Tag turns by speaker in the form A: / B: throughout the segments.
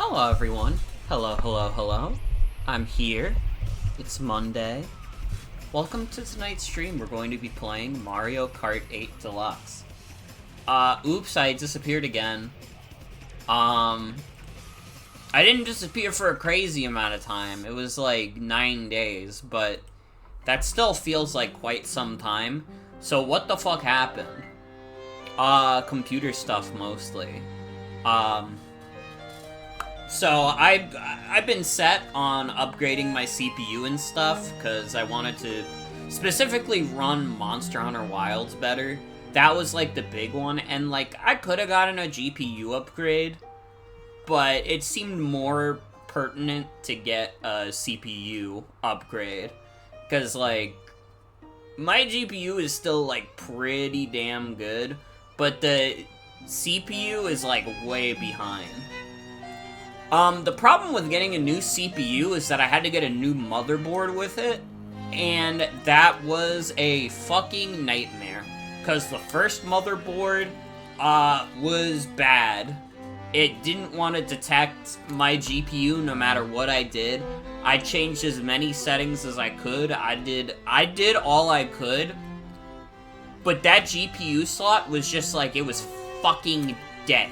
A: Hello everyone. Hello, hello, hello. I'm here. It's Monday. Welcome to tonight's stream. We're going to be playing Mario Kart 8 Deluxe. Oops, I disappeared again. I didn't disappear for a crazy amount of time. It was like 9 days, but that still feels like quite some time. So what the fuck happened? Computer stuff mostly. So I've been set on upgrading my CPU and stuff because I wanted to specifically run Monster Hunter Wilds better. That was like the big one, and like I could have gotten a GPU upgrade, but it seemed more pertinent to get a CPU upgrade because like my GPU is still like pretty damn good, but the CPU is like way behind. The problem with getting a new CPU is that I had to get a new motherboard with it, and that was a fucking nightmare, because the first motherboard, was bad. It didn't want to detect my GPU no matter what I did. I changed as many settings as I could. I did all I could, but that GPU slot was just like, it was fucking dead.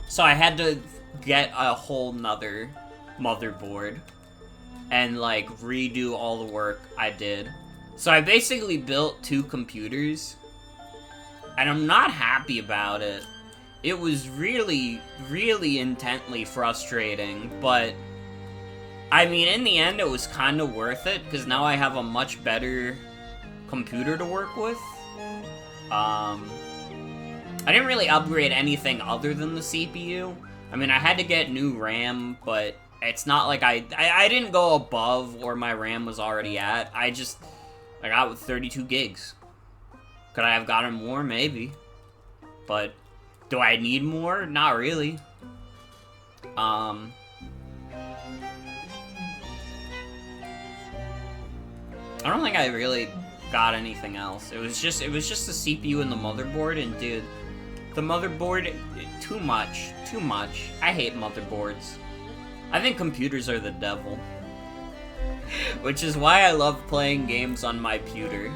A: So I had to get a whole nother motherboard and like redo all the work I did. So I basically built two computers, and I'm not happy about it. It was really, really intently frustrating, but I mean, in the end, it was kind of worth it, because now I have a much better computer to work with. I didn't really upgrade anything other than the CPU. I mean, I had to get new RAM, but it's not like I didn't go above where my RAM was already at. I got with 32 gigs. Could I have gotten more? Maybe. But do I need more? Not really. I don't think I really got anything else. It was just the CPU and the motherboard, and dude, the motherboard, too much. I hate motherboards. I think computers are the devil. Which is why I love playing games on my pewter.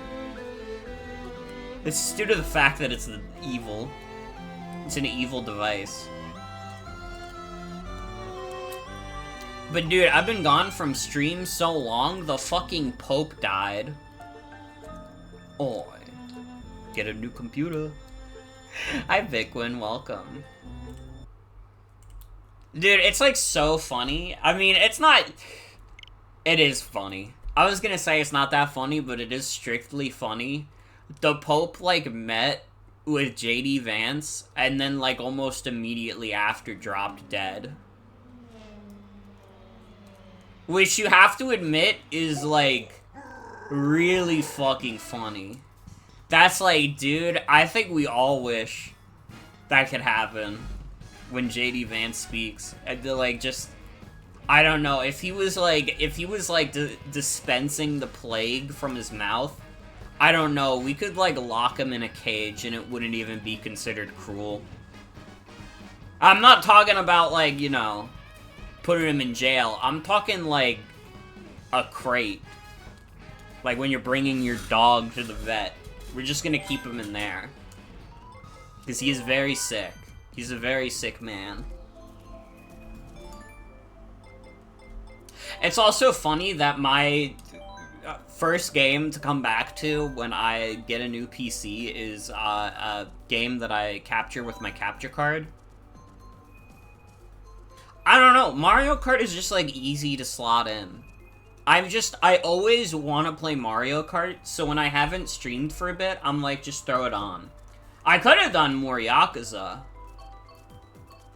A: It's due to the fact that it's the evil. It's an evil device. But dude, I've been gone from streams so long, the fucking Pope died. Oi. Get a new computer. Hi, Vicwin, welcome. Dude, it's like so funny. I mean, it's not... It is funny. I was gonna say it's not that funny, but it is strictly funny. The Pope, like, met with JD Vance, and then, like, almost immediately after dropped dead. Which you have to admit is, like, really fucking funny. That's like, dude, I think we all wish that could happen when JD Vance speaks. And like, just, I don't know, if he was like dispensing the plague from his mouth, I don't know, we could like lock him in a cage and it wouldn't even be considered cruel. I'm not talking about like, you know, putting him in jail. I'm talking like a crate. Like when you're bringing your dog to the vet. We're just gonna keep him in there. Because he is very sick. He's a very sick man. It's also funny that my first game to come back to when I get a new PC is a game that I capture with my capture card. I don't know, Mario Kart is just like easy to slot in. I always want to play Mario Kart, so when I haven't streamed for a bit, I'm like, just throw it on. I could have done more Yakuza,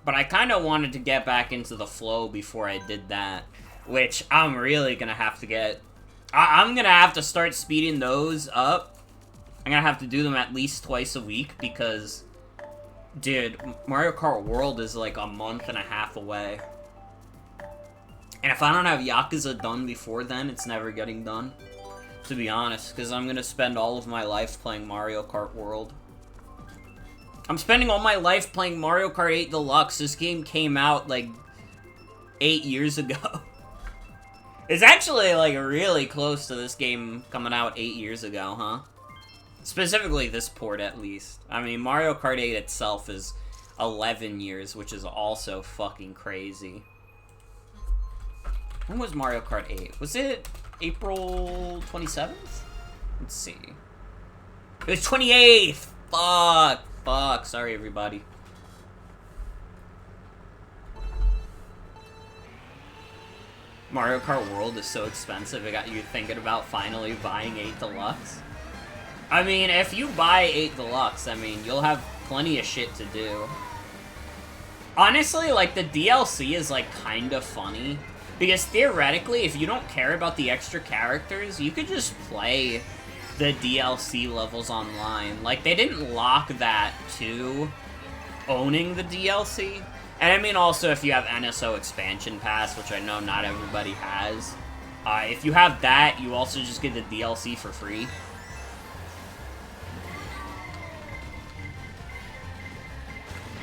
A: but I kind of wanted to get back into the flow before I did that, which I'm really gonna have to get. I'm gonna have to start speeding those up. I'm gonna have to do them at least twice a week, because, dude, Mario Kart World is like a month and a half away. And if I don't have Yakuza done before then, it's never getting done. To be honest, because I'm going to spend all of my life playing Mario Kart World. I'm spending all my life playing Mario Kart 8 Deluxe. This game came out, like, 8 years ago. It's actually, like, really close to this game coming out 8 years ago, huh? Specifically this port, at least. I mean, Mario Kart 8 itself is 11 years, which is also fucking crazy. When was Mario Kart 8? Was it April 27th? Let's see. It was 28th! Fuck. Sorry, everybody. Mario Kart World is so expensive, it got you thinking about finally buying 8 Deluxe. I mean, if you buy 8 Deluxe, I mean, you'll have plenty of shit to do. Honestly, like, the DLC is, like, kind of funny. Because theoretically, if you don't care about the extra characters, you could just play the DLC levels online. Like, they didn't lock that to owning the DLC. And I mean, also, if you have NSO Expansion Pass, which I know not everybody has, if you have that, you also just get the DLC for free.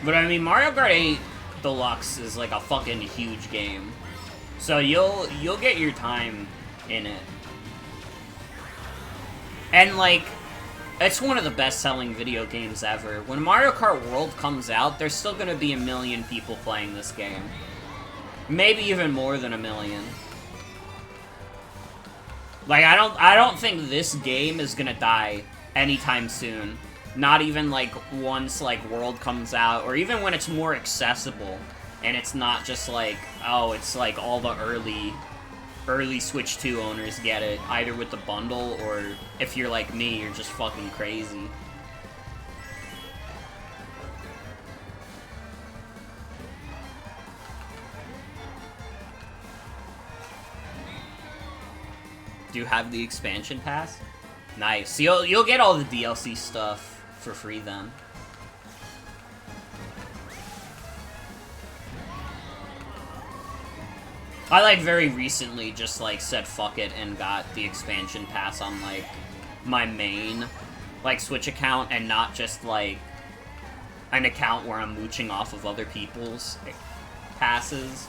A: But I mean, Mario Kart 8 Deluxe is like a fucking huge game. So you'll get your time in it. And like, it's one of the best-selling video games ever. When Mario Kart World comes out, there's still gonna be 1 million people playing this game. Maybe even more than 1 million. Like, I don't think this game is gonna die anytime soon. Not even, like, once, like, World comes out, or even when it's more accessible, and it's not just, like, oh, it's, like, all the early Switch 2 owners get it, either with the bundle, or if you're like me, you're just fucking crazy. Do you have the expansion pass? Nice. You'll get all the DLC stuff for free then. I, like, very recently just, like, said fuck it and got the expansion pass on, like, my main, like, Switch account, and not just, like, an account where I'm mooching off of other people's passes.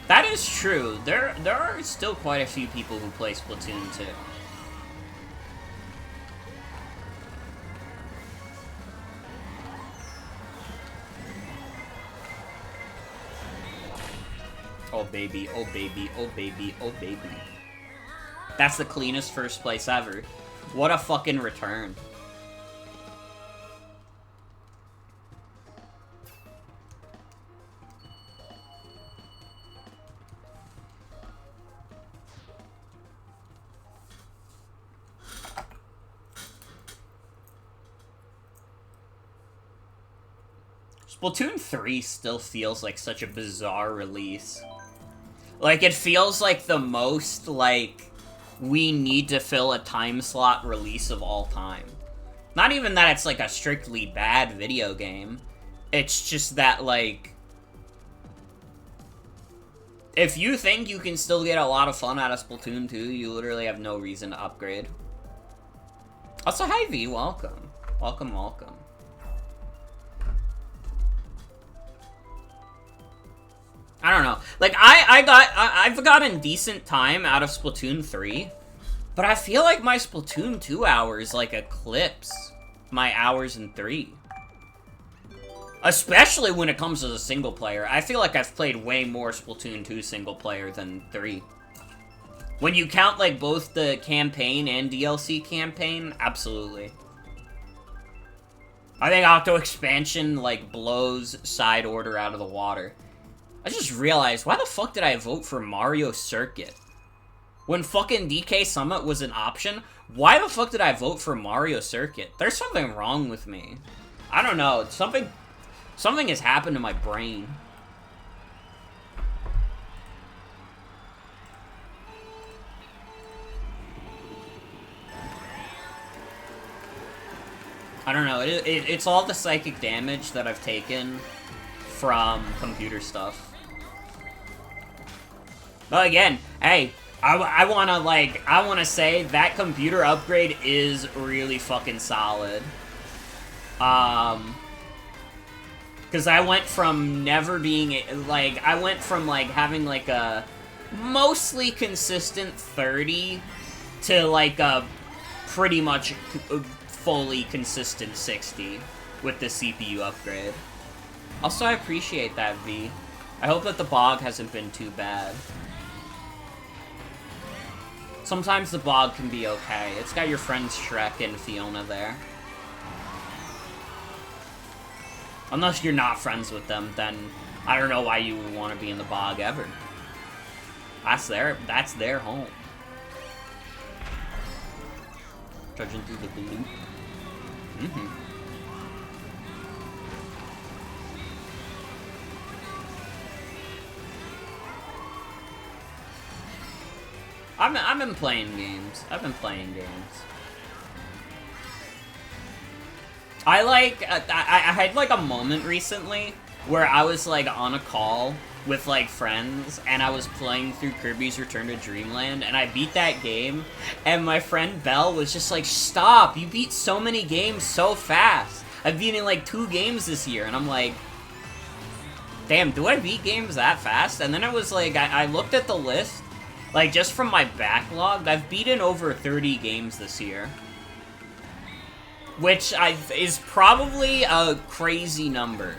A: That is true. There are still quite a few people who play Splatoon 2. Oh baby, oh baby, oh baby, oh baby. That's the cleanest first place ever. What a fucking return. Splatoon 3 still feels like such a bizarre release. Like, it feels like the most, like, we need to fill a time slot release of all time. Not even that it's, like, a strictly bad video game. It's just that, like, if you think you can still get a lot of fun out of Splatoon 2, you literally have no reason to upgrade. Also, hi V, welcome. Welcome, welcome. I don't know. Like, I've gotten decent time out of Splatoon 3, but I feel like my Splatoon 2 hours, like, eclipse my hours in 3. Especially when it comes to the single player. I feel like I've played way more Splatoon 2 single player than 3. When you count, like, both the campaign and DLC campaign, absolutely. I think Octo Expansion, like, blows Side Order out of the water. I just realized, why the fuck did I vote for Mario Circuit? When fucking DK Summit was an option, why the fuck did I vote for Mario Circuit? There's something wrong with me. I don't know, something has happened to my brain. I don't know, it's all the psychic damage that I've taken from computer stuff. But again, hey, I wanna say that computer upgrade is really fucking solid. Because I went from never being, like, I went from, like, having, like, a mostly consistent 30 to, like, a pretty much fully consistent 60 with the CPU upgrade. Also, I appreciate that, V. I hope that the bog hasn't been too bad. Sometimes the bog can be okay. It's got your friends Shrek and Fiona there. Unless you're not friends with them, then I don't know why you would want to be in the bog ever. That's their home. Trudging through the blue. I've been playing games. I had like a moment recently where I was like on a call with like friends and I was playing through Kirby's Return to Dreamland and I beat that game and my friend Belle was just like, stop, you beat so many games so fast. I've beaten like 2 games this year, and I'm like, damn, do I beat games that fast? And then it was like, I looked at the list, like just from my backlog, I've beaten over 30 games this year. Which is probably a crazy number.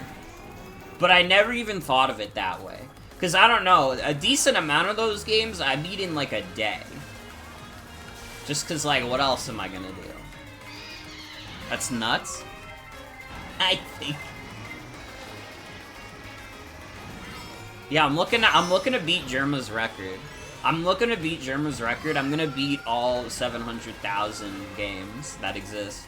A: But I never even thought of it that way. Because I don't know, a decent amount of those games I beat in like a day. Just because, like, what else am I gonna do? That's nuts. I think. Yeah, I'm looking to beat Germa's record. I'm gonna beat all 700,000 games that exist.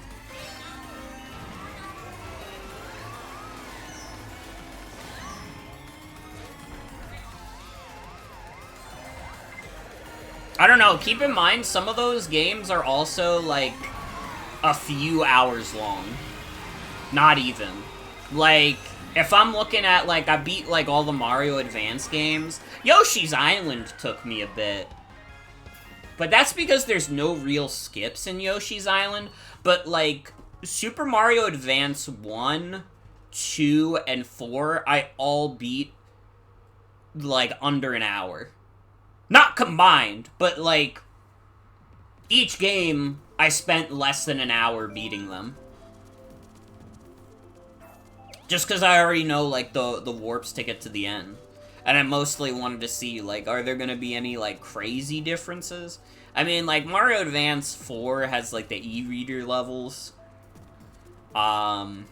A: I don't know, keep in mind, some of those games are also, like, a few hours long. Not even. Like, if I'm looking at, like, I beat, like, all the Mario Advance games, Yoshi's Island took me a bit. But that's because there's no real skips in Yoshi's Island, but, like, Super Mario Advance 1, 2, and 4, I all beat, like, under an hour. Not combined, but, like, each game, I spent less than an hour beating them. Just because I already know, like, the warps to get to the end. And I mostly wanted to see, like, are there gonna be any, like, crazy differences? I mean, like, Mario Advance 4 has, like, the e-reader levels. Mario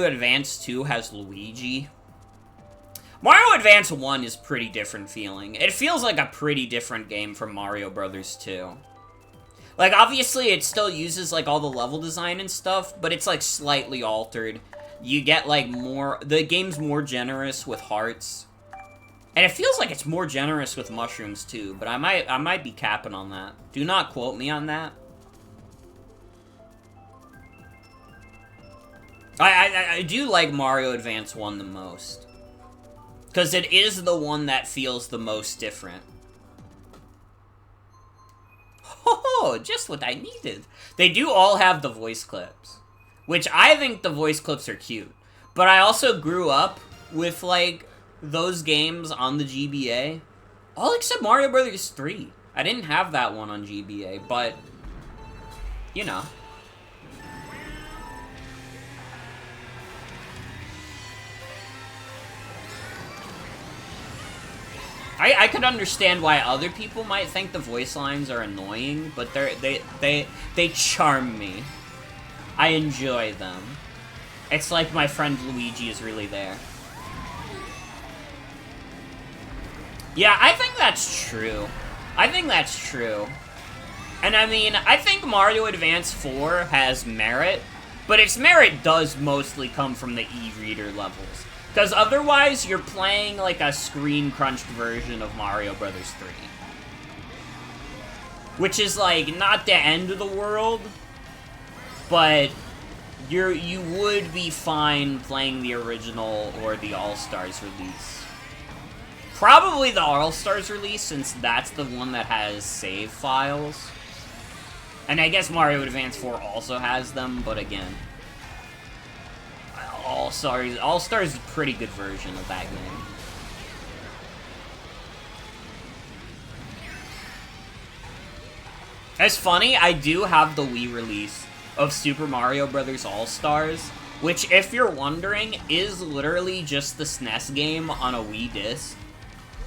A: Advance 2 has Luigi. Mario Advance 1 is pretty different feeling. It feels like a pretty different game from Mario Brothers 2. Like, obviously, it still uses, like, all the level design and stuff, but it's, like, slightly altered. You get, like, more... The game's more generous with hearts. And it feels like it's more generous with mushrooms, too, but I might be capping on that. Do not quote me on that. I do like Mario Advance 1 the most. Because it is the one that feels the most different. Oh, just what I needed. They do all have the voice clips. Which I think the voice clips are cute. But I also grew up with, like, those games on the GBA. All except Mario Brothers 3. I didn't have that one on GBA, but, you know. I could understand why other people might think the voice lines are annoying, but they charm me. I enjoy them. It's like my friend Luigi is really there. Yeah, I think that's true. And I mean, I think Mario Advance 4 has merit, but its merit does mostly come from the e-reader levels. Because otherwise, you're playing, like, a screen-crunched version of Mario Brothers 3. Which is, like, not the end of the world, but you would be fine playing the original or the All-Stars release. Probably the All-Stars release, since that's the one that has save files. And I guess Mario Advance 4 also has them, but again... All-Stars is a pretty good version of that game. It's funny, I do have the Wii release of Super Mario Bros. All-Stars, which, if you're wondering, is literally just the SNES game on a Wii disc.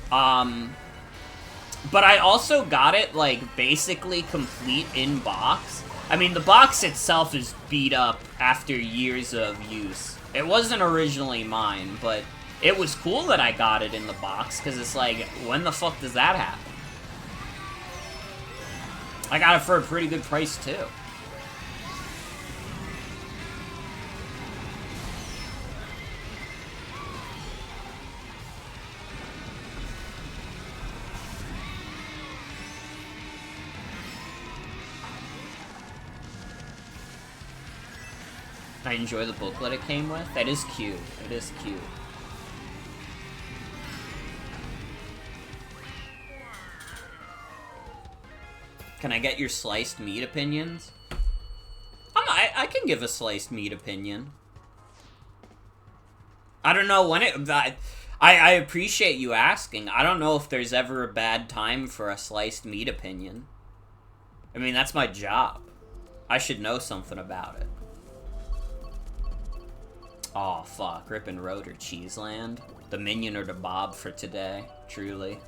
A: But I also got it, like, basically complete in box. I mean, the box itself is beat up after years of use. It wasn't originally mine, but it was cool that I got it in the box, because it's like, when the fuck does that happen? I got it for a pretty good price, too. I enjoy the booklet it came with. That is cute. It is cute. Can I get your sliced meat opinions? I can give a sliced meat opinion. I don't know when I appreciate you asking. I don't know if there's ever a bad time for a sliced meat opinion. I mean, that's my job. I should know something about it. Aw, fuck. Rippin' Road or Cheeseland? The Minion or the Bob for today, truly.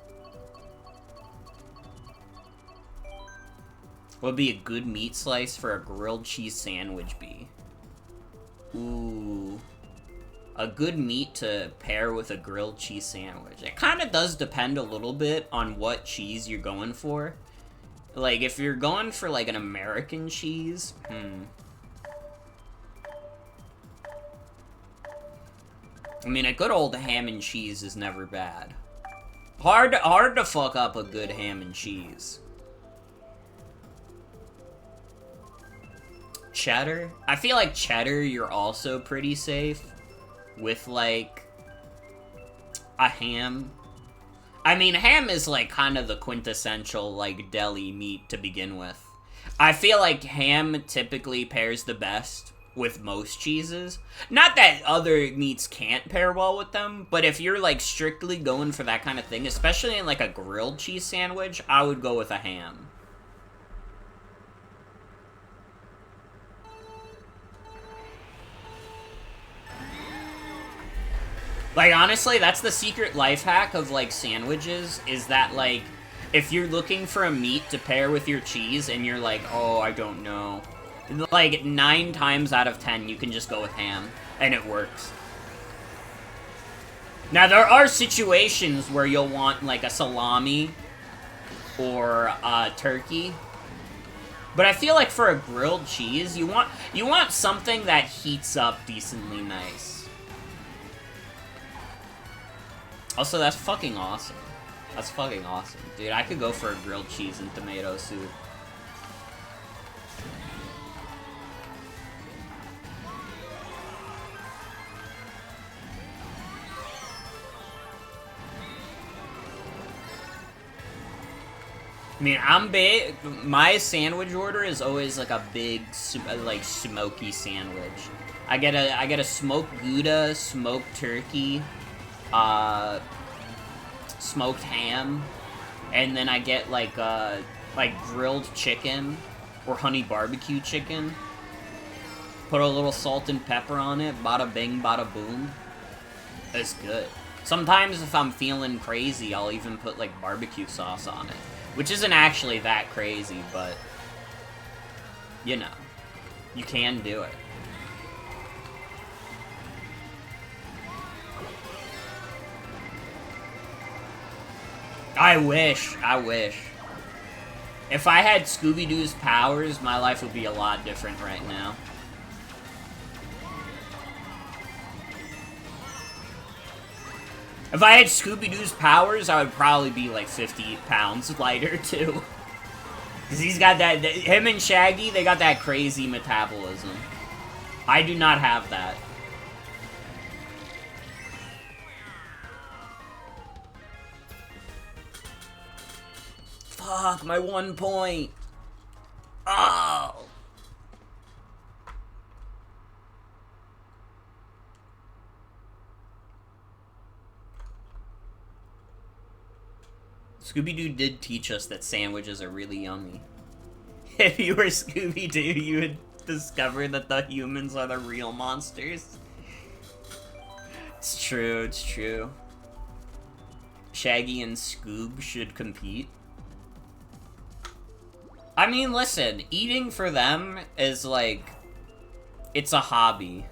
A: What would be a good meat slice for a grilled cheese sandwich be? Ooh. A good meat to pair with a grilled cheese sandwich. It kind of does depend a little bit on what cheese you're going for. Like, if you're going for, like, an American cheese, I mean, a good old ham and cheese is never bad. Hard to fuck up a good ham and cheese. Cheddar? I feel like cheddar, you're also pretty safe with, like, a ham. I mean, ham is, like, kind of the quintessential, like, deli meat to begin with. I feel like ham typically pairs the best with most cheeses. Not that other meats can't pair well with them, but if you're, like, strictly going for that kind of thing, especially in, like, a grilled cheese sandwich, I would go with a ham. Like, honestly, that's the secret life hack of, like, sandwiches, is that, like, if you're looking for a meat to pair with your cheese and you're like, oh, I don't know, like, 9 times out of 10, you can just go with ham, and it works. Now, there are situations where you'll want, like, a salami or a turkey, but I feel like for a grilled cheese, you want something that heats up decently nice. Also, that's fucking awesome. That's fucking awesome. Dude, I could go for a grilled cheese and tomato soup. I mean, I'm big. My sandwich order is always like a big, like, smoky sandwich. I get a smoked Gouda, smoked turkey, smoked ham, and then I get like grilled chicken or honey barbecue chicken. Put a little salt and pepper on it. Bada bing, bada boom. It's good. Sometimes if I'm feeling crazy, I'll even put like barbecue sauce on it. Which isn't actually that crazy, but, you know, you can do it. I wish. If I had Scooby-Doo's powers, my life would be a lot different right now. If I had Scooby-Doo's powers, I would probably be like 50 pounds lighter, too. Because he's got that, him and Shaggy, they got that crazy metabolism. I do not have that. Fuck, my 1 point. Oh. Scooby-Doo did teach us that sandwiches are really yummy. If you were Scooby-Doo, you would discover that the humans are the real monsters. It's true, it's true. Shaggy and Scoob should compete. I mean, listen, eating for them is like... It's a hobby.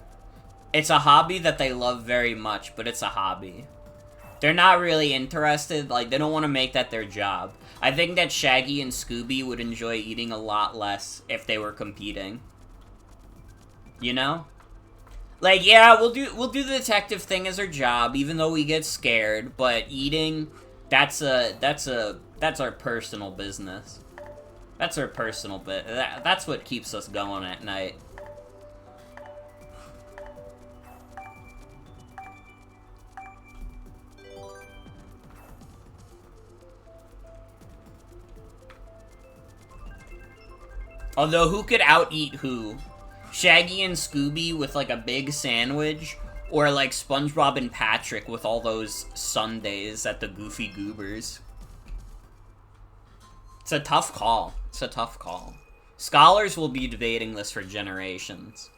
A: It's a hobby that they love very much, but it's a hobby. They're not really interested, like, they don't want to make that their job. I think that Shaggy and Scooby would enjoy eating a lot less if they were competing. You know? Like, yeah, we'll do the detective thing as our job, even though we get scared, but eating, that's our personal business. That's our personal bit. That's what keeps us going at night. Although, who could out-eat who? Shaggy and Scooby with, like, a big sandwich? Or, like, SpongeBob and Patrick with all those sundaes at the Goofy Goobers? It's a tough call. It's a tough call. Scholars will be debating this for generations.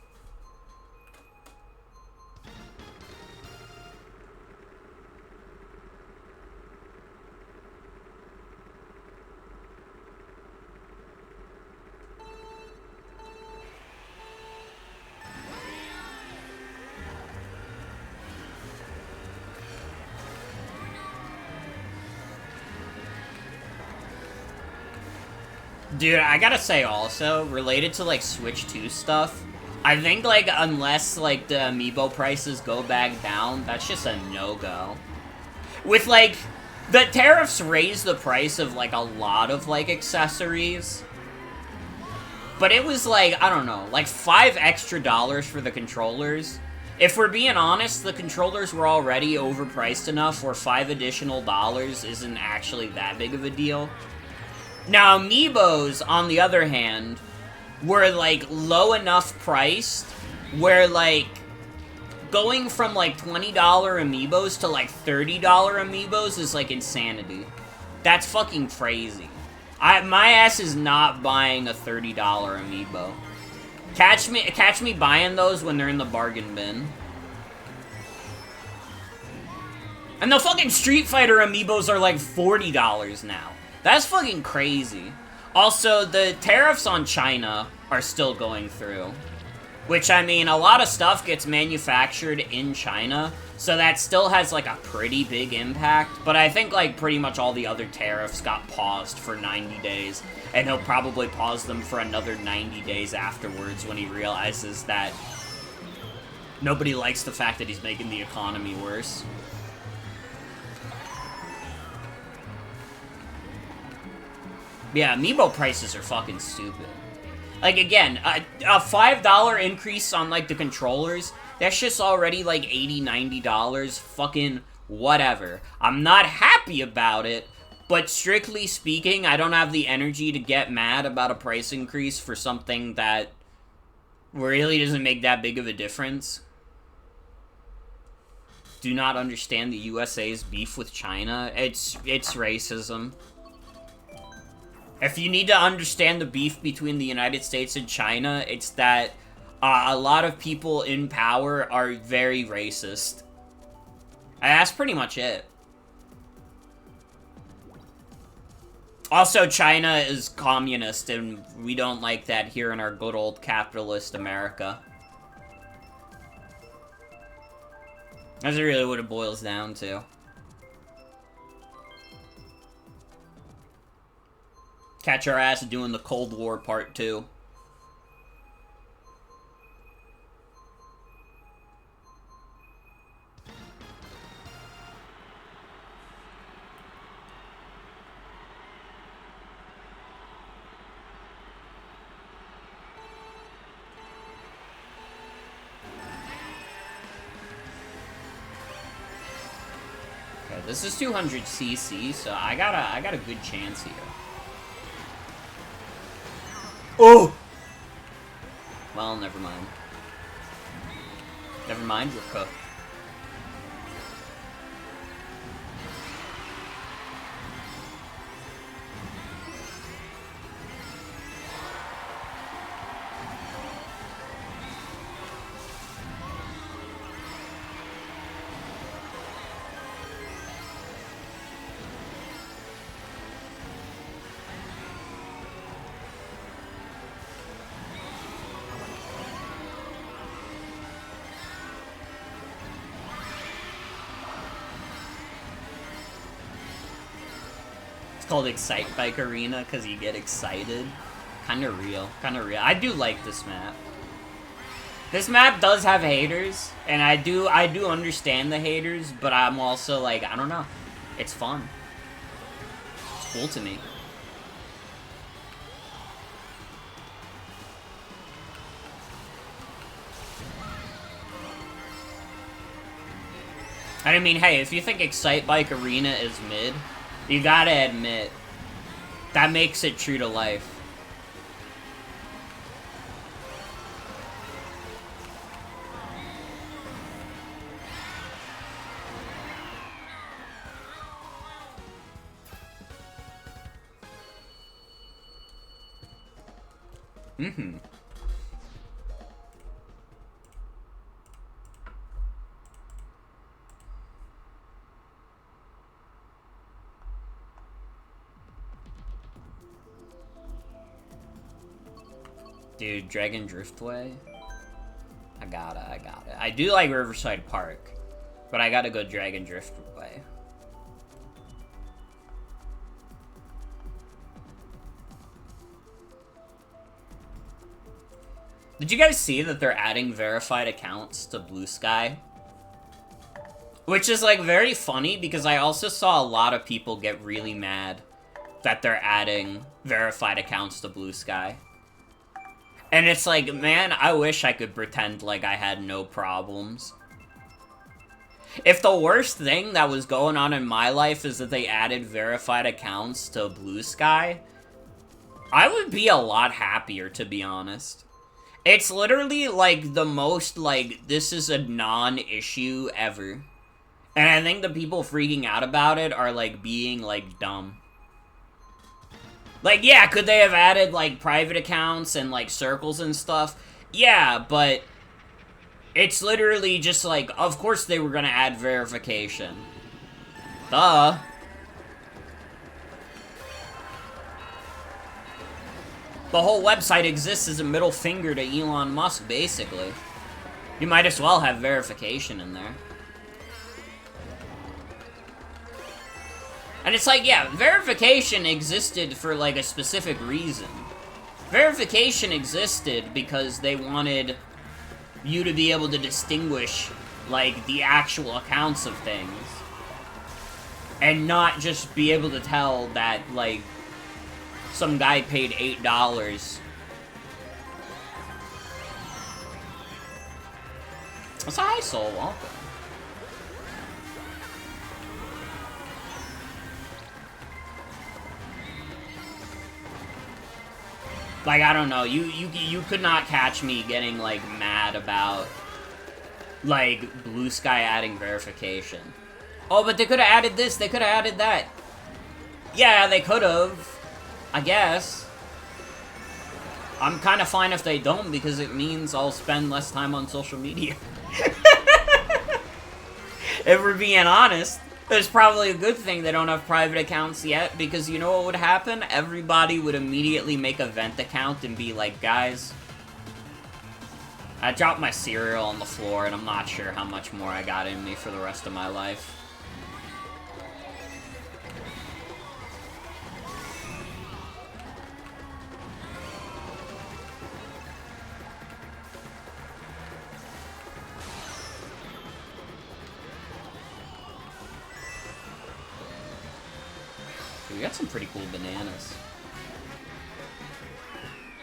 A: Dude, I gotta say also, related to, like, Switch 2 stuff, I think, like, unless, like, the amiibo prices go back down, that's just a no-go. With, like, the tariffs raise the price of, like, a lot of, like, accessories. But it was, like, I don't know, like, $5 extra for the controllers. If we're being honest, the controllers were already overpriced enough where $5 additional isn't actually that big of a deal. Now, amiibos, on the other hand, were, like, low enough priced where, like, going from, like, $20 amiibos to, like, $30 amiibos is, like, insanity. That's fucking crazy. My ass is not buying a $30 amiibo. Catch me buying those when they're in the bargain bin. And the fucking Street Fighter amiibos are, like, $40 now. That's fucking crazy. Also, the tariffs on China are still going through. Which, I mean, a lot of stuff gets manufactured in China, so that still has, like, a pretty big impact. But I think, like, pretty much all the other tariffs got paused for 90 days. And he'll probably pause them for another 90 days afterwards when he realizes that nobody likes the fact that he's making the economy worse. Yeah, amiibo prices are fucking stupid. Like, again, a $5 increase on, like, the controllers, that's just already, like, $80, $90, fucking whatever. I'm not happy about it, but strictly speaking, I don't have the energy to get mad about a price increase for something that really doesn't make that big of a difference. Do not understand the USA's beef with China. It's racism. If you need to understand the beef between the United States and China, it's that a lot of people in power are very racist. And that's pretty much it. Also, China is communist, and we don't like that here in our good old capitalist America. That's really what it boils down to. Catch our ass doing the Cold War Part 2. Okay, this is 200cc, so I got a good chance here. Oh! Well, never mind. Never mind, we're cooked. Called Excite Bike Arena because you get excited. Kind of real. I do like this map. This map does have haters, and I do understand the haters, but I'm also like, I don't know. It's fun. It's cool to me. And I mean, hey, if you think Excite Bike Arena is mid, you gotta admit, that makes it true to life. Mm-hmm. Dude, Dragon Driftway? I got it. I do like Riverside Park, but I gotta go Dragon Driftway. Did you guys see that they're adding verified accounts to Blue Sky? Which is, like, very funny, because I also saw a lot of people get really mad that they're adding verified accounts to Blue Sky. And it's like, man, I wish I could pretend like I had no problems. If the worst thing that was going on in my life is that they added verified accounts to Blue Sky, I would be a lot happier, to be honest. It's literally, like, the most, like, this is a non-issue ever. And I think the people freaking out about it are, like, being, like, dumb. Like, yeah, could they have added, like, private accounts and, like, circles and stuff? Yeah, but it's literally just, like, of course they were gonna add verification. Duh. The whole website exists as a middle finger to Elon Musk, basically. You might as well have verification in there. And it's like, yeah, verification existed for, like, a specific reason. Verification existed because they wanted you to be able to distinguish, like, the actual accounts of things. And not just be able to tell that, like, some guy paid $8. What's a hi, Soul? Welcome. Like, I don't know, you could not catch me getting, like, mad about, like, Blue Sky adding verification. Oh, but they could have added this, they could have added that. Yeah, they could have, I guess. I'm kind of fine if they don't, because it means I'll spend less time on social media. If we're being honest. It's probably a good thing they don't have private accounts yet, because you know what would happen? Everybody would immediately make a vent account and be like, guys, I dropped my cereal on the floor and I'm not sure how much more I got in me for the rest of my life. We got some pretty cool bananas.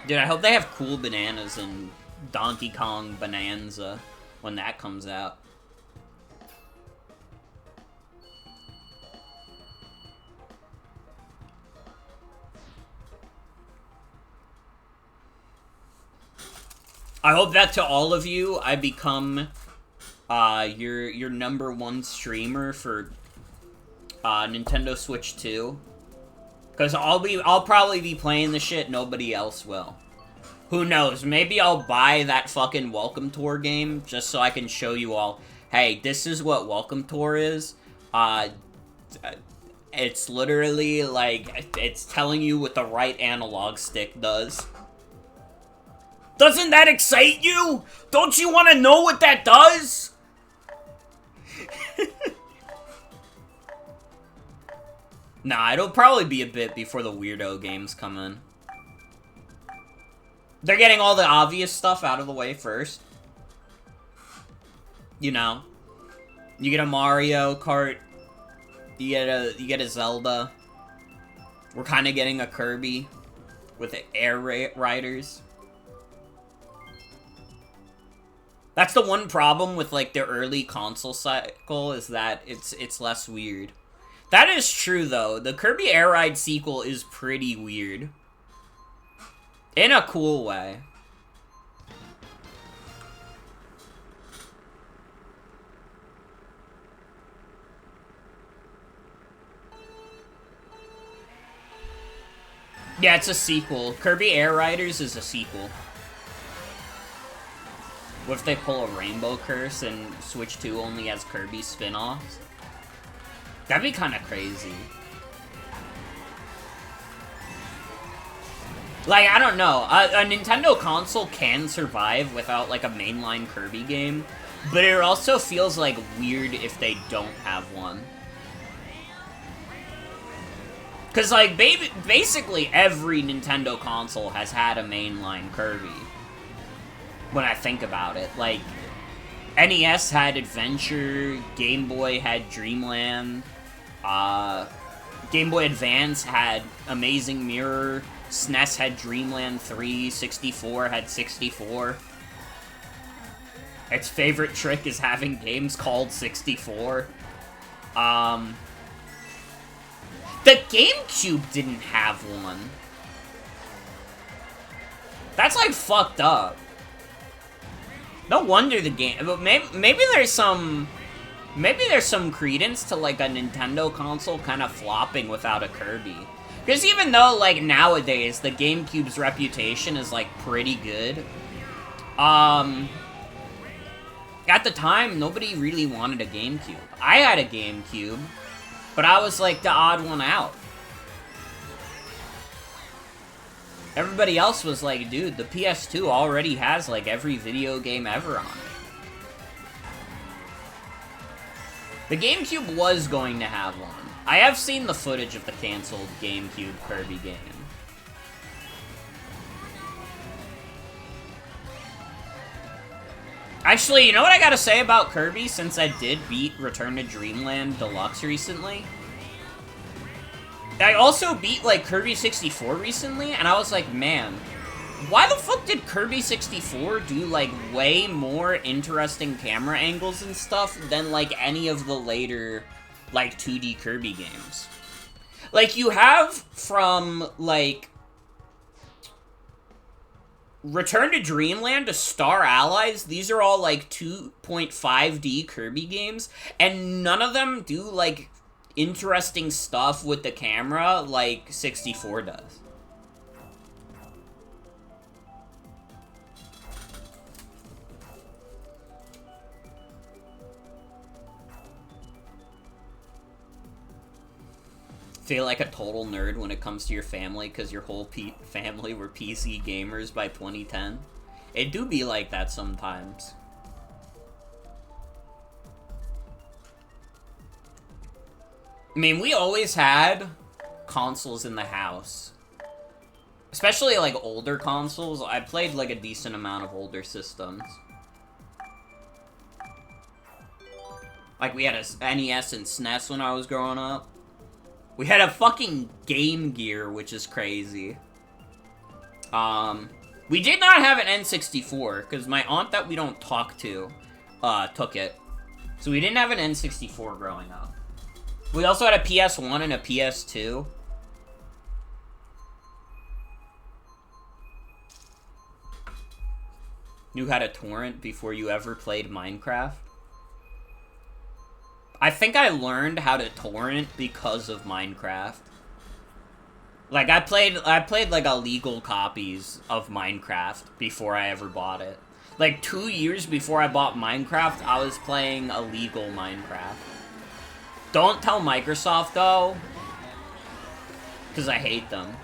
A: Dude, I hope they have cool bananas in Donkey Kong Bonanza when that comes out. I hope that to all of you, I become your number one streamer for Nintendo Switch 2. Because I'll probably be playing the shit, nobody else will. Who knows, maybe I'll buy that fucking Welcome Tour game just so I can show you all, hey, this is what Welcome Tour is. It's literally like, it's telling you what the right analog stick does. Doesn't that excite you? Don't you want to know what that does? Nah, it'll probably be a bit before the weirdo games come in. They're getting all the obvious stuff out of the way first. You know. You get a Mario Kart. You get a Zelda. We're kind of getting a Kirby with the Air Riders. That's the one problem with like the early console cycle, is that it's less weird. That is true though. The Kirby Air Ride sequel is pretty weird. In a cool way. Yeah, it's a sequel. Kirby Air Riders is a sequel. What if they pull a Rainbow Curse and Switch 2 only has Kirby spin-offs? That'd be kind of crazy. Like, I don't know. A Nintendo console can survive without, like, a mainline Kirby game, but it also feels, like, weird if they don't have one. Because, like, basically every Nintendo console has had a mainline Kirby. When I think about it. Like, NES had Adventure, Game Boy had Dreamland, Game Boy Advance had Amazing Mirror, SNES had Dreamland 3, 64 had 64. Its favorite trick is having games called 64. The GameCube didn't have one. That's, like, fucked up. No wonder the game, but maybe there's some credence to, like, a Nintendo console kind of flopping without a Kirby. Because even though, like, nowadays, the GameCube's reputation is, like, pretty good, at the time, nobody really wanted a GameCube. I had a GameCube, but I was, like, the odd one out. Everybody else was like, dude, the PS2 already has, like, every video game ever on it. The GameCube was going to have one. I have seen the footage of the canceled GameCube Kirby game. Actually, you know what I gotta say about Kirby, since I did beat Return to Dreamland Deluxe recently? I also beat, like, Kirby 64 recently, and I was like, man, why the fuck did Kirby 64 do, like, way more interesting camera angles and stuff than, like, any of the later, like, 2D Kirby games? Like, you have from, like, Return to Dreamland to Star Allies, these are all, like, 2.5D Kirby games, and none of them do, like, interesting stuff with the camera like 64 does. Feel like a total nerd when it comes to your family because your whole family were PC gamers by 2010. It do be like that sometimes. I mean, we always had consoles in the house. Especially, like, older consoles. I played, like, a decent amount of older systems. Like, we had a NES and SNES when I was growing up. We had a fucking Game Gear, which is crazy. We did not have an N64, because my aunt that we don't talk to, took it. So we didn't have an N64 growing up. We also had a PS1 and a PS2. Knew how to torrent before you ever played Minecraft? I think I learned how to torrent because of Minecraft. Like, I played like illegal copies of Minecraft before I ever bought it. Like, 2 years before I bought Minecraft, I was playing illegal Minecraft. Don't tell Microsoft, though, because I hate them.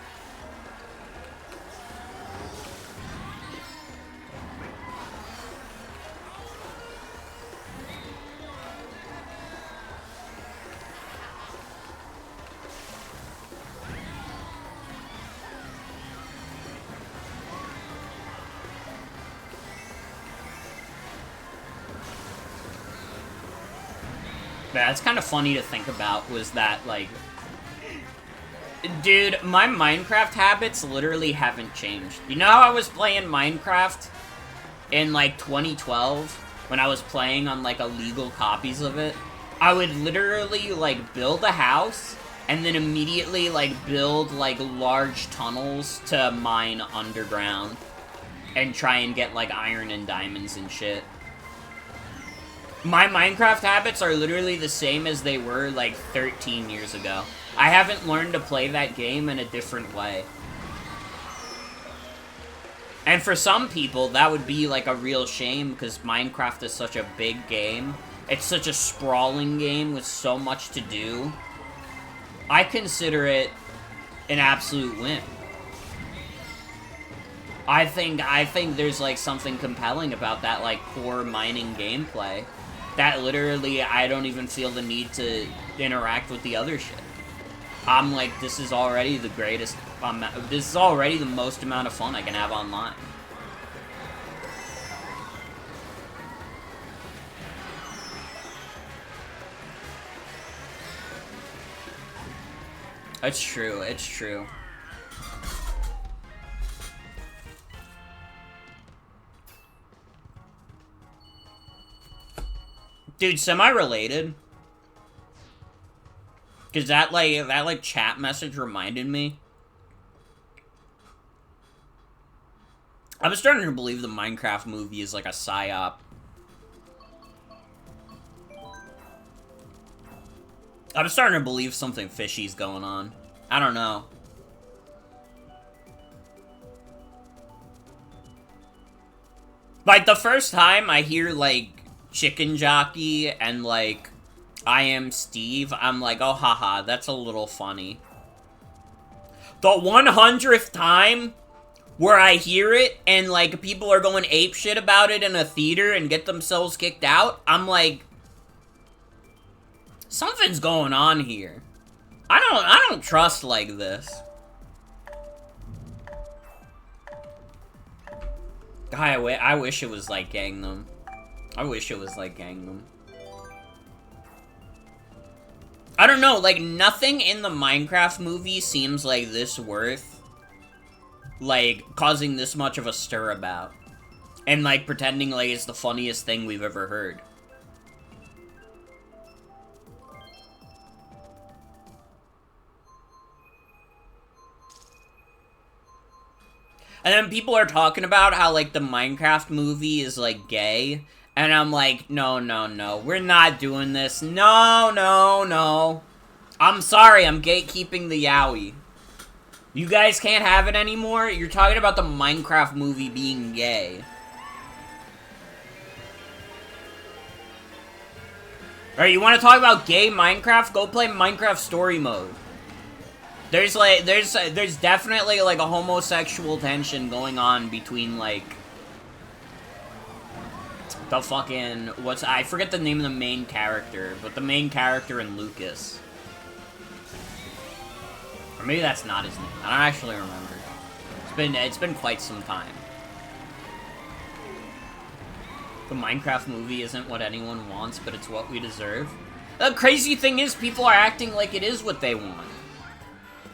A: Yeah, it's kind of funny to think about, was that, like... Dude, my Minecraft habits literally haven't changed. You know how I was playing Minecraft in, like, 2012? When I was playing on, like, illegal copies of it? I would literally, like, build a house, and then immediately, like, build, like, large tunnels to mine underground. And try and get, like, iron and diamonds and shit. My Minecraft habits are literally the same as they were, like, 13 years ago. I haven't learned to play that game in a different way. And for some people, that would be, like, a real shame, because Minecraft is such a big game. It's such a sprawling game with so much to do. I consider it an absolute win. I think there's, like, something compelling about that, like, core mining gameplay. That literally, I don't even feel the need to interact with the other shit. I'm like, this is already the greatest, this is already the most amount of fun I can have online. It's true, it's true. Dude, semi-related. Cause that chat message reminded me. I'm starting to believe the Minecraft movie is like a psyop. I'm starting to believe something fishy's going on. I don't know. Like, the first time I hear, like, Chicken Jockey and, like, I Am Steve, I'm like, oh, haha, that's a little funny. The 100th time where I hear it and, like, people are going apeshit about it in a theater and get themselves kicked out, I'm like, something's going on here. I don't trust like this. I wish it was like Gangnam. I wish it was like Gangnam. I don't know, like, nothing in the Minecraft movie seems like this worth, like, causing this much of a stir about. And, like, pretending like it's the funniest thing we've ever heard. And then people are talking about how, like, the Minecraft movie is, like, gay. And I'm like, no, no, no. We're not doing this. No, no, no. I'm sorry, I'm gatekeeping the yaoi. You guys can't have it anymore? You're talking about the Minecraft movie being gay. Alright, you want to talk about gay Minecraft? Go play Minecraft Story Mode. There's definitely, like, a homosexual tension going on between, like, the fucking, I forget the name of the main character, but the main character and Lucas. Or maybe that's not his name. I don't actually remember. It's been quite some time. The Minecraft movie isn't what anyone wants, but it's what we deserve. The crazy thing is, people are acting like it is what they want.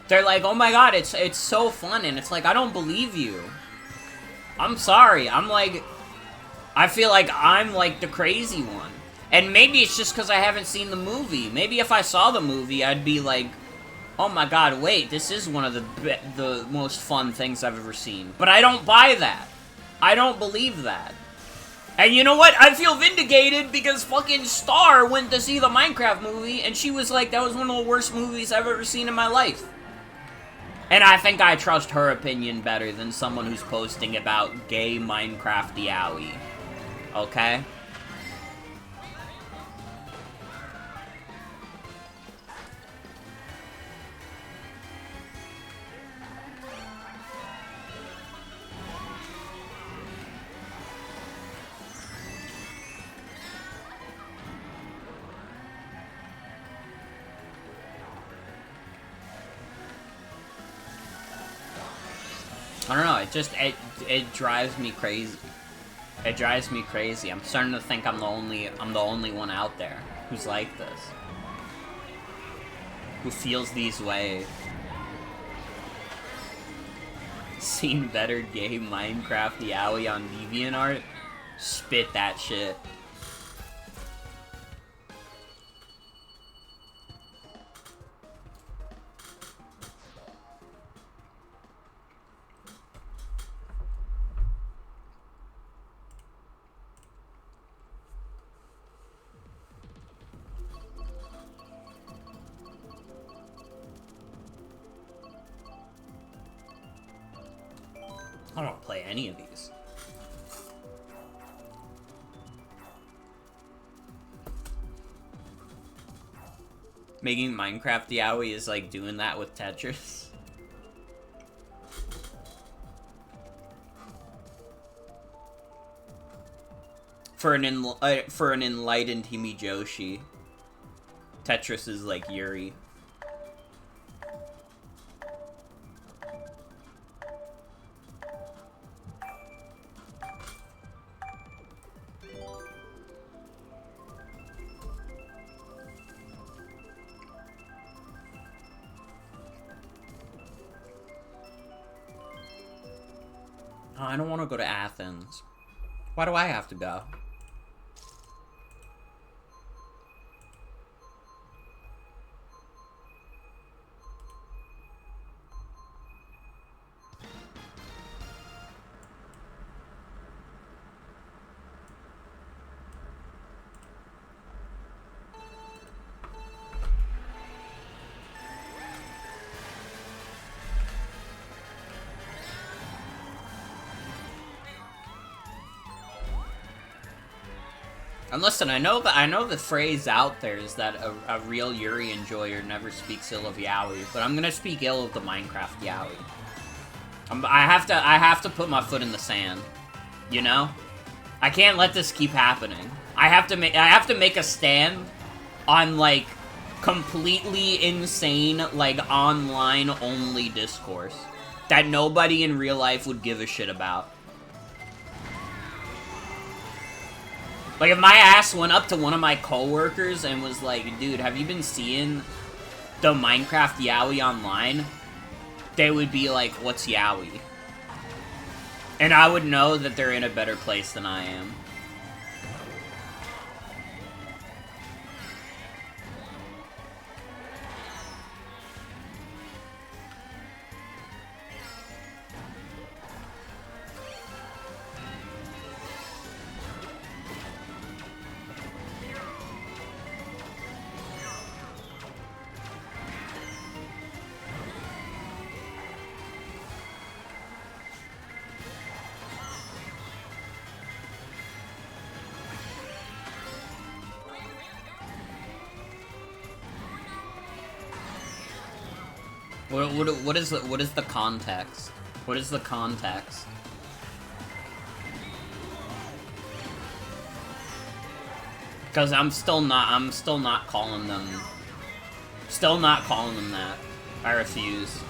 A: They're like, oh my god, it's so fun, and it's like, I don't believe you. I'm sorry, I'm like, I feel like I'm like the crazy one. And maybe it's just because I haven't seen the movie. Maybe if I saw the movie, I'd be like, oh my god, wait, this is one of the most fun things I've ever seen. But I don't buy that. I don't believe that. And you know what? I feel vindicated because fucking Star went to see the Minecraft movie and she was like, that was one of the worst movies I've ever seen in my life. And I think I trust her opinion better than someone who's posting about gay Minecraft yaoi. Okay? I don't know, it drives me crazy. It drives me crazy. I'm starting to think I'm the only one out there who's like this. Who feels these ways. Seen better gay Minecraft yaoi on DeviantArt? Spit that shit. I don't play any of these. Making Minecraft yaoi is like doing that with Tetris. For an enlightened Himijoshi, Tetris is like Yuri. Oh, I don't want to go to Athens. Why do I have to go? And listen, I know the phrase out there is that a real Yuri enjoyer never speaks ill of yaoi, but I'm gonna speak ill of the Minecraft yaoi. I have to put my foot in the sand, you know? I can't let this keep happening. I have to make a stand on like completely insane like online only discourse that nobody in real life would give a shit about. Like, if my ass went up to one of my coworkers and was like, dude, have you been seeing the Minecraft yaoi online? They would be like, what's yaoi? And I would know that they're in a better place than I am. What is the context? What is the context? Because I'm still not calling them that. I refuse.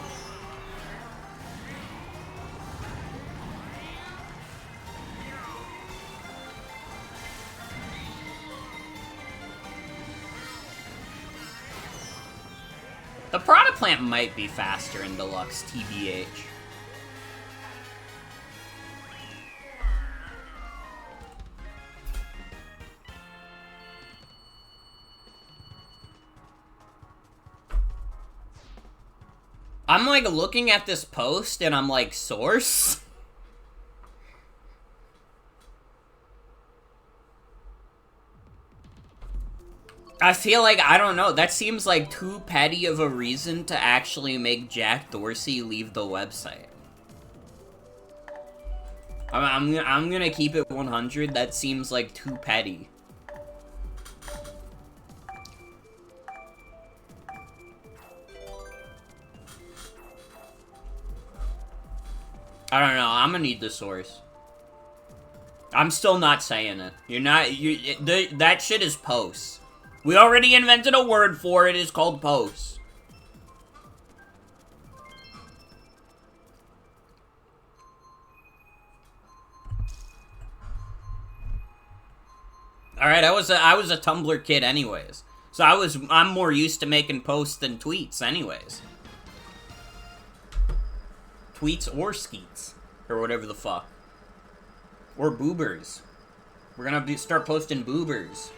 A: The Prada plant might be faster in Deluxe, TBH. I'm like looking at this post and I'm like, source? I feel like, I don't know, that seems like too petty of a reason to actually make Jack Dorsey leave the website. I'm gonna keep it 100, that seems like too petty. I don't know, I'm gonna need the source. I'm still not saying it. That shit is posts. We already invented a word for it, it's called posts. Alright, I was a Tumblr kid anyways. So I'm more used to making posts than tweets anyways. Tweets or skeets. Or whatever the fuck. Or boobers. We're gonna start posting boobers.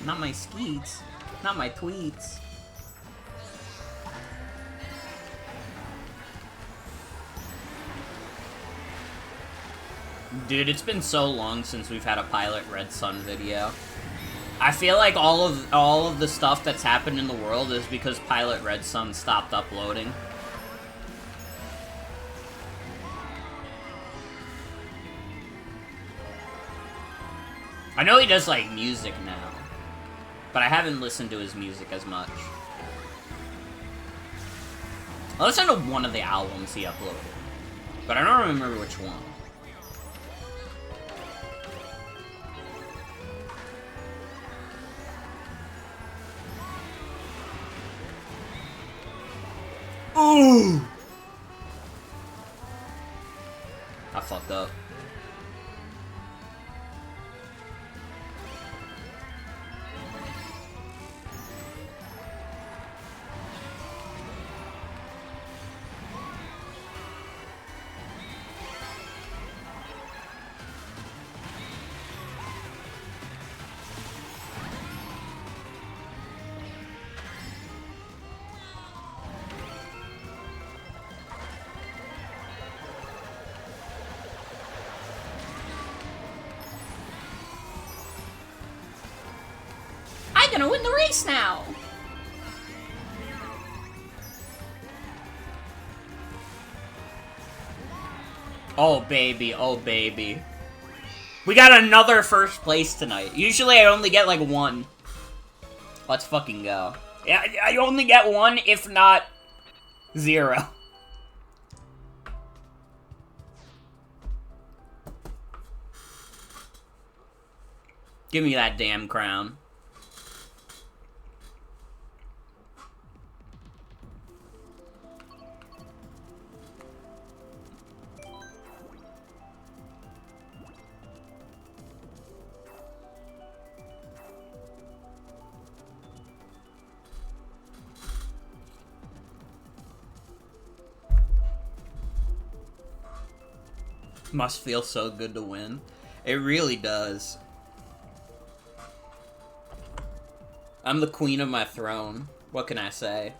A: Not my skeets. Not my tweets. Dude, it's been so long since we've had a Pilot Red Sun video. I feel like all of the stuff that's happened in the world is because Pilot Red Sun stopped uploading. I know he does, like, music now, but I haven't listened to his music as much. I listened to one of the albums he uploaded, but I don't remember which one. Ooh! I fucked up. I'm gonna win the race now! Oh baby, oh baby. We got another first place tonight. Usually I only get like one. Let's fucking go. Yeah, I only get one, if not 0. Give me that damn crown. Must feel so good to win. It really does. I'm the queen of my throne. What can I say?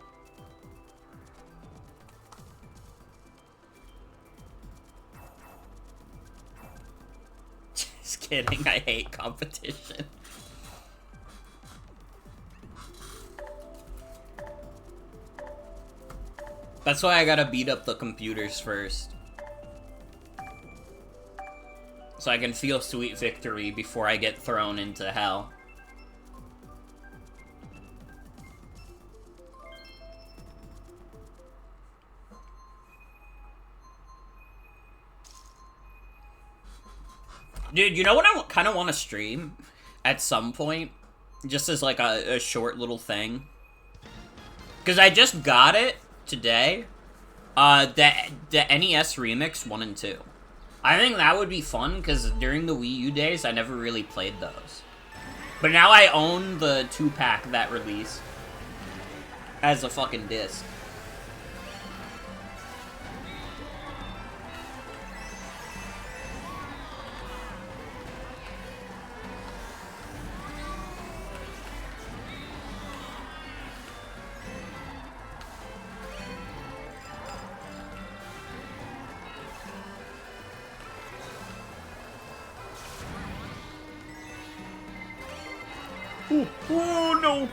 A: Just kidding, I hate competition. That's why I gotta beat up the computers first. So I can feel sweet victory before I get thrown into hell. Dude, you know what I kind of want to stream at some point? Just as like a short little thing. Because I just got it today. The NES Remix 1 and 2. I think that would be fun, because during the Wii U days, I never really played those. But now I own the 2-pack that released as a fucking disc. Oh, no.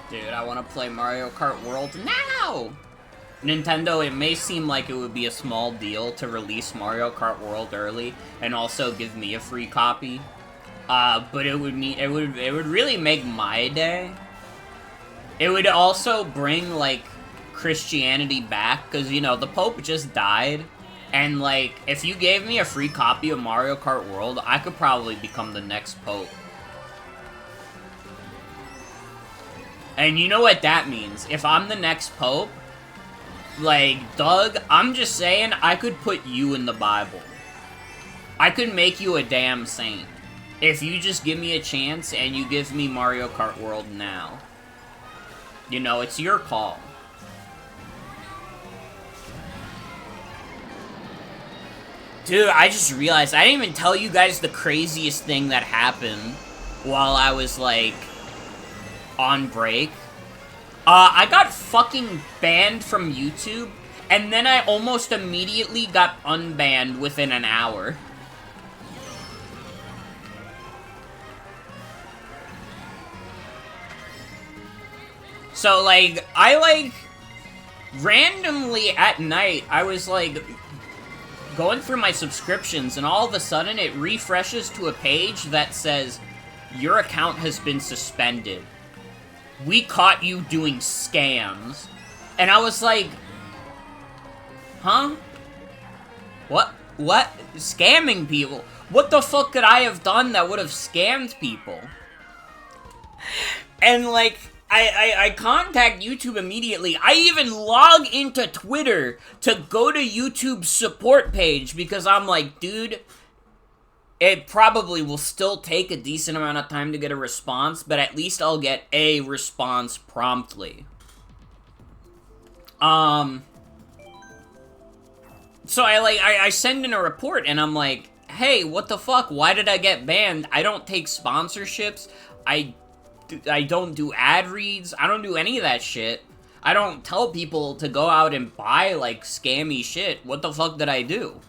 A: Dude, I want to play Mario Kart World now! Nintendo, it may seem like it would be a small deal to release Mario Kart World early and also give me a free copy. But it would really make my day. It would also bring, like, Christianity back, because, you know, the Pope just died. And, like, if you gave me a free copy of Mario Kart World, I could probably become the next Pope. And you know what that means? If I'm the next Pope, like, Doug, I'm just saying, I could put you in the Bible. I could make you a damn saint. If you just give me a chance and you give me Mario Kart World now. You know, it's your call. Dude, I just realized, I didn't even tell you guys the craziest thing that happened while I was, like, on break. I got fucking banned from YouTube, and then I almost immediately got unbanned within an hour. So, like, randomly at night, I was, like, going through my subscriptions, and all of a sudden it refreshes to a page that says, your account has been suspended. We caught you doing scams. And I was like, huh? What? Scamming people? What the fuck could I have done that would have scammed people? And, like, I contact YouTube immediately. I even log into Twitter to go to YouTube's support page because I'm like, dude, it probably will still take a decent amount of time to get a response, but at least I'll get a response promptly. So I send in a report, and I'm like, hey, what the fuck? Why did I get banned? I don't take sponsorships. I don't do ad reads. I don't do any of that shit. I don't tell people to go out and buy, like, scammy shit. What the fuck did I do?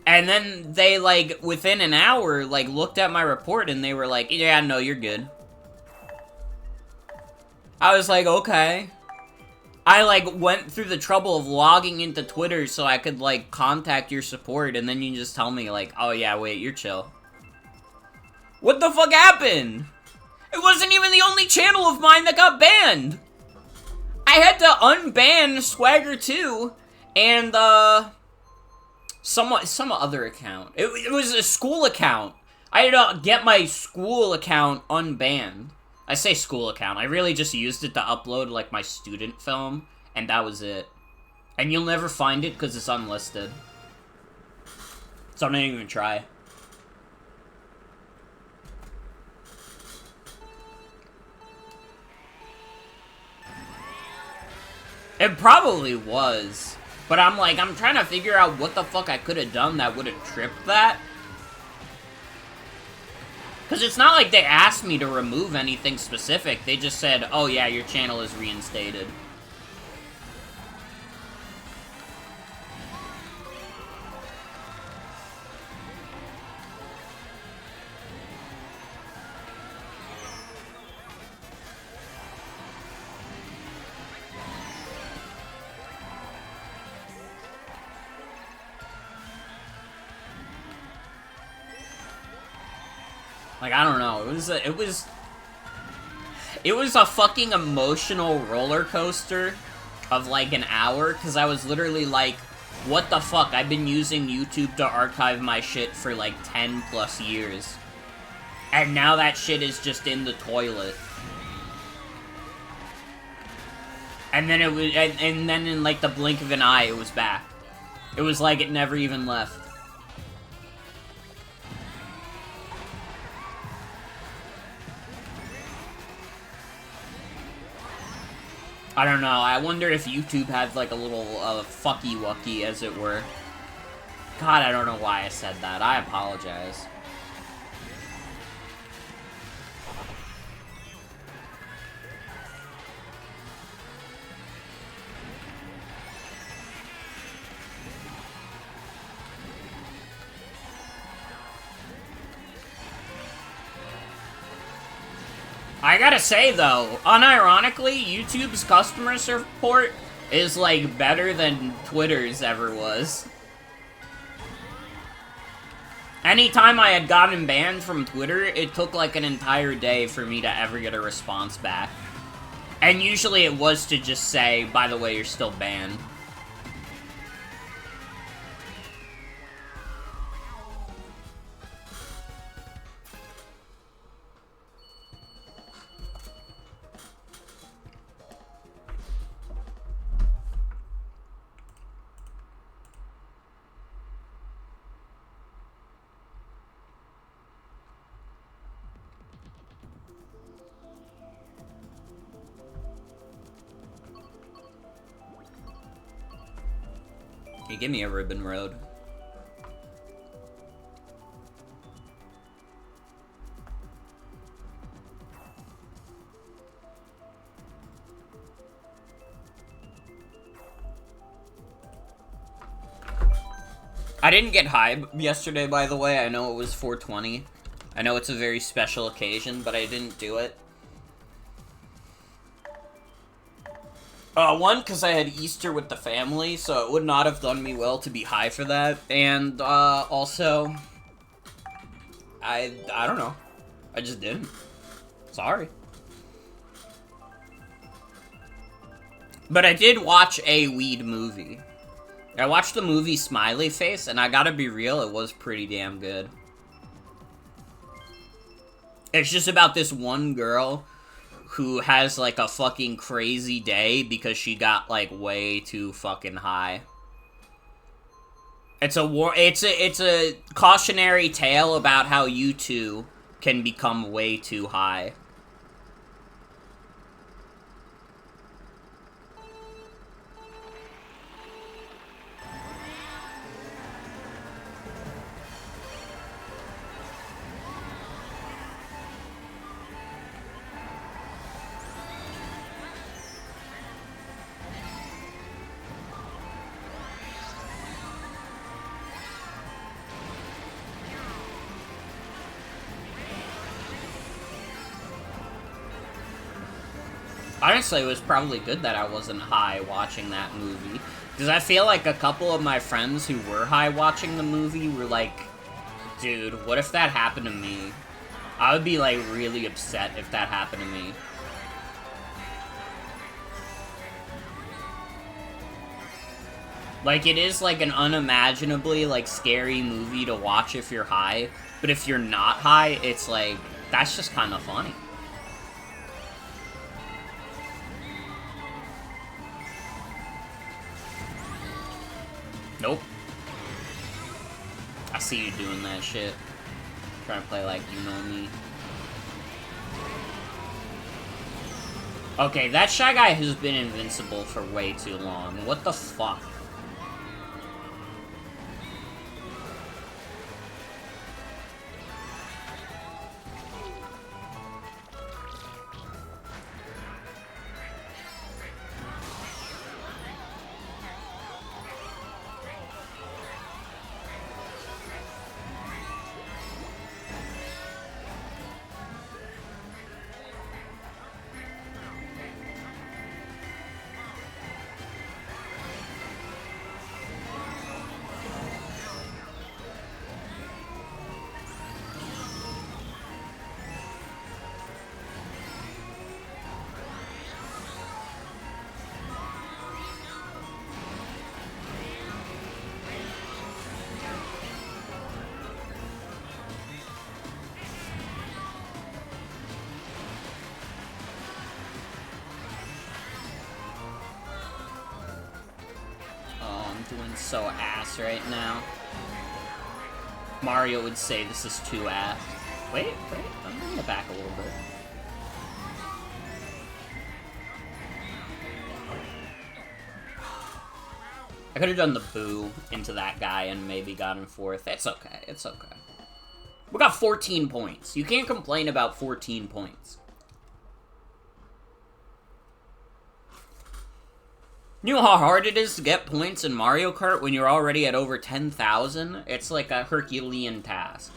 A: And then they, like, within an hour, like, looked at my report and they were like, yeah, no, you're good. I was like, okay. I, like, went through the trouble of logging into Twitter so I could, like, contact your support, and then you just tell me, like, oh yeah, wait, you're chill. What the fuck happened? It wasn't even the only channel of mine that got banned! I had to unban Swagger2 and, some other account. It was a school account. I had to get my school account unbanned. I say school account. I really just used it to upload, like, my student film, and that was it. And you'll never find it because it's unlisted. So I'm not even gonna try. It probably was. But I'm like, I'm trying to figure out what the fuck I could have done that would have tripped that. Because it's not like they asked me to remove anything specific. They just said, oh yeah, your channel is reinstated. Like, I don't know, it was a fucking emotional roller coaster of, like, an hour, because I was literally like, what the fuck, I've been using YouTube to archive my shit for, like, 10 plus years. And now that shit is just in the toilet. And then it was, and then in, like, the blink of an eye, it was back. It was like it never even left. I don't know. I wonder if YouTube had like a little fucky wucky, as it were. God, I don't know why I said that. I apologize. I gotta say, though, unironically, YouTube's customer support is, like, better than Twitter's ever was. Anytime I had gotten banned from Twitter, it took, like, an entire day for me to ever get a response back. And usually it was to just say, by the way, you're still banned. Hey, give me a ribbon road. I didn't get high yesterday, by the way. I know it was 420. I know it's a very special occasion, but I didn't do it. One, because I had Easter with the family, so it would not have done me well to be high for that. And, also, I don't know. I just didn't. Sorry. But I did watch a weed movie. I watched the movie Smiley Face, and I gotta be real, it was pretty damn good. It's just about this one girl who has, like, a fucking crazy day because she got, like, way too fucking high. It's a cautionary tale about how you two can become way too high. Honestly, it was probably good that I wasn't high watching that movie. Because I feel like a couple of my friends who were high watching the movie were like, dude, what if that happened to me? I would be, like, really upset if that happened to me. Like, it is, like, an unimaginably, like, scary movie to watch if you're high. But if you're not high, it's, like, that's just kind of funny. Nope. I see you doing that shit. Trying to play like you know me. Okay, that Shy Guy has been invincible for way too long. What the fuck? Doing so ass right now. Mario would say this is too ass. Wait, I'm bringing it back a little bit. I could have done the boo into that guy and maybe gotten 4th. It's okay. It's okay. We got 14 points. You can't complain about 14 points. You know how hard it is to get points in Mario Kart when you're already at over 10,000? It's like a Herculean task.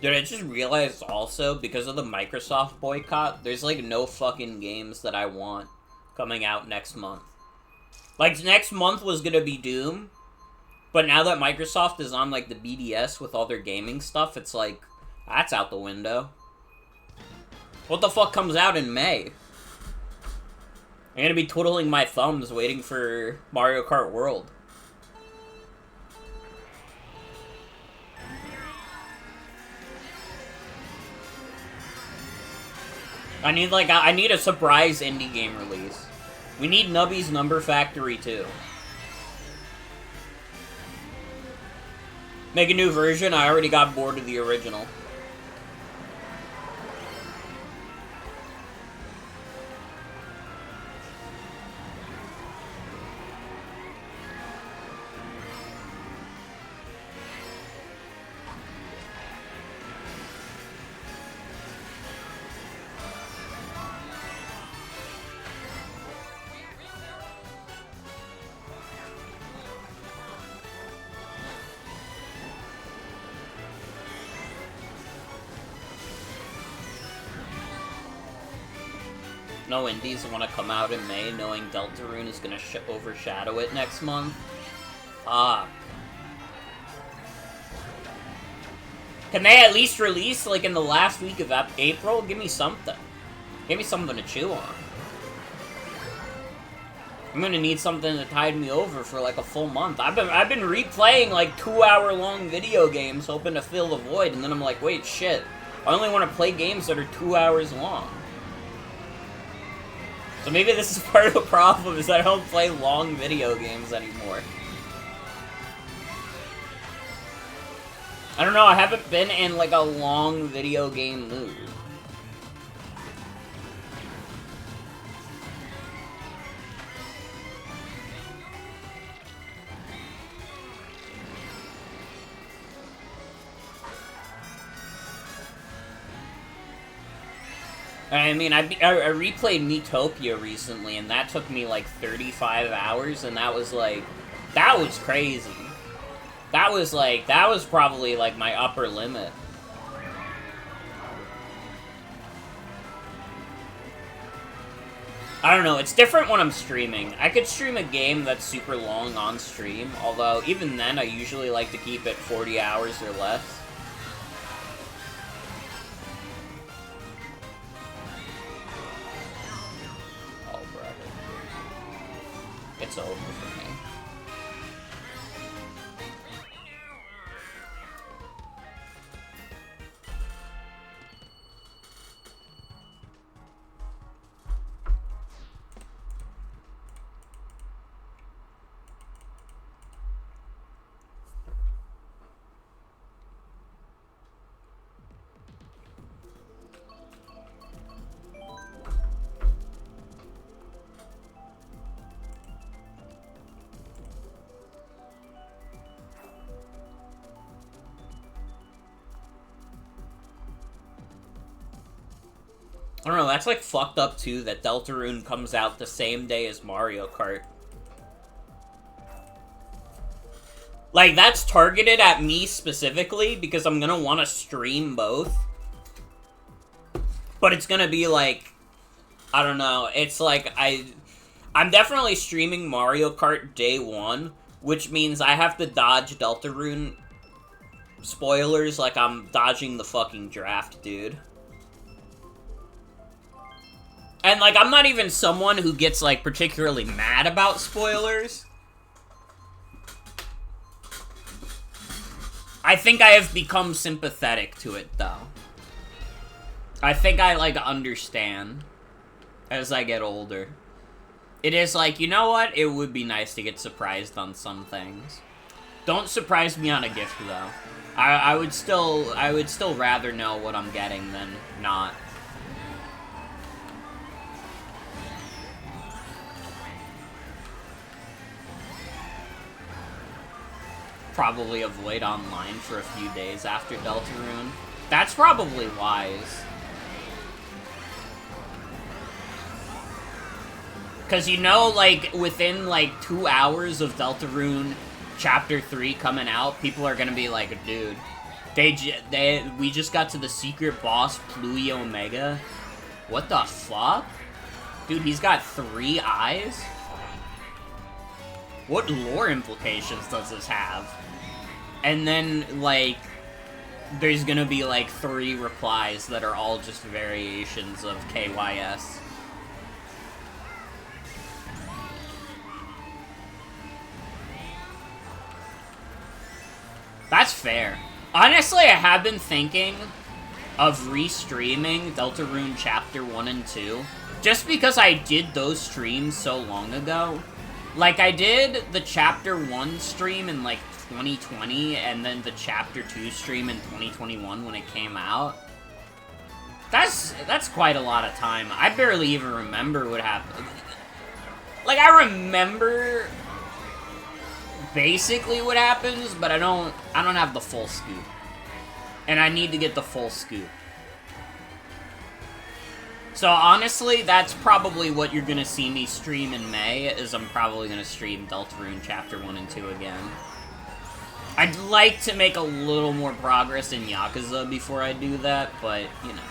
A: Dude, I just realized also, because of the Microsoft boycott, there's, like, no fucking games that I want coming out next month. Like, next month was gonna be Doom, but now that Microsoft is on, like, the BDS with all their gaming stuff, it's like, that's out the window. What the fuck comes out in May? I'm gonna be twiddling my thumbs waiting for Mario Kart World. I need a surprise indie game release. We need Nubby's Number Factory too. Make a new version? I already got bored of the original. No indies want to come out in May knowing Deltarune is going to overshadow it next month. Fuck. Can they at least release, like, in the last week of April? Give me something. Give me something to chew on. I'm gonna need something to tide me over for, like, a full month. I've been replaying, like, 2-hour-long video games hoping to fill the void, and then I'm like, wait, shit. I only want to play games that are 2 hours long. So maybe this is part of the problem, is that I don't play long video games anymore. I don't know, I haven't been in, like, a long video game mood. I mean, I replayed Miitopia recently, and that took me, like, 35 hours, and that was, like, that was crazy. That was, like, that was probably, like, my upper limit. I don't know, it's different when I'm streaming. I could stream a game that's super long on stream, although even then I usually like to keep it 40 hours or less. It's over for me. I don't know, that's, like, fucked up, too, that Deltarune comes out the same day as Mario Kart. Like, that's targeted at me specifically, because I'm gonna want to stream both. But it's gonna be like, I don't know, it's like I'm definitely streaming Mario Kart day 1, which means I have to dodge Deltarune spoilers like I'm dodging the fucking draft, dude. And, like, I'm not even someone who gets, like, particularly mad about spoilers. I think I have become sympathetic to it, though. I think I, like, understand as I get older. It is like, you know what? It would be nice to get surprised on some things. Don't surprise me on a gift, though. I would still rather know what I'm getting than not. Probably avoid online for a few days after Deltarune. That's probably wise. Because, you know, like, within, like, 2 hours of Deltarune Chapter 3 coming out, people are gonna be like, dude, we just got to the secret boss, Pluie Omega. What the fuck? Dude, he's got 3 eyes? What lore implications does this have? And then, like, there's gonna be, like, 3 replies that are all just variations of KYS. That's fair. Honestly, I have been thinking of restreaming Deltarune Chapter 1 and 2, just because I did those streams so long ago. Like, I did the Chapter 1 stream in, like, 2020, and then the Chapter 2 stream in 2021 when it came out. That's quite a lot of time. I barely even remember what happened. Like, I remember basically what happens, but I don't have the full scoop. And I need to get the full scoop. So honestly, that's probably what you're gonna see me stream in May, is I'm probably gonna stream Deltarune Chapter 1 and 2 again. I'd like to make a little more progress in Yakuza before I do that, but, you know.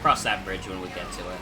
A: Cross that bridge when we get to it.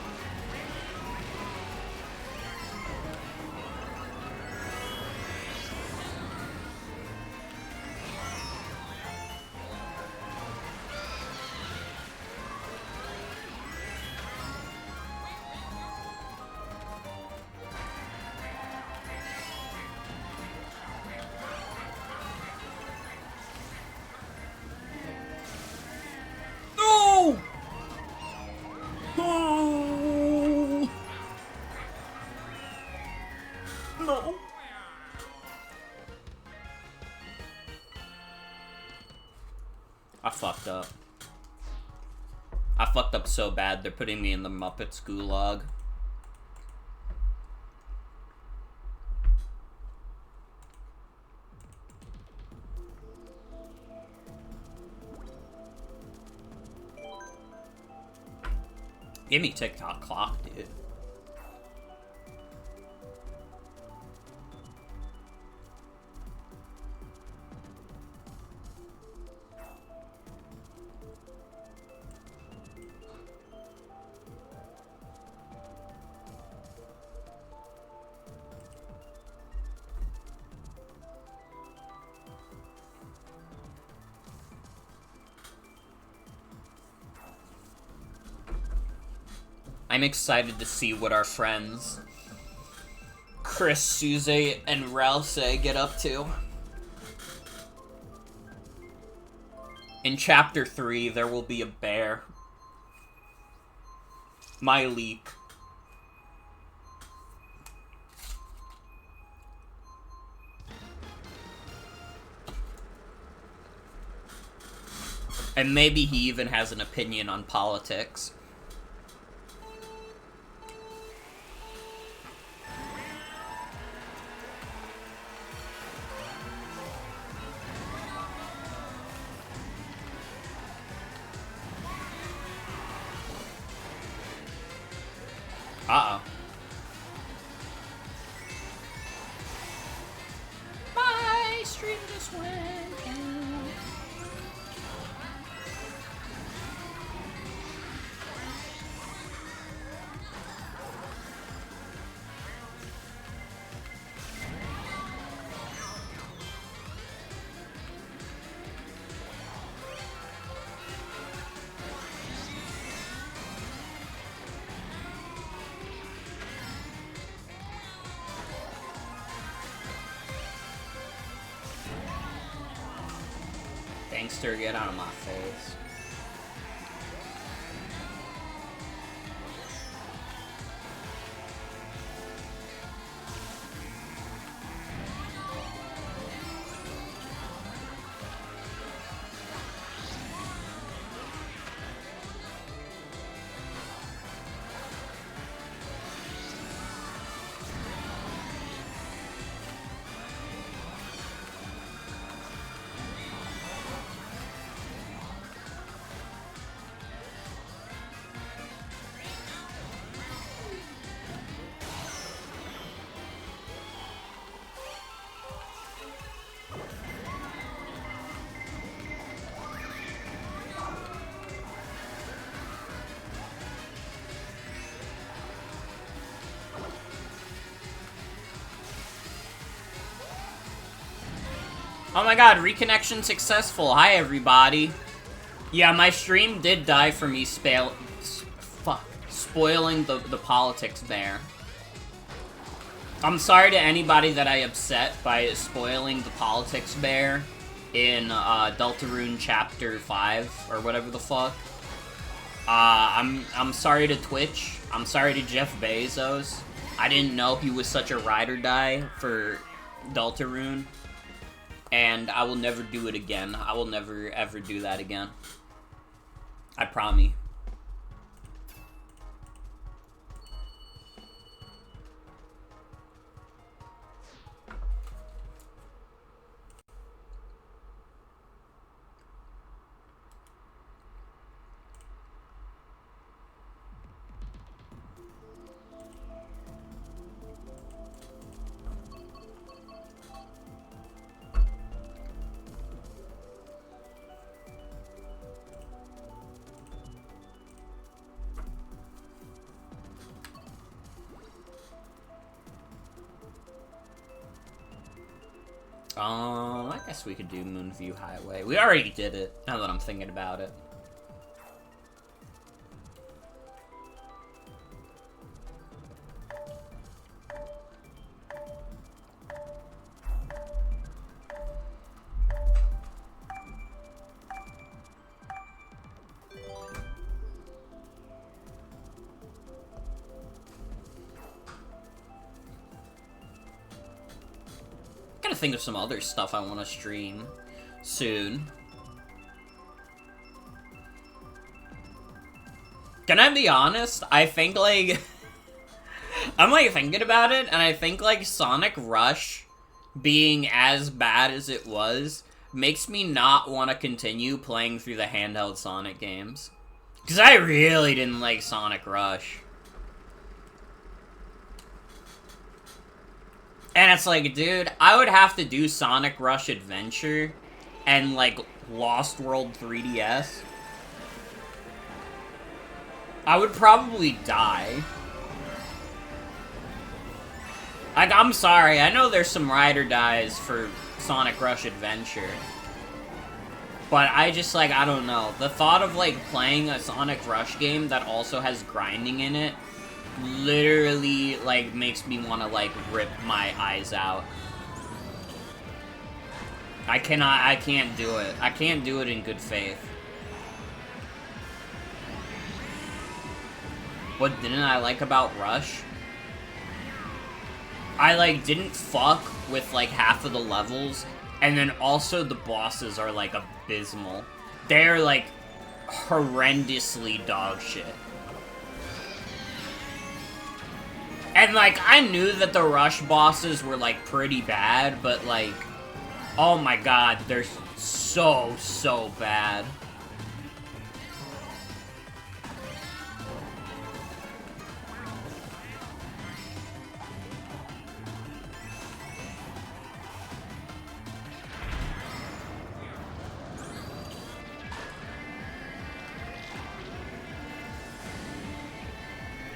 A: I fucked up. I fucked up so bad, they're putting me in the Muppets gulag. Give me TikTok clock, dude. I'm excited to see what our friends Chris, Suze, and Ralse get up to. In Chapter 3, there will be a bear. My leak. And maybe he even has an opinion on politics. Uh-oh. My stream just went down. Gangster, get out of my face. Oh my god, reconnection successful. Hi, everybody. Yeah, my stream did die for me spoiling the politics there. I'm sorry to anybody that I upset by spoiling the politics bear in Deltarune Chapter 5, or whatever the fuck. I'm sorry to Twitch. I'm sorry to Jeff Bezos. I didn't know he was such a ride or die for Deltarune. And I will never do it again. I will never, ever do that again. I promise. I guess we could do Moonview Highway. We already did it, now that I'm thinking about it. Think of some other stuff I want to stream soon. Can I be honest? I think, like... I'm, like, thinking about it, and I think, like, Sonic Rush being as bad as it was makes me not want to continue playing through the handheld Sonic games. Because I really didn't like Sonic Rush. And it's like, dude, I would have to do Sonic Rush Adventure and, like, Lost World 3DS. I would probably die. Like, I'm sorry, I know there's some ride or dies for Sonic Rush Adventure. But I just, like, I don't know. The thought of, like, playing a Sonic Rush game that also has grinding in it literally, like, makes me want to, like, rip my eyes out. I can't do it. I can't do it in good faith. What didn't I like about Rush? I, like, didn't fuck with, like, half of the levels, and then also the bosses are, like, abysmal. They're, like, horrendously dog shit. And, like, I knew that the Rush bosses were, like, pretty bad, but, like, oh my god, they're so, so bad.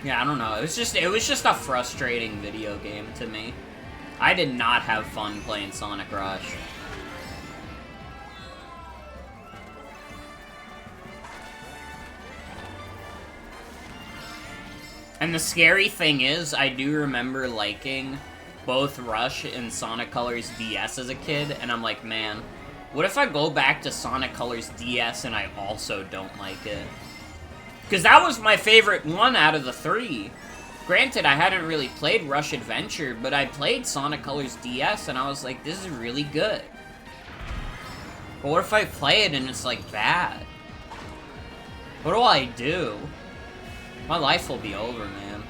A: Yeah, I don't know. It was just a frustrating video game to me. I did not have fun playing Sonic Rush. And the scary thing is, I do remember liking both Rush and Sonic Colors DS as a kid, and I'm like, man, What if I go back to Sonic Colors DS and I also don't like it? Because that was my favorite one out of the 3. Granted, I hadn't really played Rush Adventure, but I played Sonic Colors DS and I was like, this is really good. But what if I play it and it's, like, bad? What do I do? My life will be over, man.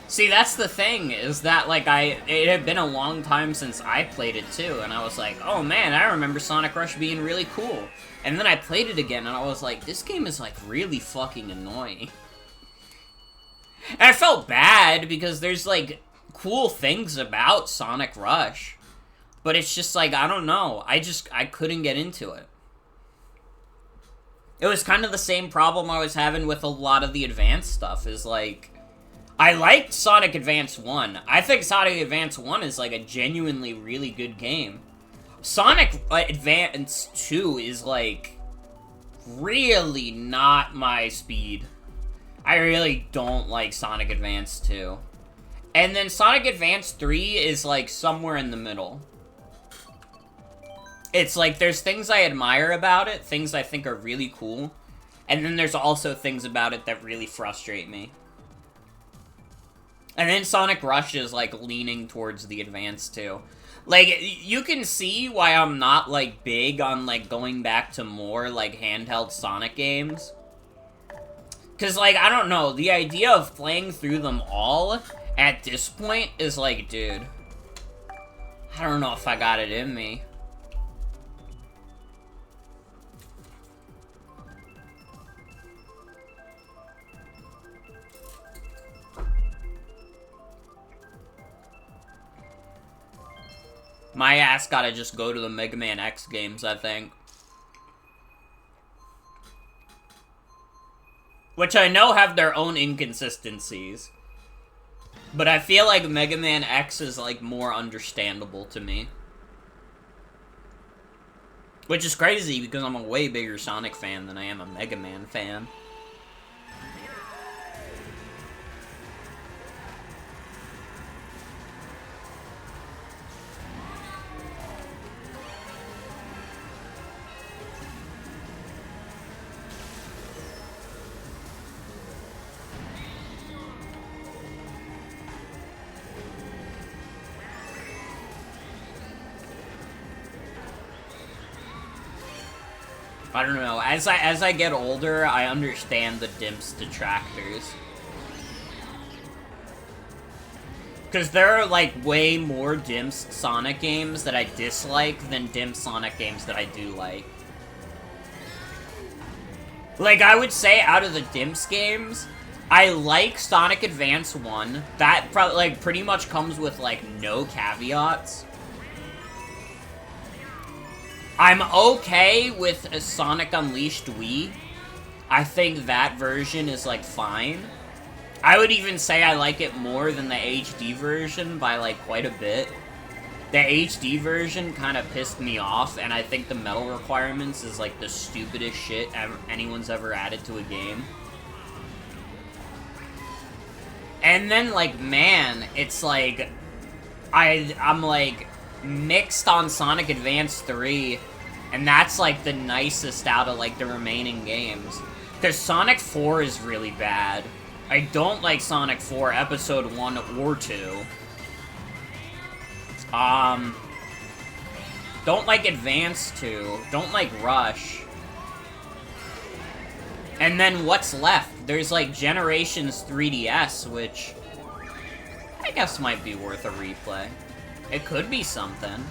A: See, that's the thing, is that, like, it had been a long time since I played it, too, and I was like, oh man, I remember Sonic Rush being really cool. And then I played it again, and I was like, this game is, like, really fucking annoying. And I felt bad, because there's, like, cool things about Sonic Rush. But it's just, like, I don't know, I couldn't get into it. It was kind of the same problem I was having with a lot of the Advance stuff, is, like, I liked Sonic Advance 1. I think Sonic Advance 1 is, like, a genuinely really good game. Sonic Advance 2 is, like, really not my speed. I really don't like Sonic Advance 2. And then Sonic Advance 3 is, like, somewhere in the middle. It's like, there's things I admire about it, things I think are really cool, and then there's also things about it that really frustrate me. And then Sonic Rush is, like, leaning towards the Advance, too. Like, you can see why I'm not, like, big on, like, going back to more, like, handheld Sonic games. Because, like, I don't know, the idea of playing through them all at this point is, like, dude, I don't know if I got it in me. My ass gotta just go to the Mega Man X games, I think. Which I know have their own inconsistencies. But I feel like Mega Man X is, like, more understandable to me. Which is crazy, because I'm a way bigger Sonic fan than I am a Mega Man fan. I don't know, as I get older, I understand the Dimps detractors. Because there are, like, way more Dimps Sonic games that I dislike than Dimps Sonic games that I do like. Like, I would say out of the Dimps games, I like Sonic Advance 1. That, probably, like, pretty much comes with, like, no caveats. I'm okay with a Sonic Unleashed Wii. I think that version is, like, fine. I would even say I like it more than the HD version by, like, quite a bit. The HD version kind of pissed me off, and I think the medal requirements is, like, the stupidest shit anyone's ever added to a game. And then, like, man, it's like, I'm, like, mixed on Sonic Advance 3, and that's, like, the nicest out of, like, the remaining games. Because Sonic 4 is really bad. I don't like Sonic 4 Episode 1 or 2. Don't like Advance 2. Don't like Rush. And then what's left? There's, like, Generations 3DS, which I guess might be worth a replay. It could be something.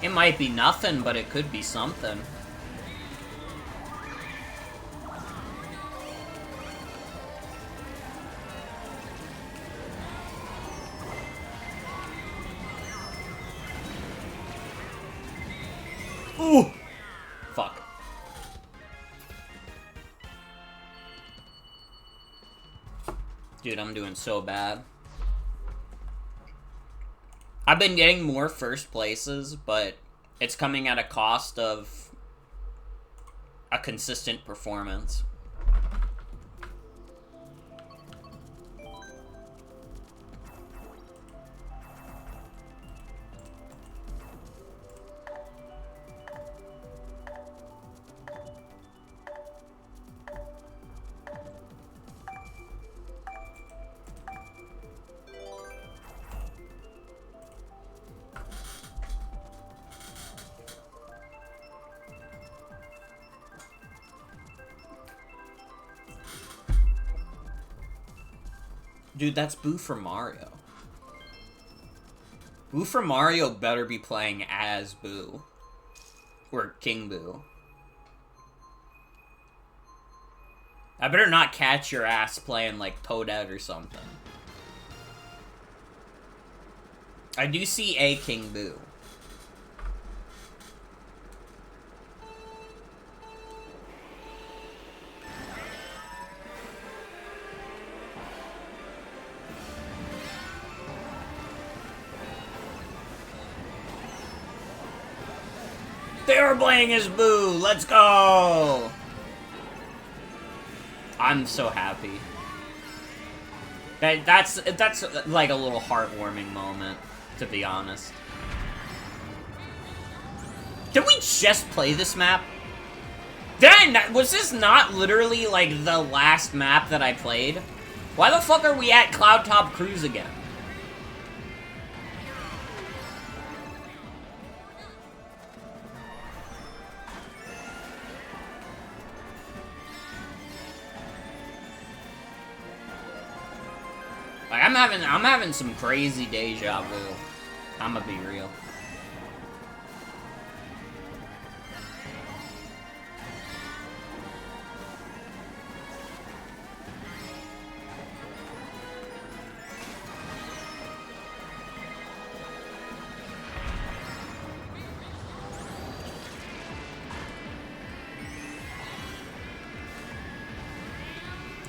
A: It might be nothing, but it could be something. Ooh! Fuck. Dude, I'm doing so bad. I've been getting more first places, but it's coming at a cost of a consistent performance. Dude, that's Boo from Mario. Boo from Mario better be playing as Boo. Or King Boo. I better not catch your ass playing like Toadette or something. I do see a King Boo. They are playing as Boo! Let's go! I'm so happy. That's like a little heartwarming moment, to be honest. Did we just play this map? Was this not literally like the last map that I played? Why the fuck are we at Cloud Top Cruise again? Like, I'm having some crazy deja vu. I'ma be real.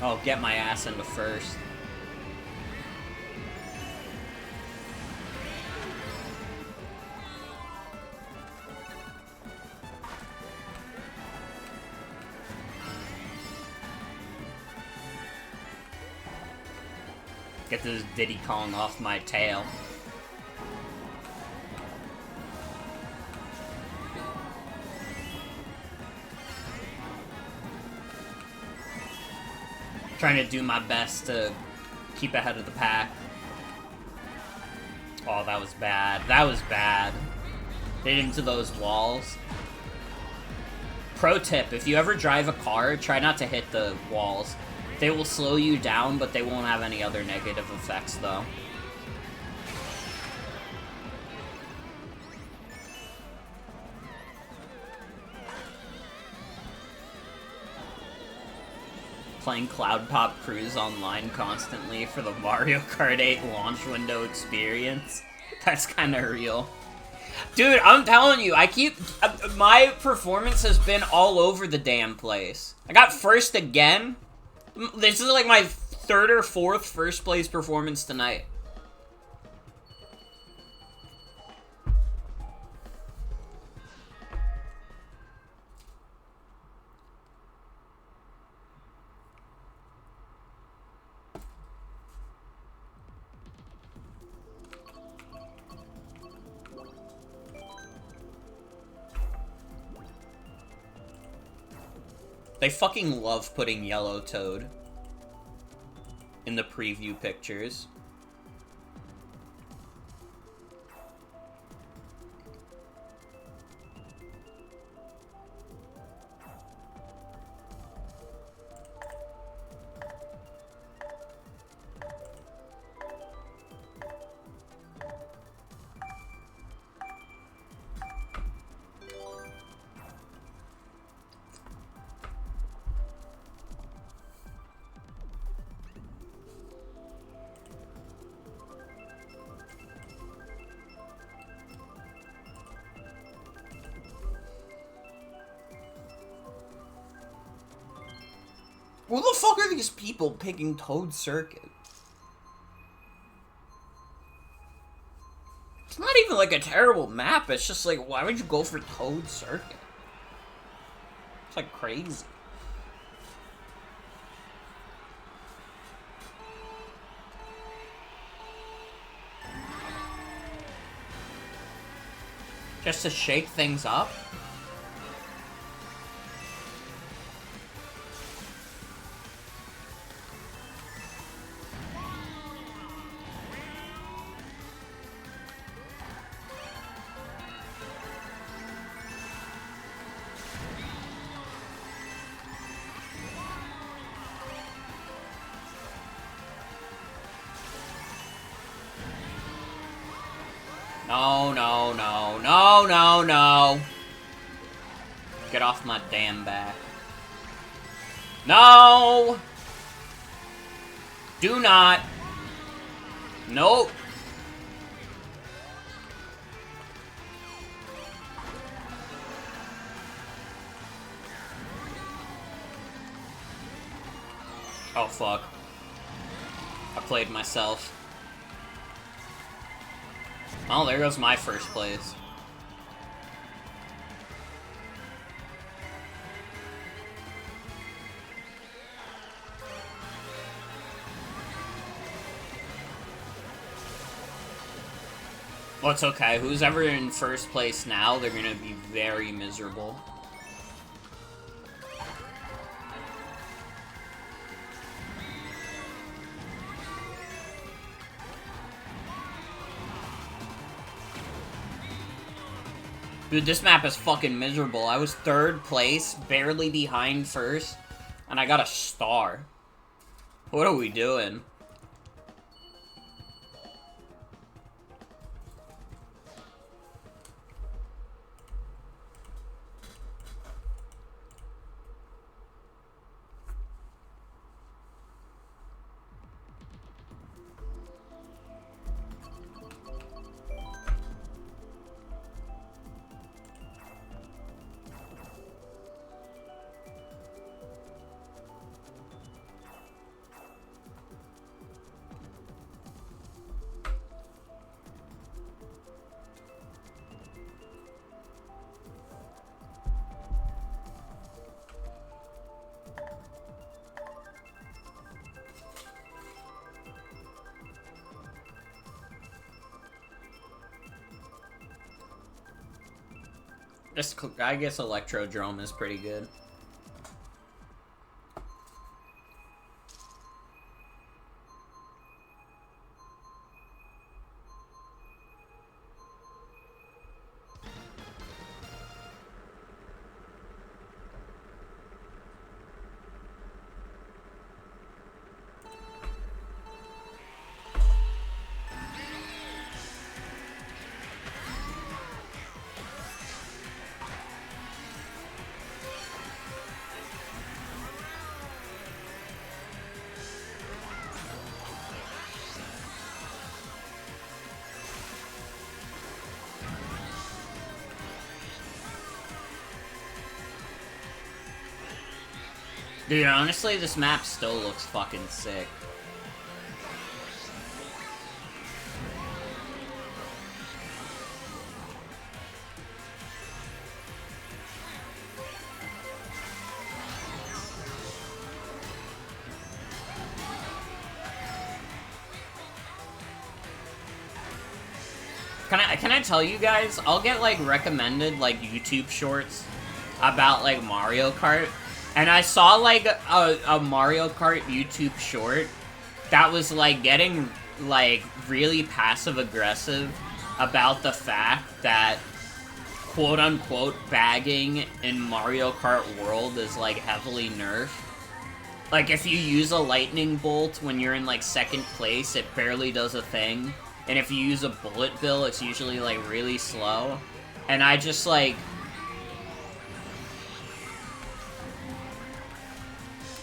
A: Oh, get my ass into first. Get this Diddy Kong off my tail. Trying to do my best to keep ahead of the pack. Oh, that was bad. That was bad. Hit into those walls. Pro tip, if you ever drive a car, try not to hit the walls. They will slow you down, but they won't have any other negative effects, though. Playing Cloud Top Cruise online constantly for the Mario Kart 8 launch window experience. That's kind of real. Dude, I'm telling you, my performance has been all over the damn place. I got first again. This is like my third or fourth first place performance tonight. They fucking love putting Yellow Toad in the preview pictures. Who the fuck are these people picking Toad Circuit? It's not even like a terrible map, it's just like, why would you go for Toad Circuit? It's like crazy. Just to shake things up? No, no, no, no, no, no. Get off my damn back. No! Do not. Nope. Oh, fuck. I played myself. Oh, there goes my first place. Well, it's okay. Who's ever in first place now, they're gonna be very miserable. Dude, this map is fucking miserable. I was third place, barely behind first, and I got a star. What are we doing? I guess Electrodrome is pretty good. Dude, honestly, this map still looks fucking sick. Can I tell you guys, I'll get, like, recommended, like, YouTube shorts about, like, Mario Kart. And I saw, like, a Mario Kart YouTube short that was, like, getting, like, really passive-aggressive about the fact that, quote-unquote, bagging in Mario Kart World is, like, heavily nerfed. Like, if you use a lightning bolt when you're in, like, second place, it barely does a thing. And if you use a bullet bill, it's usually, like, really slow. And I just, like...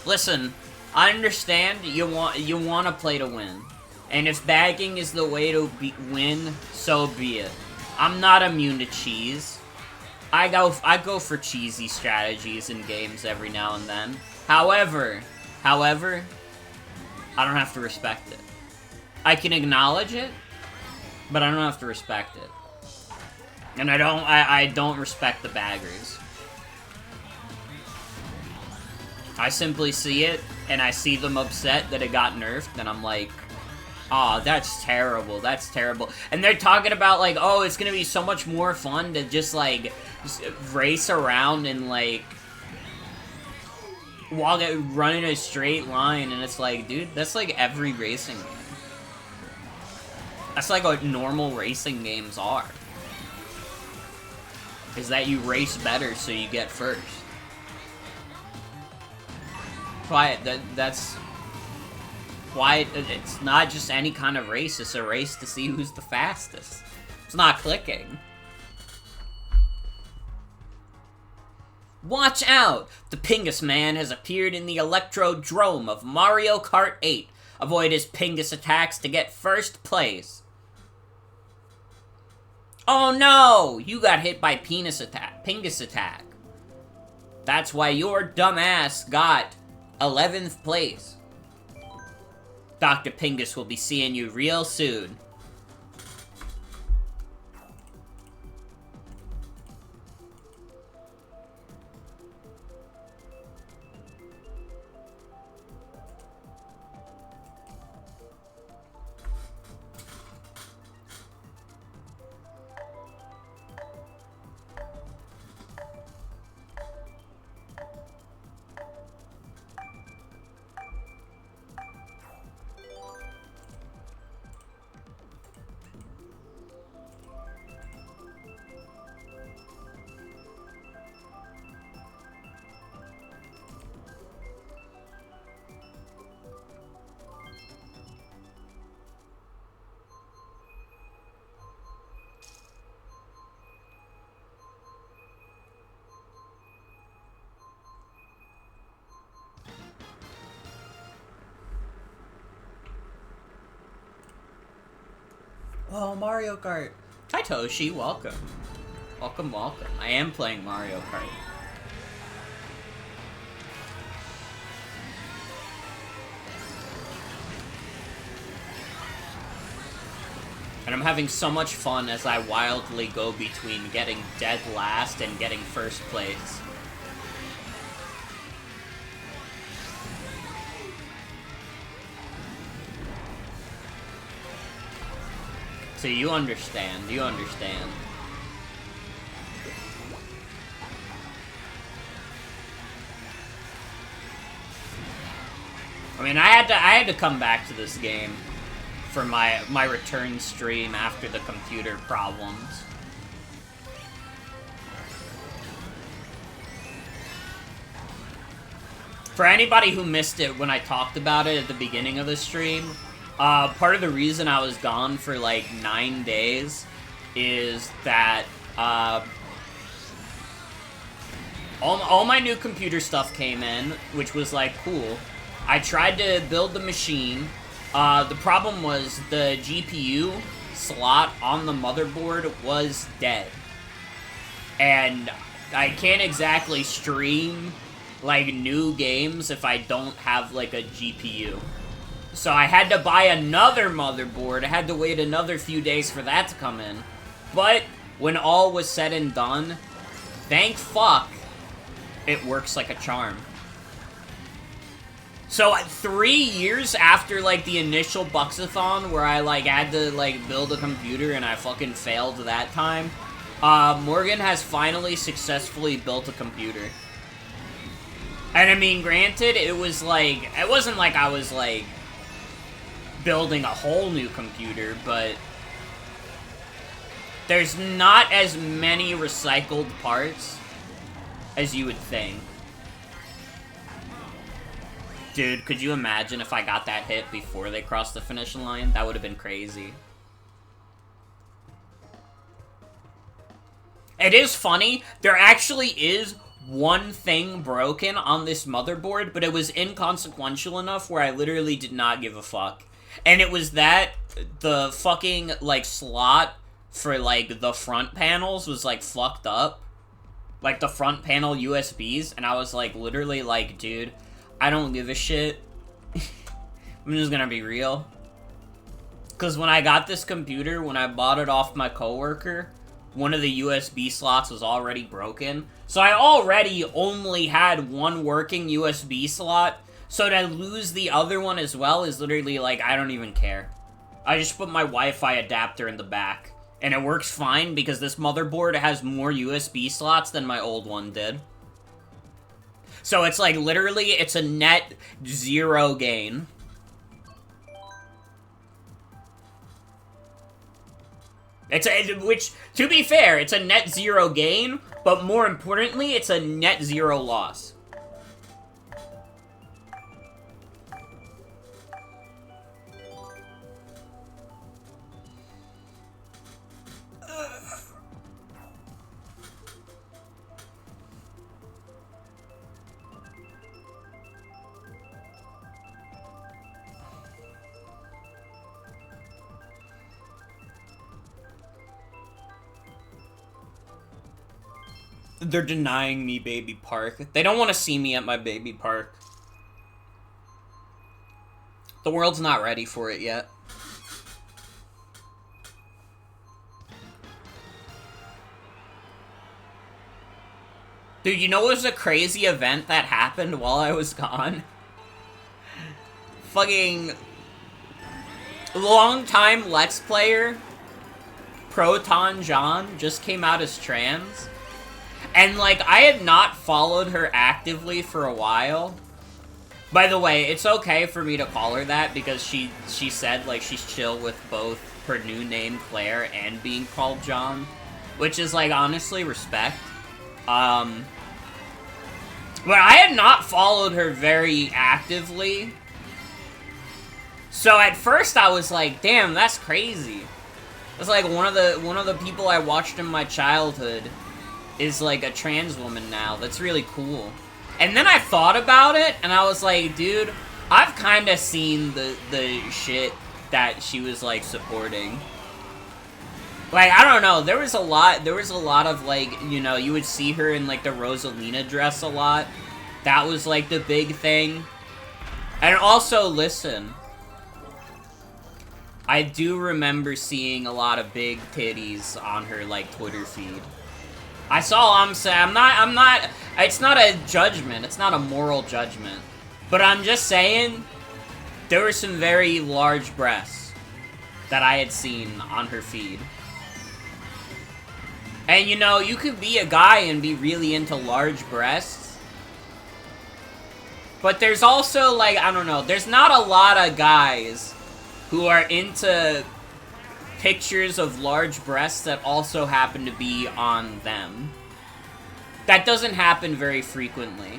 A: Listen, I understand you want to play to win. And if bagging is the way to win, so be it. I'm not immune to cheese. I go for cheesy strategies in games every now and then. However, I don't have to respect it. I can acknowledge it, but I don't have to respect it. And I don't respect the baggers. I simply see it, and I see them upset that it got nerfed, and I'm like, aw, that's terrible, that's terrible. And they're talking about, like, oh, it's gonna be so much more fun to just, like, race around and, like, run in a straight line, and it's like, dude, that's like every racing game. That's like what normal racing games are. Is that you race better so you get first. That's why it's not just any kind of race, it's a race to see who's the fastest. It's not clicking. Watch out! The Pingus Man has appeared in the Electrodrome of Mario Kart 8. Avoid his Pingus attacks to get first place. Oh no! You got hit by Pingus attack. That's why your dumbass got 11th place. Dr. Pingus will be seeing you real soon. Oh, Mario Kart. Hi, Toshi. Welcome. Welcome, welcome. I am playing Mario Kart. And I'm having so much fun as I wildly go between getting dead last and getting first place. So you understand, you understand. I mean, I had to come back to this game for my return stream after the computer problems. For anybody who missed it when I talked about it at the beginning of the stream, part of the reason I was gone for like 9 days is that all my new computer stuff came in, which was like cool. I tried to build the machine. The problem was the GPU slot on the motherboard was dead. And I can't exactly stream like new games if I don't have like a GPU. So I had to buy another motherboard. I had to wait another few days for that to come in. But when all was said and done, thank fuck, it works like a charm. So 3 years after like the initial Buxathon where I like had to like build a computer and I fucking failed that time, Morgan has finally successfully built a computer. And I mean, granted, it wasn't like I was like building a whole new computer, but there's not as many recycled parts as you would think. Dude, could you imagine if I got that hit before they crossed the finish line? That would have been crazy. It is funny, there actually is one thing broken on this motherboard, but it was inconsequential enough where I literally did not give a fuck. And it was that the fucking, like, slot for, like, the front panels was, like, fucked up. Like, the front panel USBs, and I was, like, literally like, dude, I don't give a shit. I'm just gonna be real. Because when I got this computer, when I bought it off my coworker, one of the USB slots was already broken. So I already only had one working USB slot. So to lose the other one as well is literally like, I don't even care. I just put my Wi-Fi adapter in the back. And it works fine because this motherboard has more USB slots than my old one did. So it's like, literally, it's a net 0 gain. Which, to be fair, it's a net 0 gain, but more importantly, it's a net 0 loss. They're denying me baby park. They don't want to see me at my baby park. The world's not ready for it yet. Dude, you know what was a crazy event that happened while I was gone? Fucking long-time Let's Player Proton John just came out as trans. And, like, I had not followed her actively for a while. By the way, it's okay for me to call her that because she said, like, she's chill with both her new name, Claire, and being called John. Which is, like, honestly, respect. But I had not followed her very actively. So at first I was like, damn, that's crazy. It's like one of the people I watched in my childhood is like a trans woman now. That's really cool. And then I thought about it and I was like, dude, I've kind of seen the shit that she was like supporting. Like, I don't know, there was a lot of, like, you know, you would see her in, like, the Rosalina dress a lot. That was, like, the big thing. And also, listen, I do remember seeing a lot of big titties on her, like, Twitter feed. That's all I'm saying. I'm not, it's not a judgment, it's not a moral judgment. But I'm just saying, there were some very large breasts that I had seen on her feed. And, you know, you could be a guy and be really into large breasts. But there's also, like, I don't know, there's not a lot of guys who are into pictures of large breasts that also happen to be on them. That doesn't happen very frequently.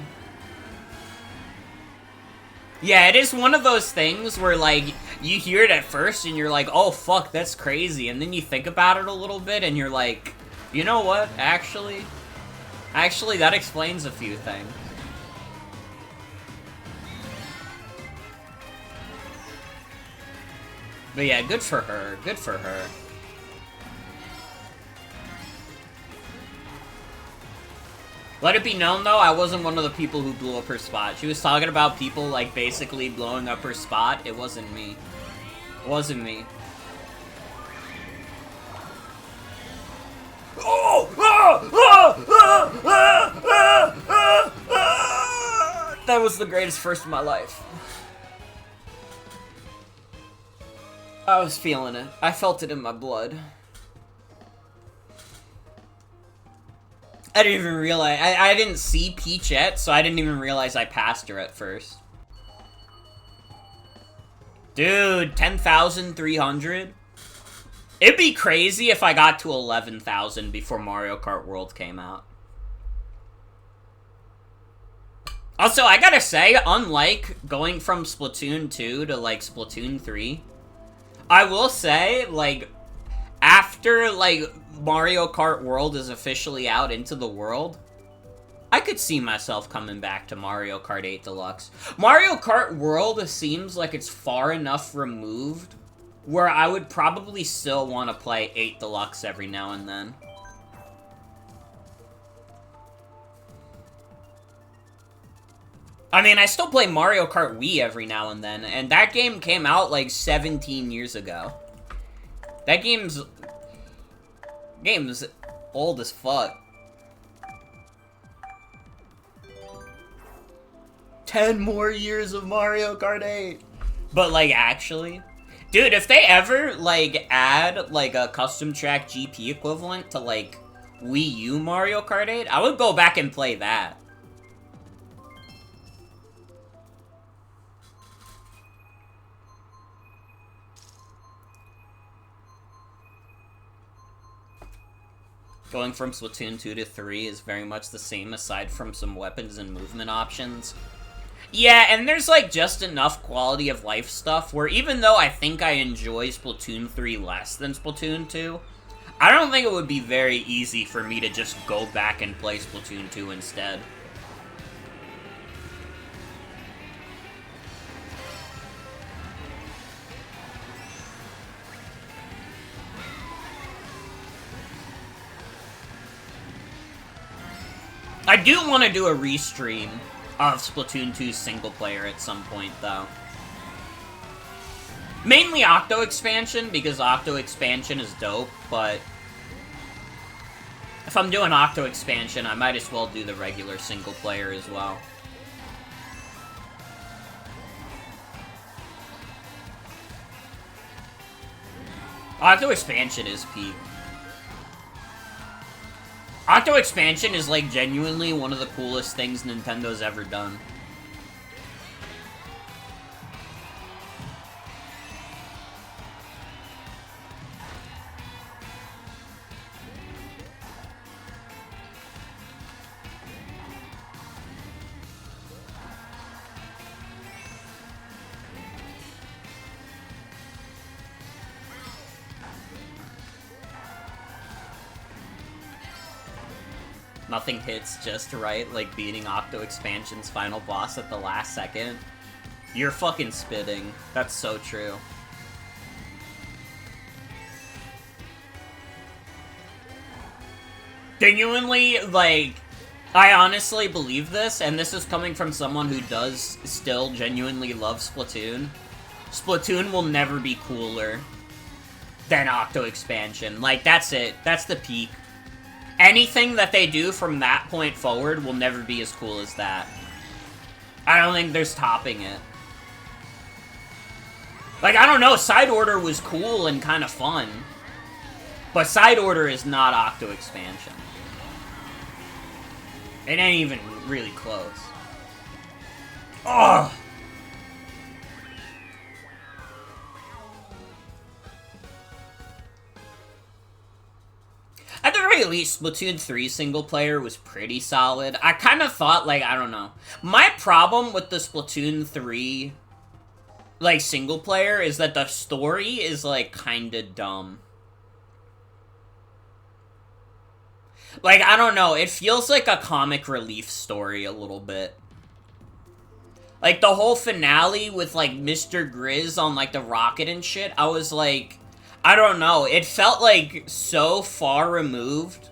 A: Yeah, it is one of those things where, like, you hear it at first and you're like, oh, fuck, that's crazy. And then you think about it a little bit and you're like, you know what, actually, that explains a few things. But yeah, good for her, good for her. Let it be known, though, I wasn't one of the people who blew up her spot. She was talking about people, like, basically blowing up her spot. It wasn't me. It wasn't me. That was the greatest first of my life. I was feeling it. I felt it in my blood. I didn't even realize. I didn't see Peachette, so I didn't even realize I passed her at first. Dude, 10,300? It'd be crazy if I got to 11,000 before Mario Kart World came out. Also, I gotta say, unlike going from Splatoon 2 to, like, Splatoon 3, I will say, like, after, like, Mario Kart World is officially out into the world, I could see myself coming back to Mario Kart 8 Deluxe. Mario Kart World seems like it's far enough removed where I would probably still want to play 8 Deluxe every now and then. I mean, I still play Mario Kart Wii every now and then, and that game came out like 17 years ago. That game's old as fuck. 10 more years of Mario Kart 8. But, like, actually, dude, if they ever, like, add, like, a custom track GP equivalent to, like, Wii U Mario Kart 8, I would go back and play that. Going from Splatoon 2 to 3 is very much the same, aside from some weapons and movement options. Yeah, and there's, like, just enough quality of life stuff where even though I think I enjoy Splatoon 3 less than Splatoon 2, I don't think it would be very easy for me to just go back and play Splatoon 2 instead. I do want to do a restream of Splatoon 2 single player at some point, though. Mainly Octo Expansion, because Octo Expansion is dope, but if I'm doing Octo Expansion, I might as well do the regular single player as well. Octo Expansion is peak. Octo Expansion is, like, genuinely one of the coolest things Nintendo's ever done. Nothing hits just right, like beating Octo Expansion's final boss at the last second. You're fucking spitting. That's so true. Genuinely, like, I honestly believe this, and this is coming from someone who does still genuinely love Splatoon. Splatoon will never be cooler than Octo Expansion. Like, that's it. That's the peak. Anything that they do from that point forward will never be as cool as that. I don't think there's topping it. Like, I don't know, Side Order was cool and kind of fun. But Side Order is not Octo Expansion. It ain't even really close. Ugh! At the very least, Splatoon 3 single player was pretty solid. I kind of thought, like, I don't know. My problem with the Splatoon 3, like, single player is that the story is, like, kinda dumb. Like, I don't know. It feels like a comic relief story a little bit. Like, the whole finale with, like, Mr. Grizz on, like, the rocket and shit, I was like, I don't know, it felt like so far removed.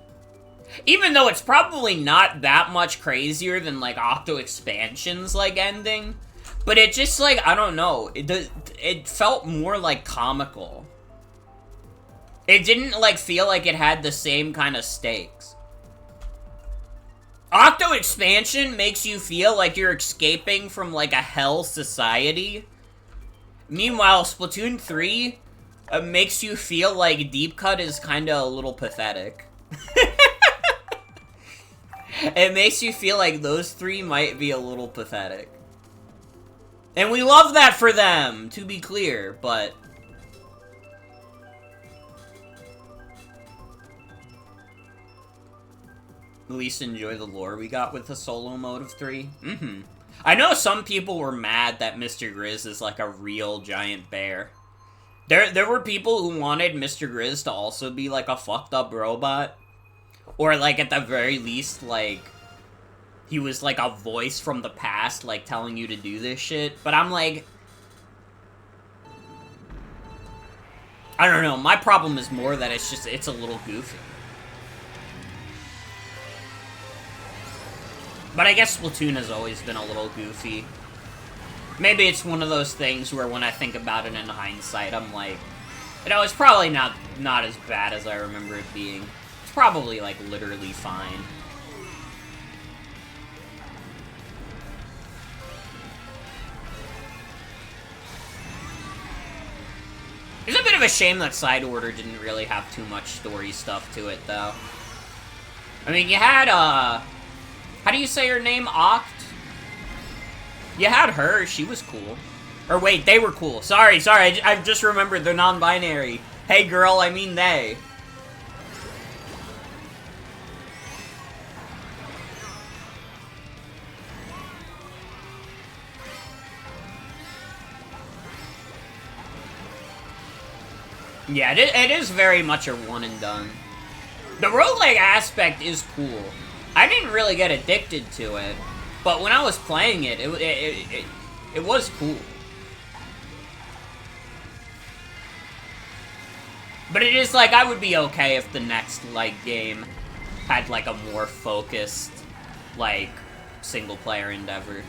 A: Even though it's probably not that much crazier than, like, Octo Expansion's, like, ending. But it just, like, I don't know, it felt more, like, comical. It didn't, like, feel like it had the same kind of stakes. Octo Expansion makes you feel like you're escaping from, like, a hell society. Meanwhile, Splatoon 3... it makes you feel like Deep Cut is kinda a little pathetic. It makes you feel like those three might be a little pathetic. And we love that for them, to be clear, but... at least enjoy the lore we got with the solo mode of 3. Mm-hmm. I know some people were mad that Mr. Grizz is like a real giant bear. There were people who wanted Mr. Grizz to also be, like, a fucked up robot. Or, like, at the very least, like, he was, like, a voice from the past, like, telling you to do this shit. But I'm like... I don't know, my problem is more that it's a little goofy. But I guess Splatoon has always been a little goofy. Maybe it's one of those things where when I think about it in hindsight, I'm like, you know, it's probably not as bad as I remember it being. It's probably, like, literally fine. It's a bit of a shame that Side Order didn't really have too much story stuff to it, though. I mean, you had, how do you say her name? Oct? You had her, she was cool. Or wait, they were cool. Sorry, I just remembered they're non-binary. Hey girl, I mean they. Yeah, it is very much a one and done. The roguelike aspect is cool. I didn't really get addicted to it. But when I was playing it, it was cool. But it is like, I would be okay if the next, like, game had, like, a more focused like, single-player endeavor.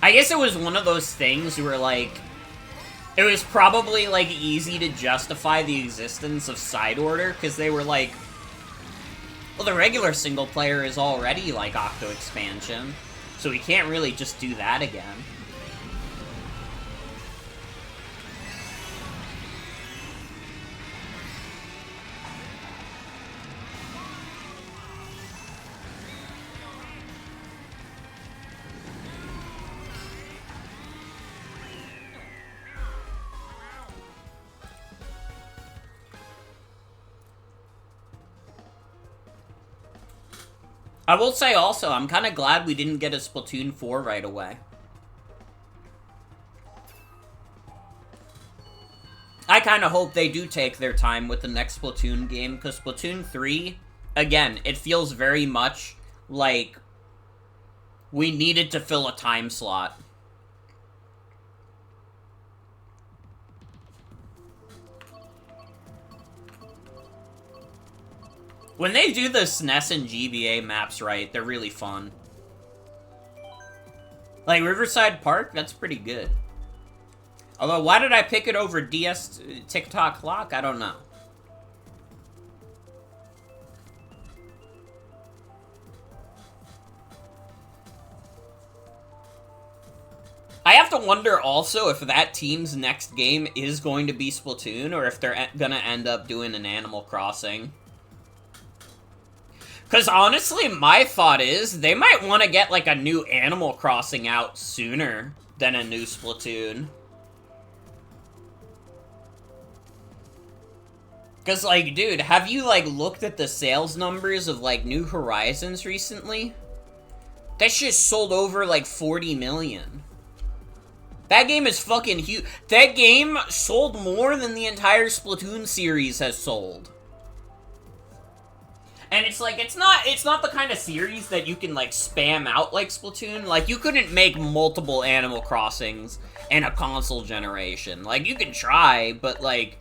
A: I guess it was one of those things where, like, it was probably, like, easy to justify the existence of Side Order, because they were like, well, the regular single player is already, like, Octo Expansion, so we can't really just do that again. I will say also, I'm kind of glad we didn't get a Splatoon 4 right away. I kind of hope they do take their time with the next Splatoon game, because Splatoon 3, again, it feels very much like we needed to fill a time slot. When they do the SNES and GBA maps right, they're really fun. Like, Riverside Park, that's pretty good. Although, why did I pick it over DS TikTok Clock? I don't know. I have to wonder also if that team's next game is going to be Splatoon, or if they're gonna end up doing an Animal Crossing. Because honestly, my thought is, they might want to get, like, a new Animal Crossing out sooner than a new Splatoon. Because, like, dude, have you, like, looked at the sales numbers of, like, New Horizons recently? That shit sold over, like, 40 million. That game is fucking huge. That game sold more than the entire Splatoon series has sold. And it's like, it's not the kind of series that you can, like, spam out like Splatoon. Like, you couldn't make multiple Animal Crossings in a console generation. Like, you can try, but, like,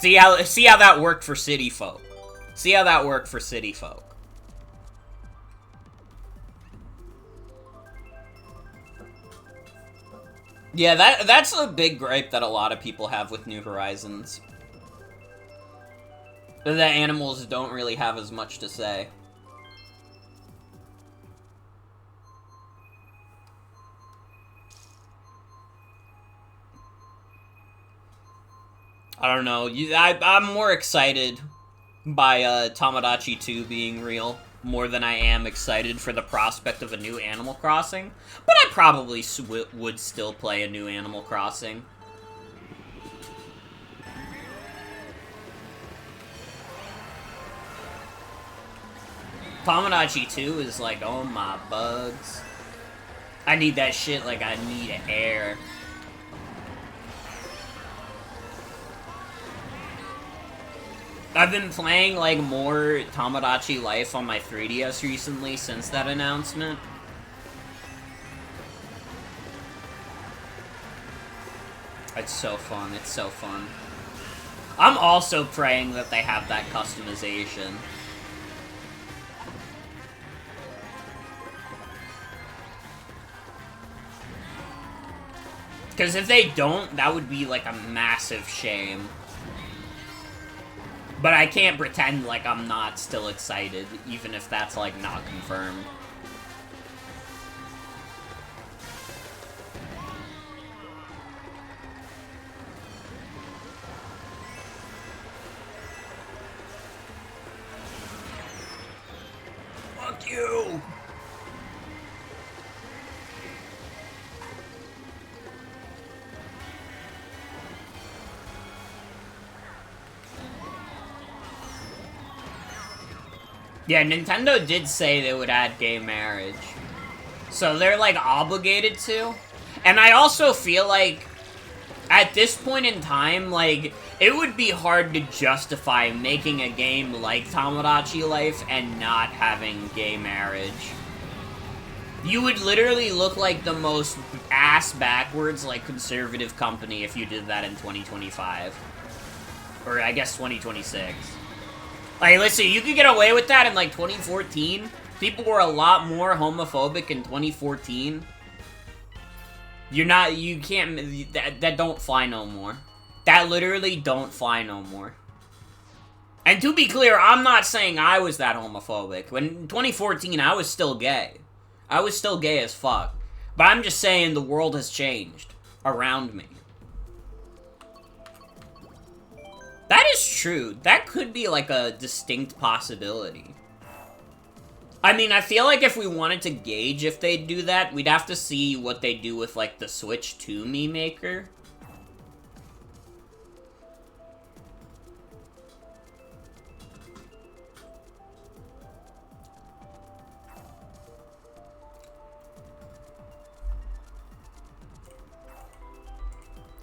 A: see how that worked for City Folk. See how that worked for City Folk. Yeah, that's a big gripe that a lot of people have with New Horizons. The animals don't really have as much to say. I don't know. I'm more excited by Tamagotchi 2 being real, more than I am excited for the prospect of a new Animal Crossing. But I probably would still play a new Animal Crossing. Tamagotchi 2 is like, oh my bugs. I need that shit like I need air. I've been playing, like, more Tamagotchi Life on my 3DS recently since that announcement. It's so fun, it's so fun. I'm also praying that they have that customization. Because if they don't, that would be, like, a massive shame. But I can't pretend like I'm not still excited, even if that's, like, not confirmed. Fuck you! Yeah, Nintendo did say they would add gay marriage. So they're, like, obligated to. And I also feel like, at this point in time, like, it would be hard to justify making a game like Tamagotchi Life and not having gay marriage. You would literally look like the most ass-backwards, like, conservative company if you did that in 2025. Or, I guess, 2026. Like, listen, you could get away with that in, like, 2014. People were a lot more homophobic in 2014. You can't, that don't fly no more. That literally don't fly no more. And to be clear, I'm not saying I was that homophobic. When, in 2014, I was still gay. I was still gay as fuck. But I'm just saying the world has changed around me. That is true. That could be, like, a distinct possibility. I mean, I feel like if we wanted to gauge if they'd do that, we'd have to see what they do with, like, the Switch 2 meme maker.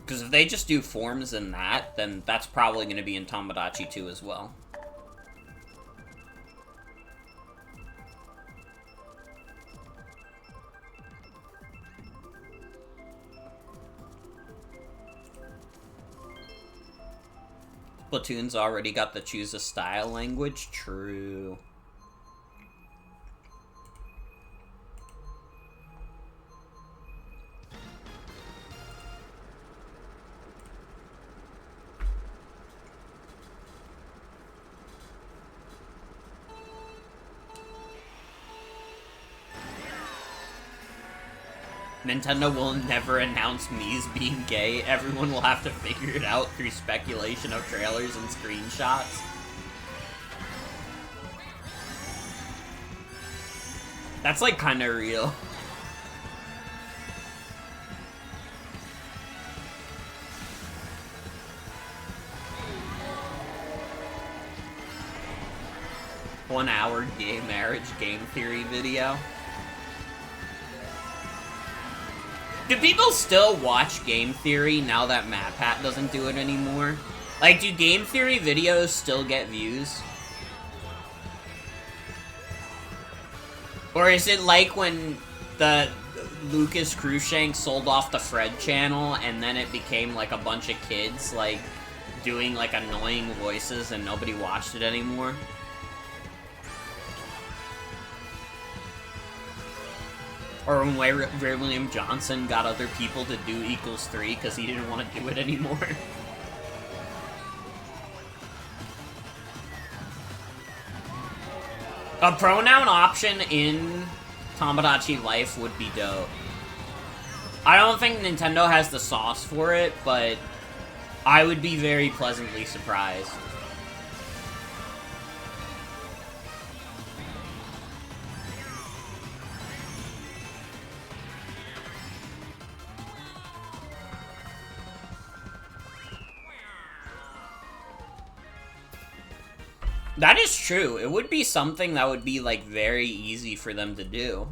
A: Because if they just do forms in that, then that's probably going to be in Tomodachi 2 as well. Splatoon's already got the choose a style language. True. Nintendo will never announce Mii's being gay. Everyone will have to figure it out through speculation of trailers and screenshots. That's, like, kinda real. One-hour gay marriage game theory video. Do people still watch Game Theory now that MatPat doesn't do it anymore? Like, do Game Theory videos still get views? Or is it like when the Lucas Cruikshank sold off the Fred channel and then it became like a bunch of kids, like, doing, like, annoying voices and nobody watched it anymore? Or when William Johnson got other people to do equals 3 because he didn't want to do it anymore. A pronoun option in Tomodachi Life would be dope. I don't think Nintendo has the sauce for it, but I would be very pleasantly surprised. That is true. It would be something that would be, like, very easy for them to do.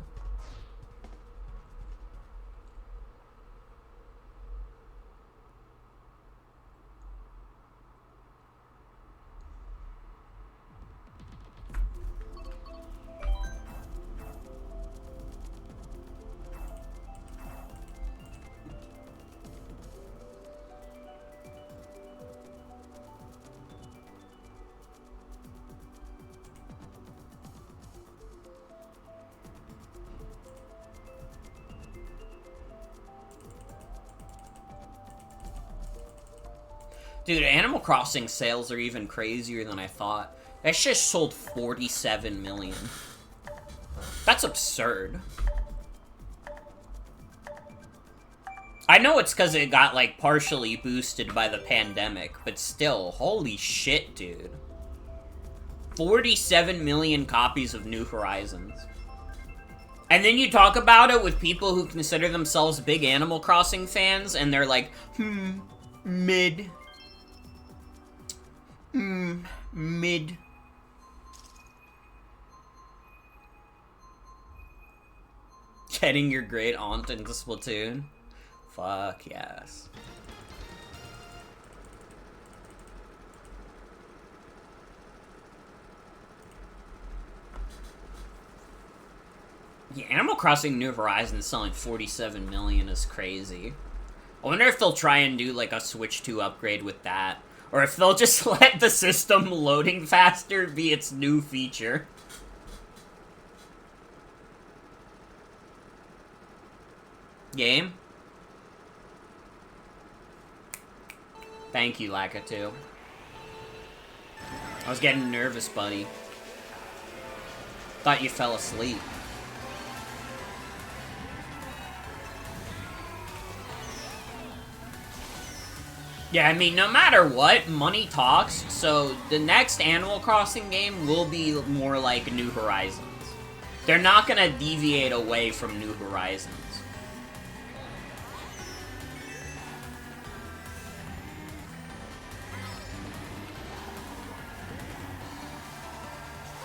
A: Dude, Animal Crossing sales are even crazier than I thought. That shit sold 47 million. That's absurd. I know it's because it got, like, partially boosted by the pandemic, but still, holy shit, dude. 47 million copies of New Horizons. And then you talk about it with people who consider themselves big Animal Crossing fans, and they're like, mid. Mid. Getting your great aunt into Splatoon? Fuck yes. Yeah, Animal Crossing New Horizons selling 47 million is crazy. I wonder if they'll try and do like a Switch 2 upgrade with that. Or if they'll just let the system loading faster be its new feature. Game? Thank you, Lakitu. I was getting nervous, buddy. Thought you fell asleep. Yeah, I mean, no matter what, money talks, so the next Animal Crossing game will be more like New Horizons. They're not gonna deviate away from New Horizons.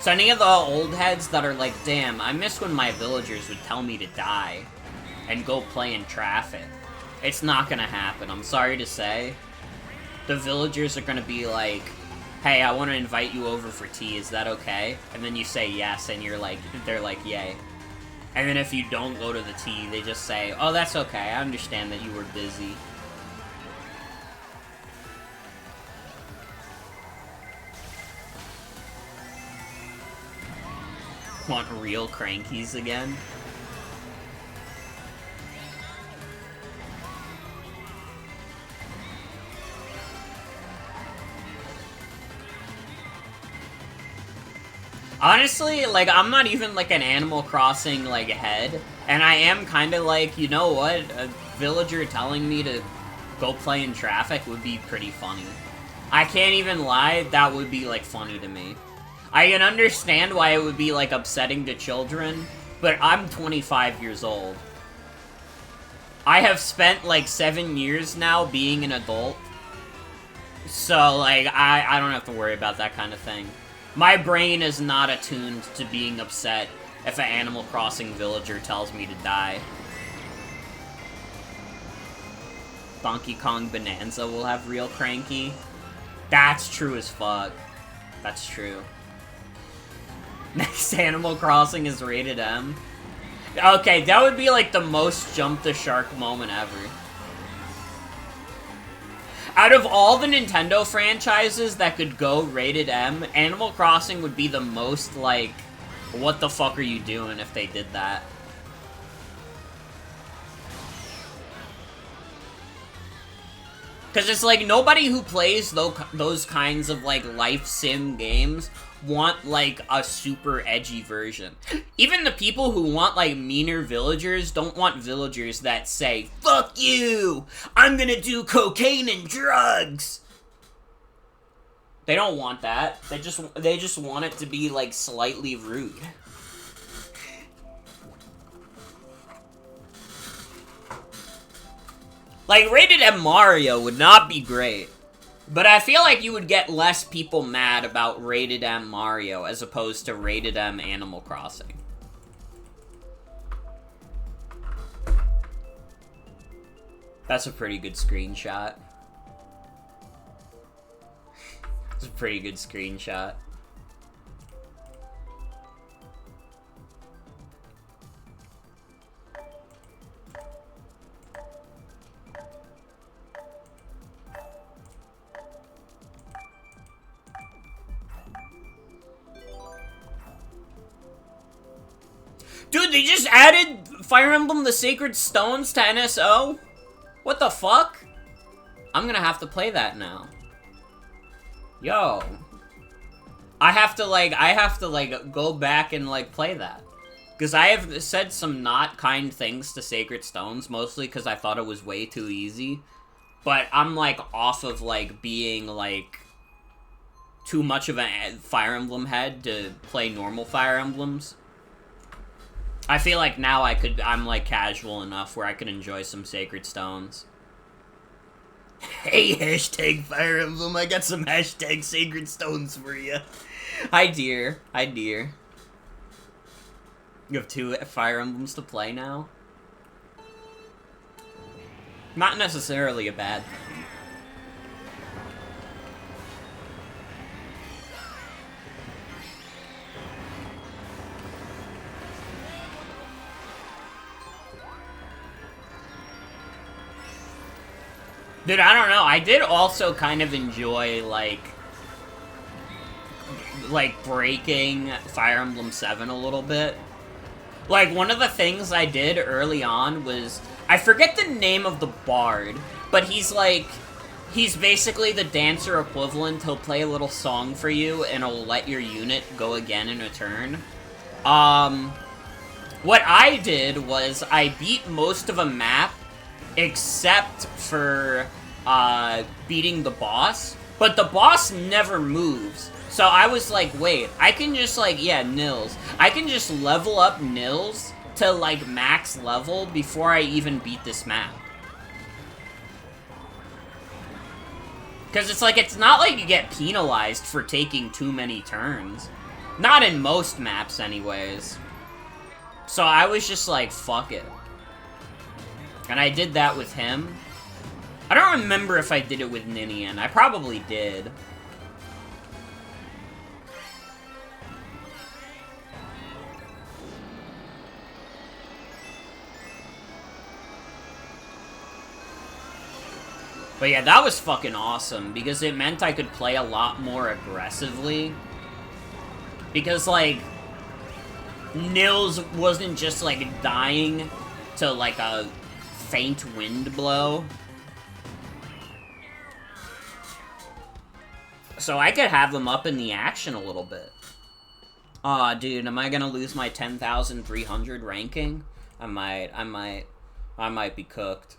A: So any of the old heads that are like, damn, I miss when my villagers would tell me to die and go play in traffic. It's not gonna happen, I'm sorry to say. The villagers are gonna be like, hey, I want to invite you over for tea, is that okay? And then you say yes, and they're like, yay. And then if you don't go to the tea, they just say, oh, that's okay, I understand that you were busy. Want real crankies again? Honestly, like, I'm not even, like, an Animal Crossing, like, head, and I am kind of like, you know what, a villager telling me to go play in traffic would be pretty funny. I can't even lie, that would be, like, funny to me. I can understand why it would be, like, upsetting to children, but I'm 25 years old. I have spent, like, 7 years now being an adult, so, like, I don't have to worry about that kind of thing. My brain is not attuned to being upset if an Animal Crossing villager tells me to die. Donkey Kong Bonanza will have real cranky. That's true as fuck. That's true. Next Animal Crossing is rated M. Okay, that would be like the most jump the shark moment ever. Out of all the Nintendo franchises that could go rated M, Animal Crossing would be the most, like, what the fuck are you doing if they did that? Because it's like, nobody who plays those kinds of, like, life sim games want, like, a super edgy version. Even the people who want, like, meaner villagers don't want villagers that say, fuck you! I'm gonna do cocaine and drugs! They don't want that. They just want it to be, like, slightly rude. Like, rated M Mario would not be great. But I feel like you would get less people mad about rated M Mario as opposed to rated M Animal Crossing. That's a pretty good screenshot. It's a pretty good screenshot. Dude, they just added Fire Emblem the Sacred Stones to NSO? What the fuck? I'm gonna have to play that now. Yo. I have to, go back and, like, play that. Because I have said some not kind things to Sacred Stones, mostly because I thought it was way too easy. But I'm, like, off of, like, being, like, too much of a Fire Emblem head to play normal Fire Emblems. I feel like now I'm, like, casual enough where I can enjoy some Sacred Stones. Hey, hashtag Fire Emblem, I got some hashtag Sacred Stones for you. Hi, dear. Hi, dear. You have 2 Fire Emblems to play now? Not necessarily a bad thing. Dude, I don't know. I did also kind of enjoy, like breaking Fire Emblem 7 a little bit. Like, one of the things I did early on was, I forget the name of the bard, but he's basically the dancer equivalent. He'll play a little song for you, and he'll let your unit go again in a turn. What I did was, I beat most of a map, except for, beating the boss, but the boss never moves. So I was like, wait, I can just, like, yeah, Nils. I can just level up Nils to, like, max level before I even beat this map. Because it's like, it's not like you get penalized for taking too many turns. Not in most maps, anyways. So I was just like, fuck it. And I did that with him. I don't remember if I did it with Ninian. I probably did. But yeah, that was fucking awesome, because it meant I could play a lot more aggressively. Because, like, Nils wasn't just, like, dying to, like, a faint wind blow. So I could have him up in the action a little bit. Aw, dude, am I gonna lose my 10,300 ranking? I might be cooked.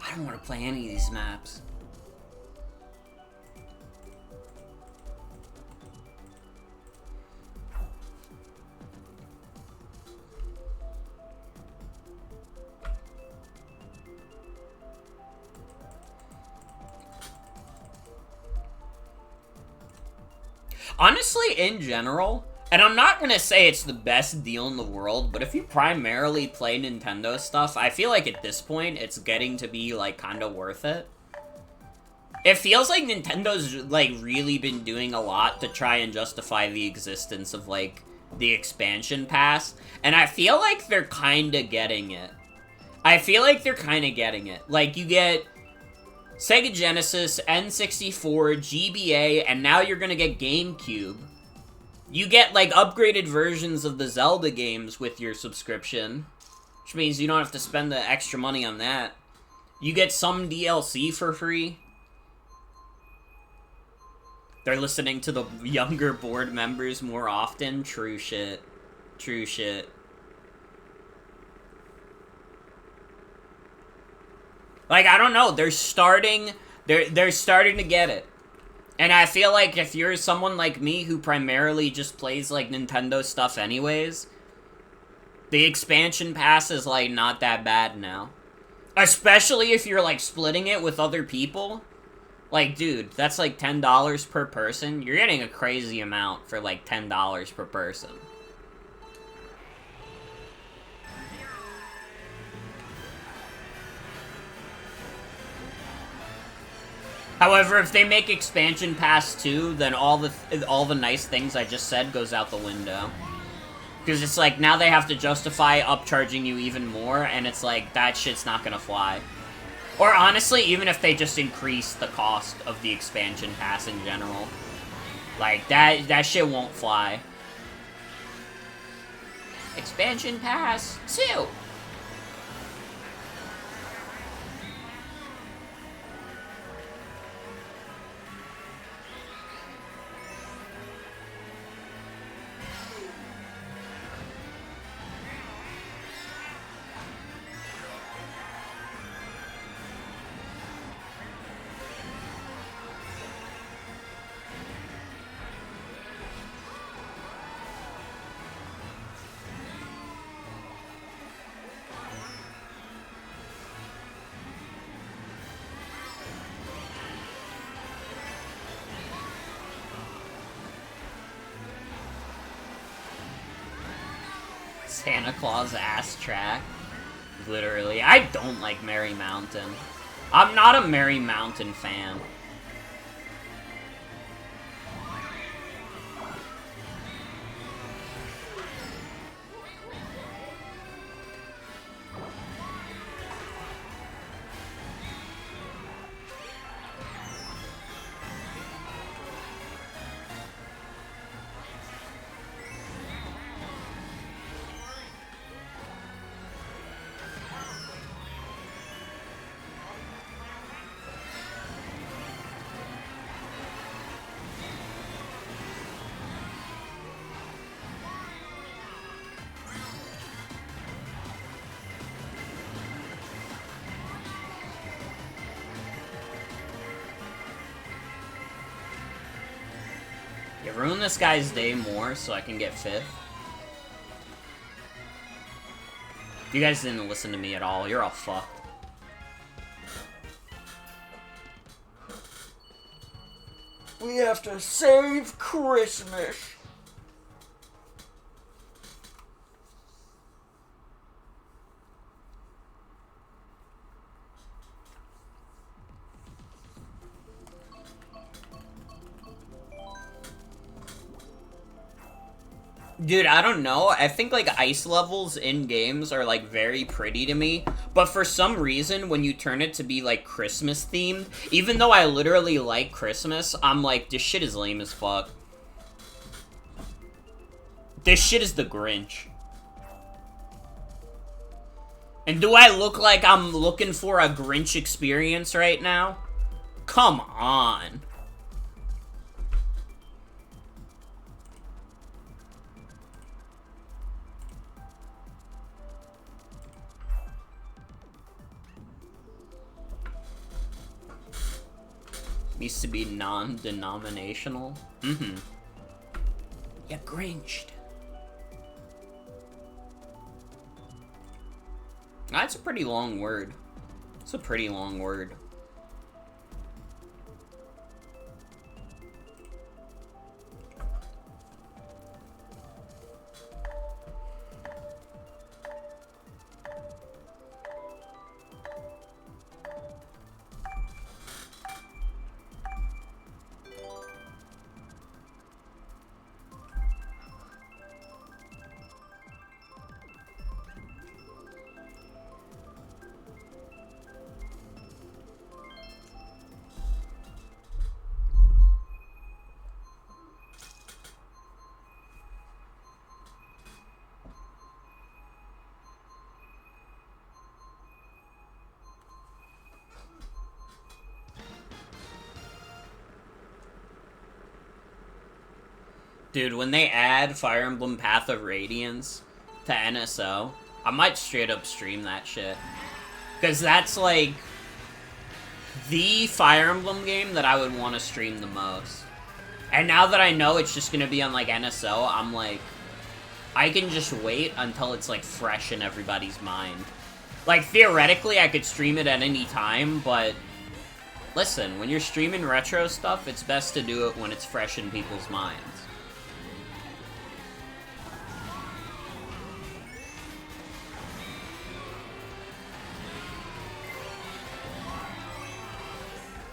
A: I don't want to play any of these maps. Honestly, in general, and I'm not gonna say it's the best deal in the world, but if you primarily play Nintendo stuff, I feel like at this point, it's getting to be, like, kinda worth it. It feels like Nintendo's, like, really been doing a lot to try and justify the existence of, like, the expansion pass, and I feel like they're kinda getting it. Like, you get Sega Genesis, N64, GBA, and now you're gonna get GameCube. You get, like, upgraded versions of the Zelda games with your subscription, which means you don't have to spend the extra money on that. You get some DLC for free. They're listening to the younger board members more often. True shit. True shit. Like, I don't know, they're starting to get it. And I feel like if you're someone like me who primarily just plays, like, Nintendo stuff anyways, the expansion pass is, like, not that bad now. Especially if you're, like, splitting it with other people. Like, dude, that's, like, $10 per person. You're getting a crazy amount for, like, $10 per person. However, if they make expansion pass 2, then all the nice things I just said goes out the window. Because it's like, now they have to justify upcharging you even more, and it's like, that shit's not gonna fly. Or honestly, even if they just increase the cost of the expansion pass in general. Like, that shit won't fly. Expansion pass 2! Santa Claus ass track. Literally. I don't like Merry Mountain. I'm not a Merry Mountain fan. You ruin this guy's day more so I can get 5th. You guys didn't listen to me at all. You're all fucked. We have to save Christmas. Dude, I don't know. I think, like, ice levels in games are, like, very pretty to me. But for some reason, when you turn it to be, like, Christmas-themed, even though I literally like Christmas, I'm like, this shit is lame as fuck. This shit is the Grinch. And do I look like I'm looking for a Grinch experience right now? Come on. Needs to be non-denominational. Mm-hmm. You Grinched. That's a pretty long word. It's a pretty long word. Dude, when they add Fire Emblem Path of Radiance to NSO, I might straight up stream that shit. Because that's, like, the Fire Emblem game that I would want to stream the most. And now that I know it's just going to be on, like, NSO, I'm like, I can just wait until it's, like, fresh in everybody's mind. Like, theoretically, I could stream it at any time, but listen, when you're streaming retro stuff, it's best to do it when it's fresh in people's minds.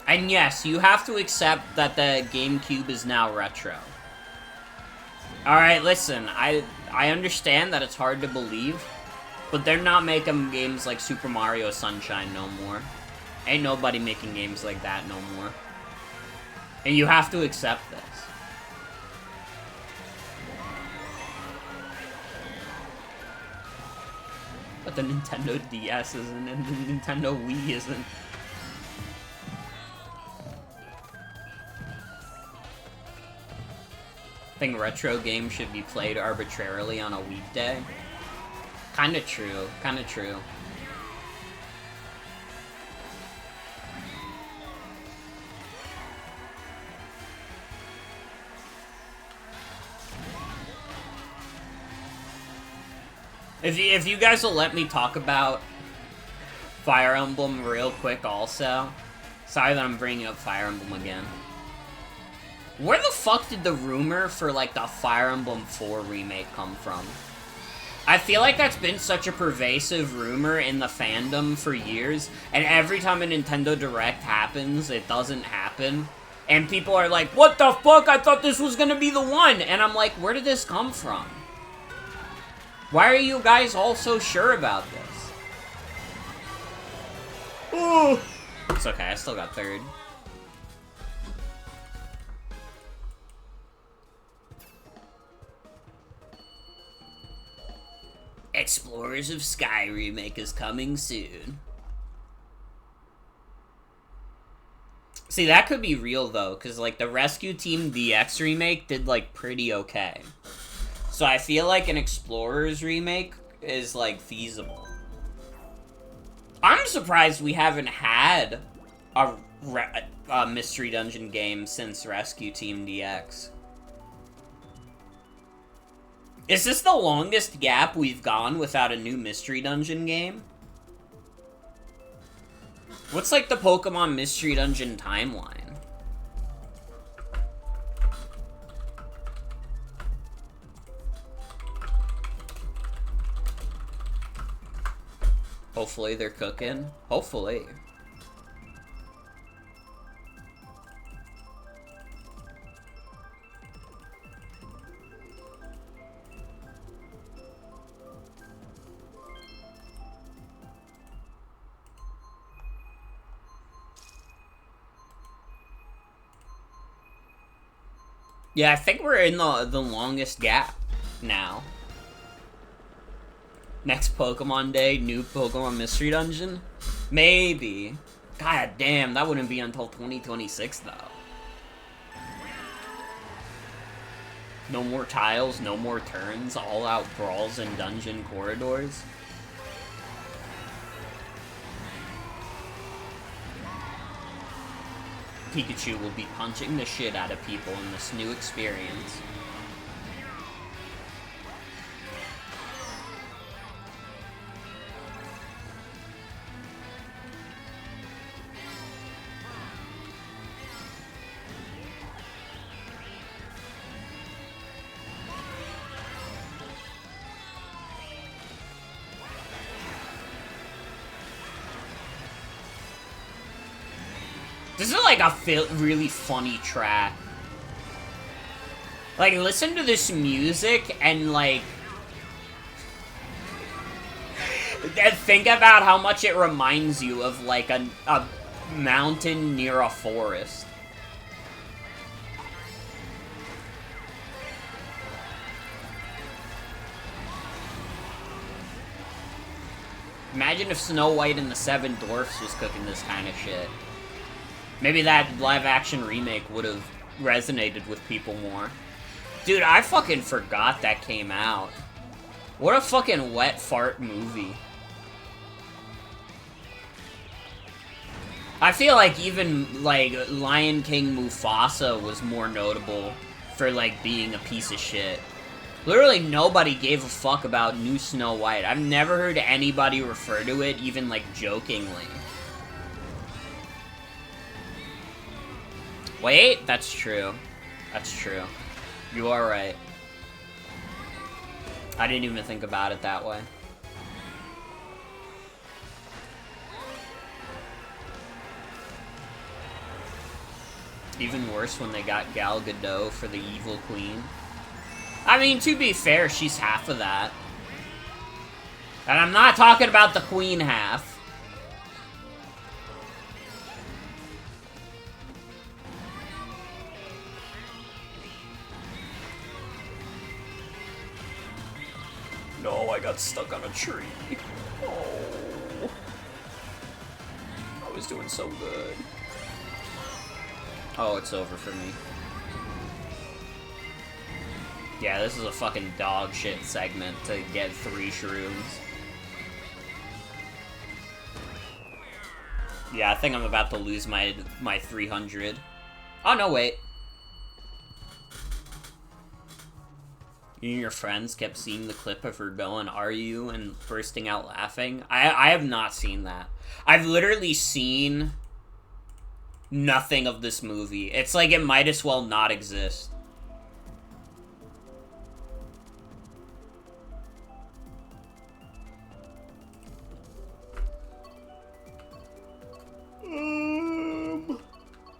A: And yes, you have to accept that the GameCube is now retro. Alright, listen, I understand that it's hard to believe, but they're not making games like Super Mario Sunshine no more. Ain't nobody making games like that no more. And you have to accept this. But the Nintendo DS isn't, and the Nintendo Wii isn't. Think retro games should be played arbitrarily on a weekday? Kinda true, kinda true. If you guys will let me talk about Fire Emblem real quick also. Sorry that I'm bringing up Fire Emblem again. Where the fuck did the rumor for, like, the Fire Emblem 4 remake come from? I feel like that's been such a pervasive rumor in the fandom for years, and every time a Nintendo Direct happens, it doesn't happen. And people are like, what the fuck? I thought this was gonna be the one! And I'm like, where did this come from? Why are you guys all so sure about this? Ooh. It's okay, I still got 3rd. Explorers of Sky remake is coming soon. See, that could be real, though, because, like, the Rescue Team DX remake did, like, pretty okay. So I feel like an Explorers remake is, like, feasible. I'm surprised we haven't had a Mystery Dungeon game since Rescue Team DX. Is this the longest gap we've gone without a new Mystery Dungeon game? What's like the Pokemon Mystery Dungeon timeline? Hopefully they're cooking. Hopefully. Yeah, I think we're in the longest gap now. Next Pokemon Day, new Pokemon Mystery Dungeon? Maybe. God damn, that wouldn't be until 2026 though. No more tiles, no more turns, all out brawls in dungeon corridors. Pikachu will be punching the shit out of people in this new experience. This is like a really funny track. Like, listen to this music and, like, think about how much it reminds you of, like, a mountain near a forest. Imagine if Snow White and the Seven Dwarfs was cooking this kind of shit. Maybe that live-action remake would have resonated with people more. Dude, I fucking forgot that came out. What a fucking wet fart movie. I feel like even, like, Lion King Mufasa was more notable for, like, being a piece of shit. Literally nobody gave a fuck about New Snow White. I've never heard anybody refer to it, even, like, jokingly. Wait, that's true. That's true. You are right. I didn't even think about it that way. Even worse when they got Gal Gadot for the Evil Queen. I mean, to be fair, she's half of that. And I'm not talking about the Queen half. No, I got stuck on a tree. Oh. I was doing so good. Oh, it's over for me. Yeah, this is a fucking dog shit segment to get 3 shrooms. Yeah, I think I'm about to lose my 300. Oh, no, wait. You and your friends kept seeing the clip of her going, "Are you?" and bursting out laughing. I have not seen that. I've literally seen nothing of this movie. It's like it might as well not exist.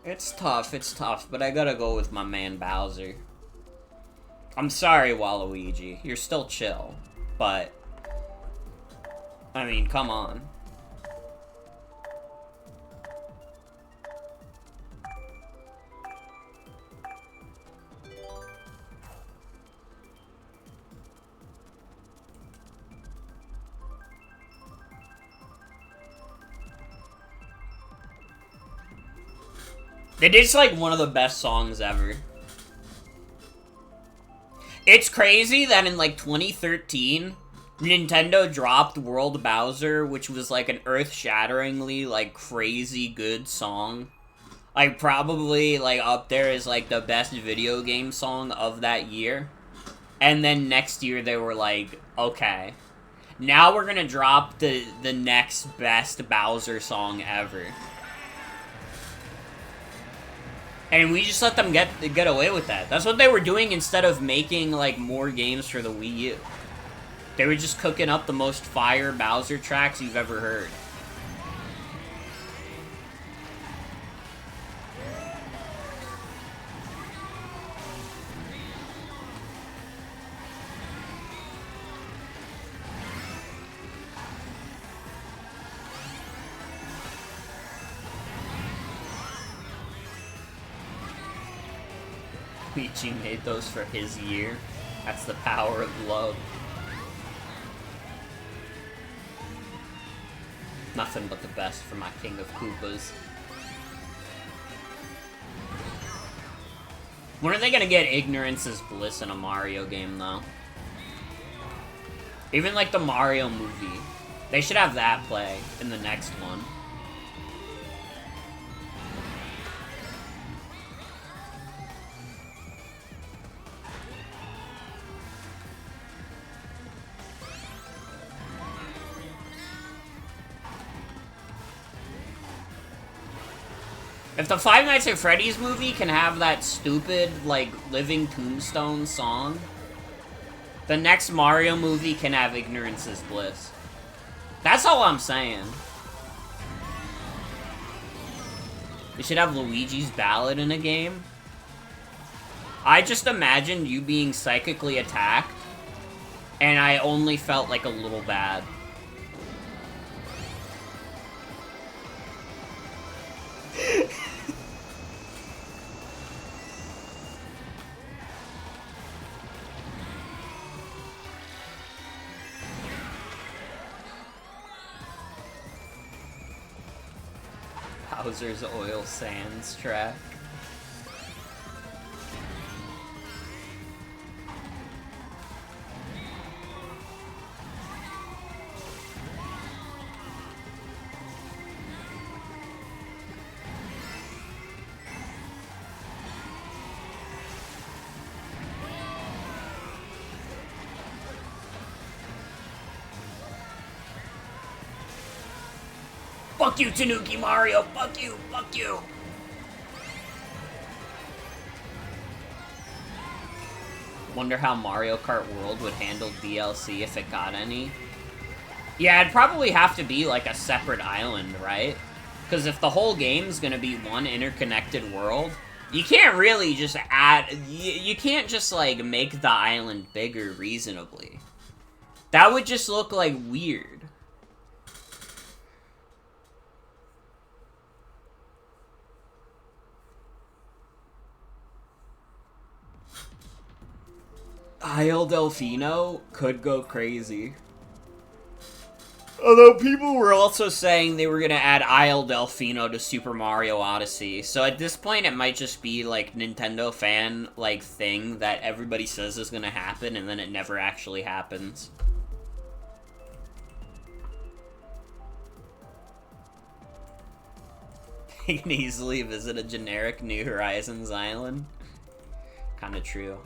A: It's tough, but I gotta go with my man Bowser. I'm sorry, Waluigi. You're still chill, but I mean, come on. It is like one of the best songs ever. It's crazy that in like 2013, Nintendo dropped World Bowser, which was like an earth-shatteringly like crazy good song. Like probably like up there is like the best video game song of that year. And then next year they were like, okay, now we're gonna drop the next best Bowser song ever. And we just let them get away with that. That's what they were doing instead of making, like, more games for the Wii U. They were just cooking up the most fire Bowser tracks you've ever heard. Luigi made those for his year. That's the power of love. Nothing but the best for my King of Koopas. When are they gonna get Ignorance is Bliss in a Mario game, though? Even like the Mario movie. They should have that play in the next one. If the Five Nights at Freddy's movie can have that stupid, like, Living Tombstone song, the next Mario movie can have Ignorance is Bliss. That's all I'm saying. They should have Luigi's Ballad in a game. I just imagined you being psychically attacked, and I only felt, like, a little bad. Bowser's Oil Sands track. Fuck you, Tanuki Mario! Fuck you! Fuck you! Wonder how Mario Kart World would handle DLC if it got any. Yeah, it'd probably have to be like a separate island, right? Because if the whole game's gonna be one interconnected world, you can't really just add... You can't just, like, make the island bigger reasonably. That would just look, like, weird. Isle Delfino could go crazy. Although people were also saying they were gonna add Isle Delfino to Super Mario Odyssey, so at this point it might just be like Nintendo fan like thing that everybody says is gonna happen and then it never actually happens. You can easily visit a generic New Horizons island. Kinda true.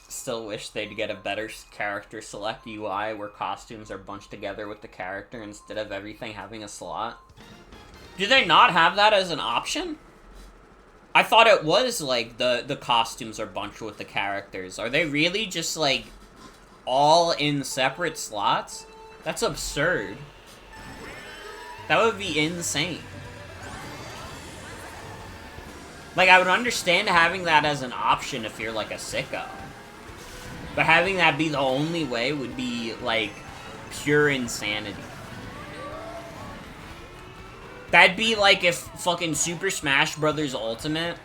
A: Still wish they'd get a better character select UI where costumes are bunched together with the character instead of everything having a slot. Do they not have that as an option? I thought it was like the costumes are bunched with the characters. Are they really just like all in separate slots? That's absurd. That would be insane. Like, I would understand having that as an option if you're like a sicko. But having that be the only way would be, like, pure insanity. That'd be like if fucking Super Smash Bros. Ultimate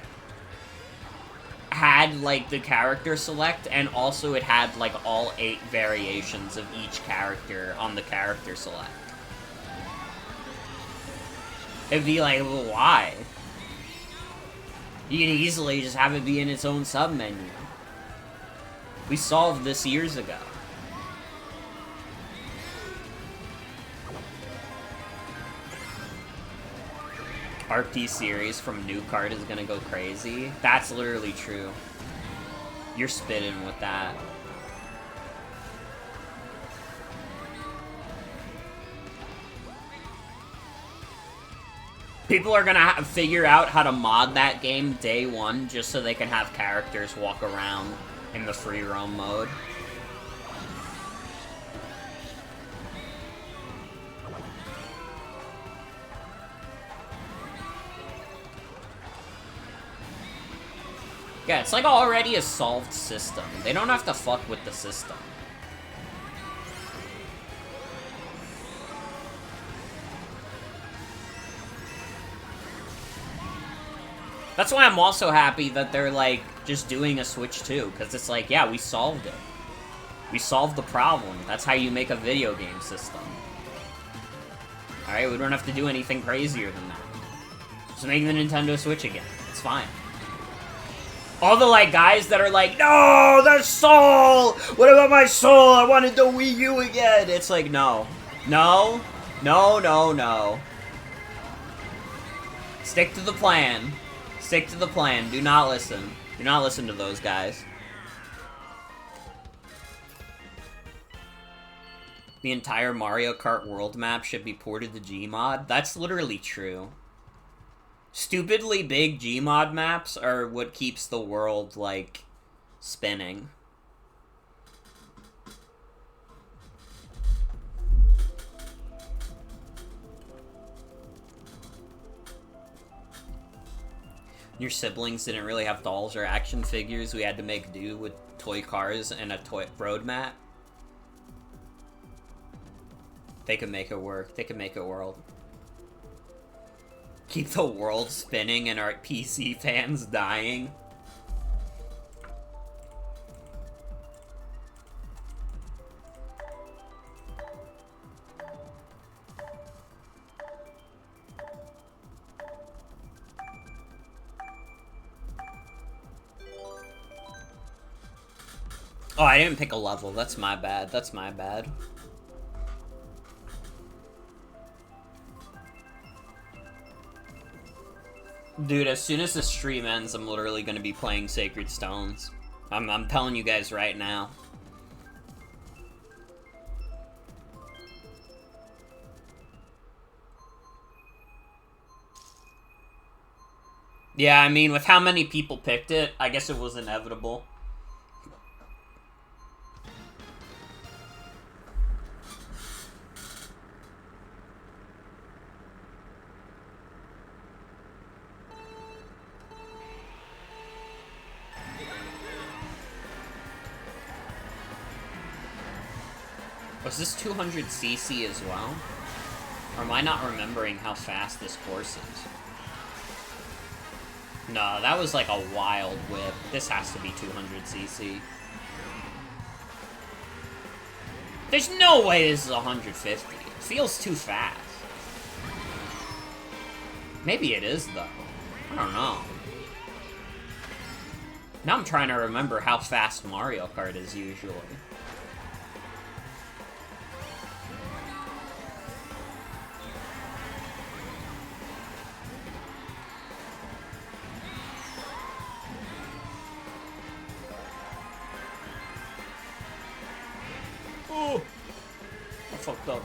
A: had, like, the character select, and also it had, like, all 8 variations of each character on the character select. It'd be like, well, why? You can easily just have it be in its own sub-menu. We solved this years ago. RP series from New Kart is gonna go crazy. That's literally true. You're spitting with that. People are gonna figure out how to mod that game day one just so they can have characters walk around in the free roam mode. Yeah, it's like already a solved system. They don't have to fuck with the system. That's why I'm also happy that they're, like, just doing a Switch 2, because it's like, yeah, we solved it. We solved the problem. That's how you make a video game system. Alright, we don't have to do anything crazier than that. Just make the Nintendo Switch again. It's fine. All the, like, guys that are like, no, the soul! What about my soul? I wanted the Wii U again! It's like, no. No. No, no, no. Stick to the plan. Stick to the plan. Do not listen. Do not listen to those guys. The entire Mario Kart world map should be ported to Gmod. That's literally true. Stupidly big Gmod maps are what keeps the world, like, spinning. Your siblings didn't really have dolls or action figures. We had to make do with toy cars and a toy road map. They could make it work. They could make it world. Keep the world spinning and our PC fans dying. Oh, I didn't pick a level. That's my bad. That's my bad. Dude, as soon as the stream ends, I'm literally gonna be playing Sacred Stones. I'm telling you guys right now. Yeah, I mean, with how many people picked it, I guess it was inevitable. Was this 200cc as well? Or am I not remembering how fast this course is? No, that was like a wild whip. This has to be 200cc. There's no way this is 150. It feels too fast. Maybe it is, though. I don't know. Now I'm trying to remember how fast Mario Kart is usually. Oh! I fucked up.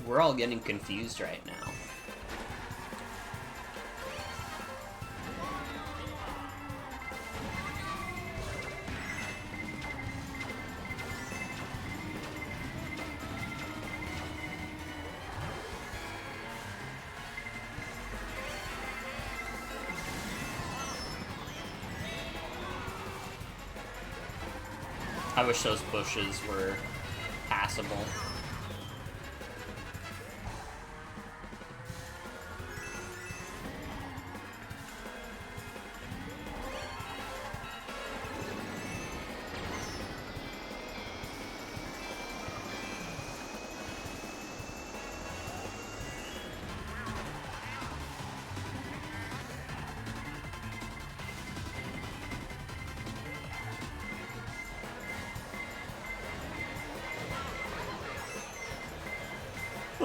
A: We're all getting confused right now. I wish those bushes were passable.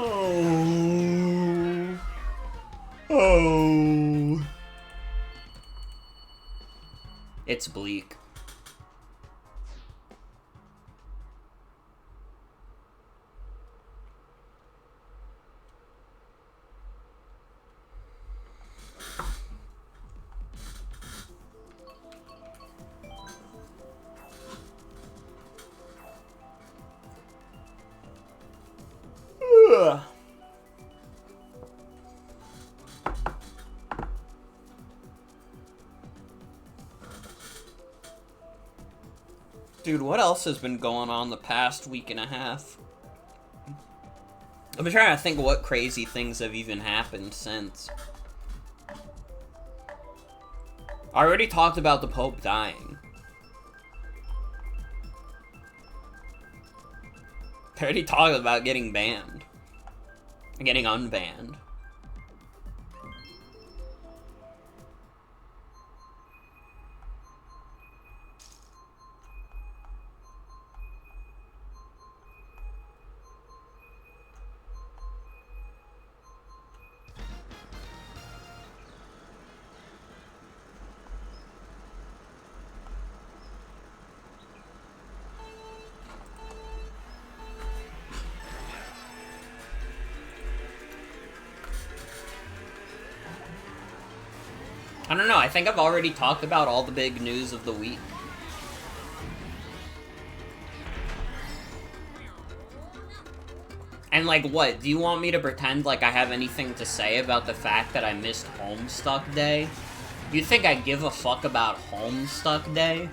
A: Oh. Oh. It's bleak. Ugh. Dude, what else has been going on the past week and a half? I've been trying to think what crazy things have even happened since. I already talked about the Pope dying. I already talked about getting banned. Getting unbanned. I don't know, I think I've already talked about all the big news of the week. And like what, do you want me to pretend like I have anything to say about the fact that I missed Homestuck Day? You think I give a fuck about Homestuck Day?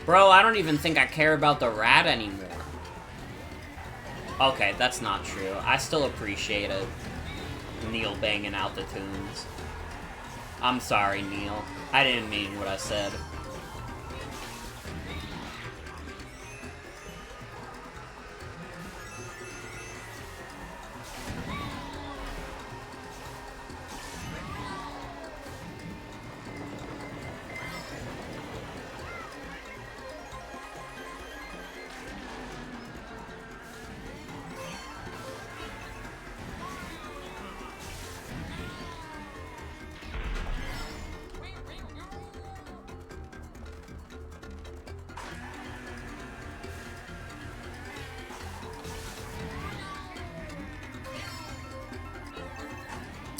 A: Bro, I don't even think I care about the rat anymore. Okay, that's not true. I still appreciate it. Neil banging out the tunes. I'm sorry, Neil. I didn't mean what I said.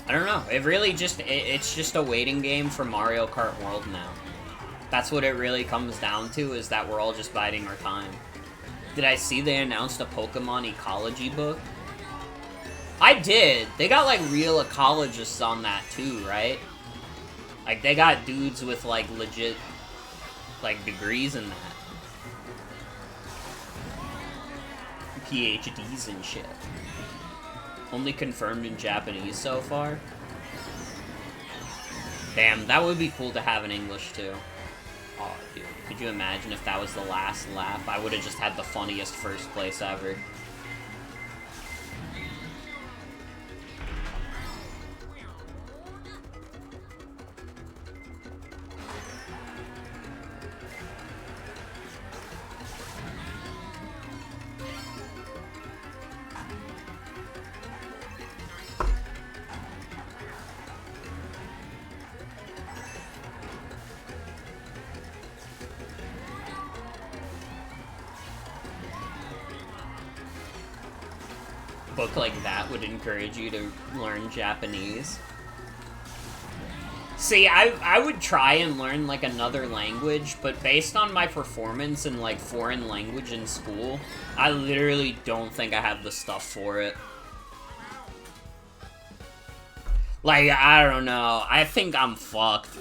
A: I don't know. It really just, it's just a waiting game for Mario Kart World now. That's what it really comes down to, is that we're all just biding our time. Did I see they announced a Pokemon ecology book? I did. They got, like, real ecologists on that, too, right? Like, they got dudes with, like, legit, like, degrees in that. PhDs and shit. Only confirmed in Japanese so far. Damn, that would be cool to have in English, too. Oh, dude. Could you imagine if that was the last lap? I would have just had the funniest first place ever. Book like that would encourage you to learn Japanese. See, I would try and learn, like, another language, but based on my performance in, like, foreign language in school, I literally don't think I have the stuff for it. Like, I don't know. I think I'm fucked.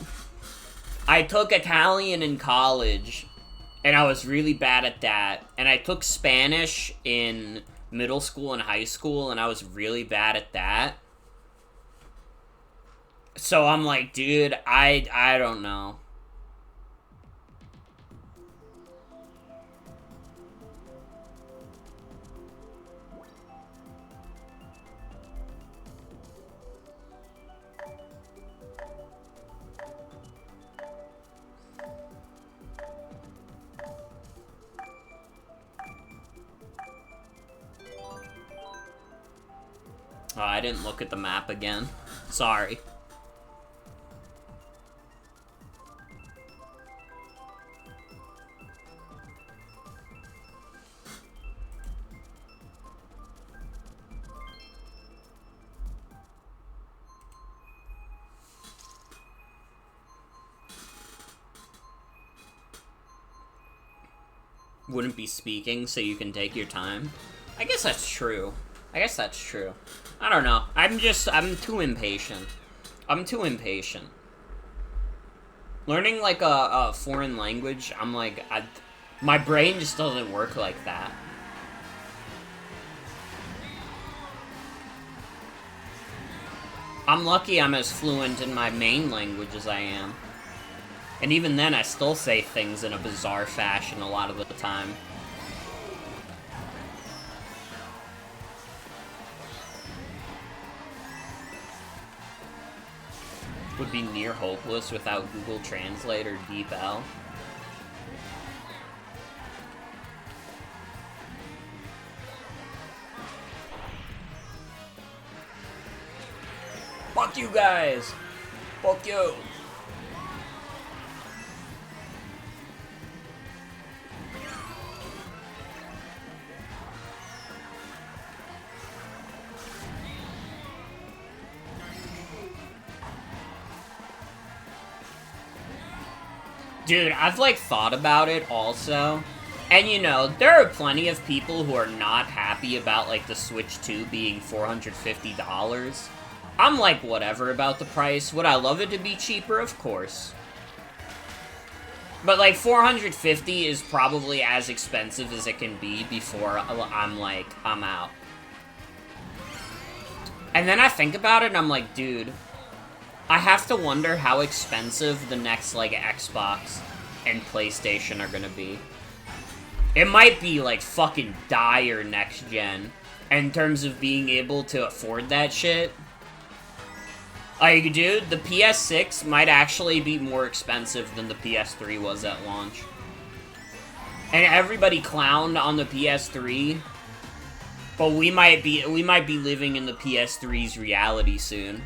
A: I took Italian in college, And I was really bad at that. And I took Spanish in middle school and high school, and I was really bad at that. So I'm like, dude, I don't know. Oh, I didn't look at the map again. Sorry. Wouldn't be speaking so you can take your time. I guess that's true. I don't know. I'm too impatient. Learning, like, a foreign language, I'm like, my brain just doesn't work like that. I'm lucky I'm as fluent in my main language as I am. And even then, I still say things in a bizarre fashion a lot of the time. Would be near hopeless without Google Translate or DeepL. Fuck you guys! Fuck you! Dude, I've, like, thought about it also. And, you know, there are plenty of people who are not happy about, like, the Switch 2 being $450. I'm like, whatever about the price. Would I love it to be cheaper? Of course. But, like, $450 is probably as expensive as it can be before I'm like, I'm out. And then I think about it and I'm like, dude, I have to wonder how expensive the next, like, Xbox and PlayStation are gonna be. It might be, like, fucking dire next gen in terms of being able to afford that shit. Like, dude, the PS6 might actually be more expensive than the PS3 was at launch. And everybody clowned on the PS3, but we might be living in the PS3's reality soon.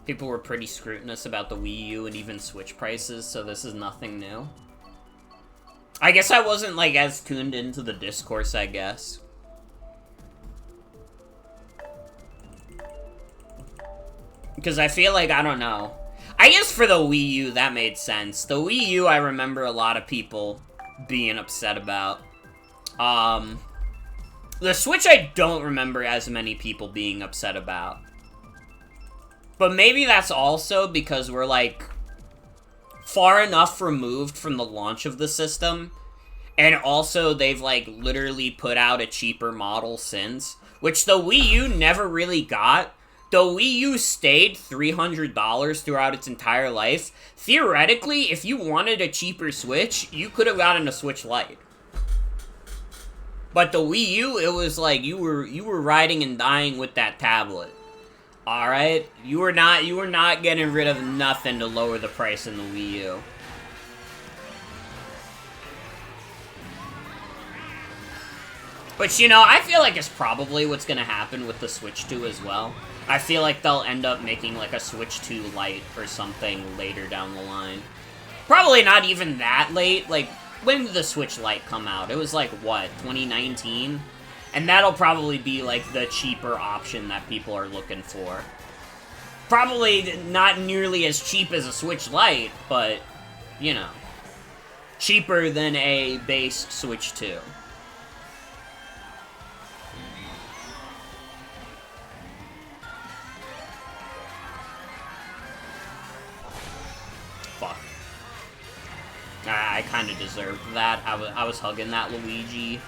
A: People were pretty scrutinous about the Wii U and even Switch prices, so this is nothing new. I guess I wasn't, like, as tuned into the discourse, I guess. Because I feel like, I don't know. I guess for the Wii U, that made sense. The Wii U, I remember a lot of people being upset about. The Switch, I don't remember as many people being upset about. But maybe that's also because we're, like, far enough removed from the launch of the system. And also, they've, like, literally put out a cheaper model since. Which the Wii U never really got. The Wii U stayed $300 throughout its entire life. Theoretically, if you wanted a cheaper Switch, you could have gotten a Switch Lite. But the Wii U, it was like, you were riding and dying with that tablet. Alright? You were not getting rid of nothing to lower the price in the Wii U. But, you know, I feel like it's probably what's gonna happen with the Switch 2 as well. I feel like they'll end up making, like, a Switch 2 Lite or something later down the line. Probably not even that late. Like, when did the Switch Lite come out? It was, like, what, 2019? And that'll probably be, like, the cheaper option that people are looking for. Probably not nearly as cheap as a Switch Lite, but, you know, cheaper than a base Switch 2. Fuck. I kind of deserved that. I was hugging that Luigi.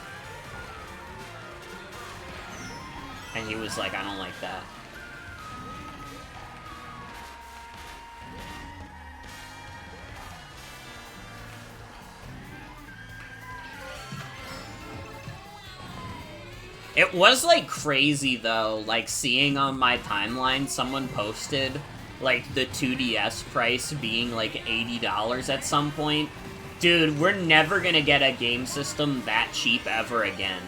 A: And he was like, I don't like that. It was, like, crazy, though, like, seeing on my timeline someone posted, like, the 2DS price being, like, $80 at some point. Dude, we're never gonna get a game system that cheap ever again.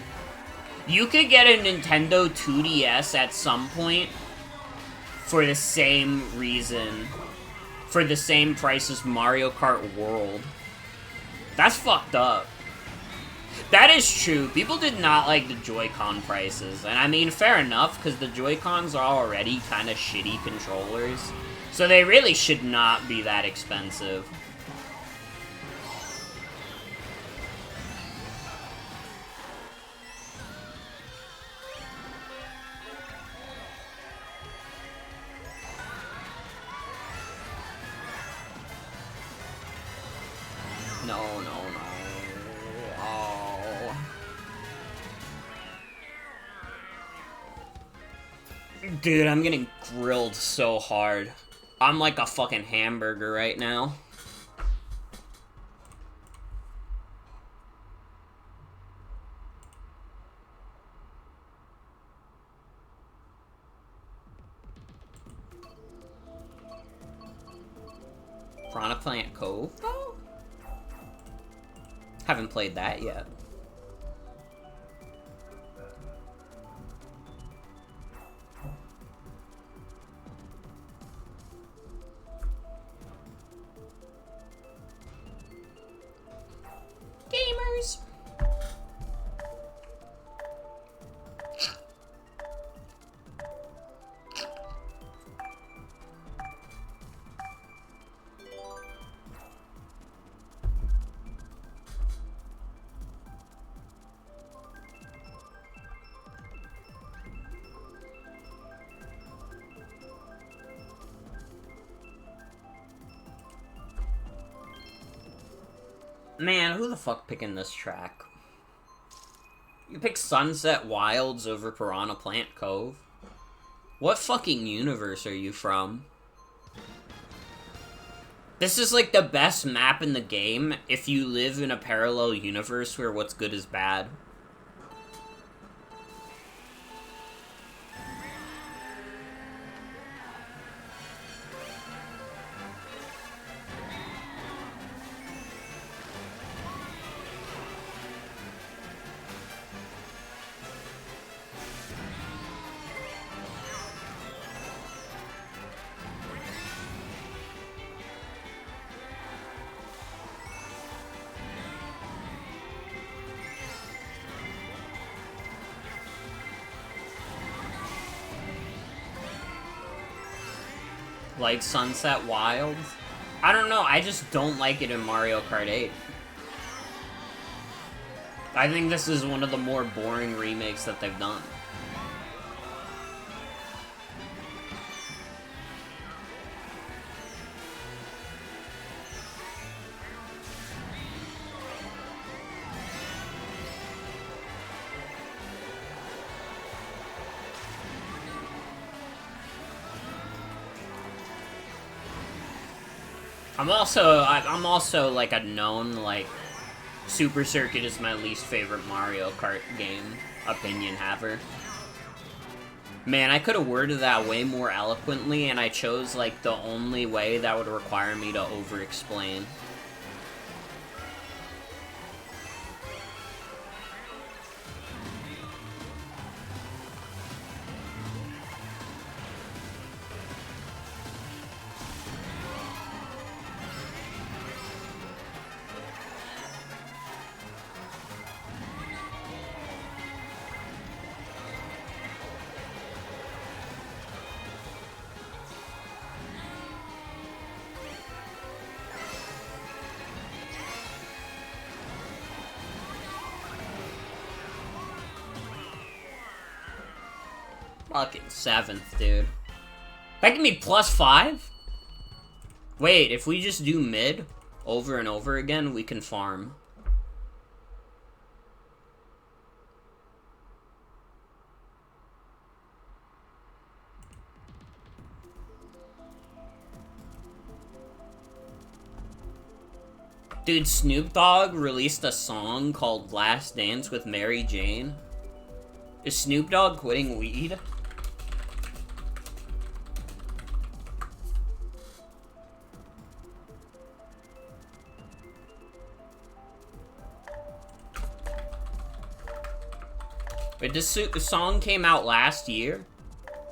A: You could get a Nintendo 2DS at some point for the same reason, for the same price as Mario Kart World. That's fucked up. That is true. People did not like the Joy-Con prices. And I mean, fair enough, because the Joy-Cons are already kind of shitty controllers. So they really should not be that expensive. No. Oh. Dude, I'm getting grilled so hard. I'm like a fucking hamburger right now. Piranha Plant Cove, though? Haven't played that yet. Gamers! Man, who the fuck picking this track? You pick Sunset Wilds over Piranha Plant Cove? What fucking universe are you from? This is like the best map in the game if you live in a parallel universe where what's good is bad. Like Sunset Wilds? I don't know, I just don't like it in Mario Kart 8. I think this is one of the more boring remakes that they've done. I'm also like a known, like, Super Circuit is my least favorite Mario Kart game opinion haver. Man, I could have worded that way more eloquently, and I chose, like, the only way that would require me to over-explain. Fucking 7th, dude. That can be +5? Wait, if we just do mid over and over again, we can farm. Dude, Snoop Dogg released a song called Last Dance with Mary Jane. Is Snoop Dogg quitting weed? Wait, this song came out last year?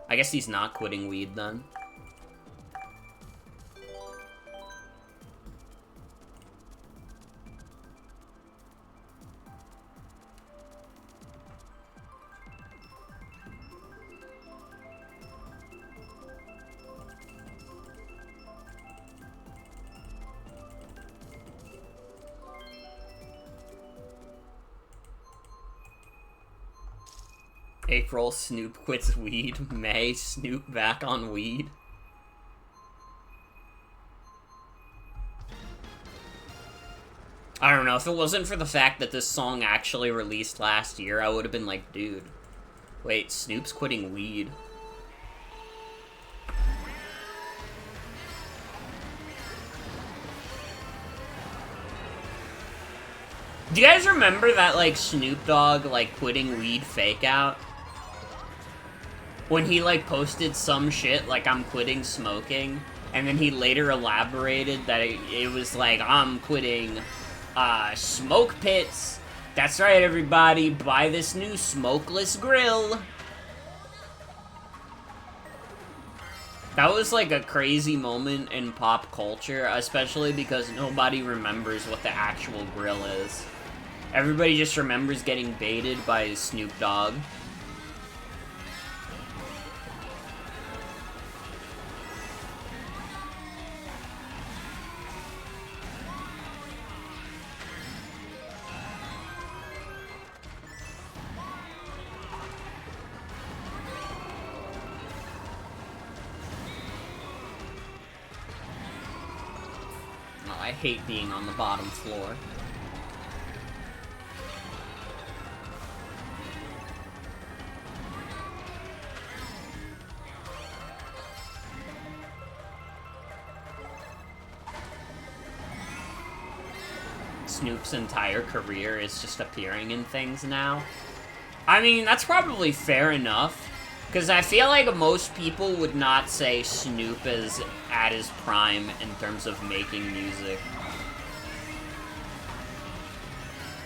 A: I guess he's not quitting weed then. April, Snoop quits weed. May, Snoop back on weed. I don't know, if it wasn't for the fact that this song actually released last year, I would have been like, dude, wait, Snoop's quitting weed. Do you guys remember that, like, Snoop Dogg, like, quitting weed fake out? When he, like, posted some shit, like, I'm quitting smoking, and then he later elaborated that it was like, I'm quitting, smoke pits. That's right, everybody, buy this new smokeless grill. That was, like, a crazy moment in pop culture, especially because nobody remembers what the actual grill is. Everybody just remembers getting baited by Snoop Dogg. Oh, I hate being on the bottom floor. Snoop's entire career is just appearing in things now. I mean, that's probably fair enough, because I feel like most people would not say Snoop is at his prime in terms of making music.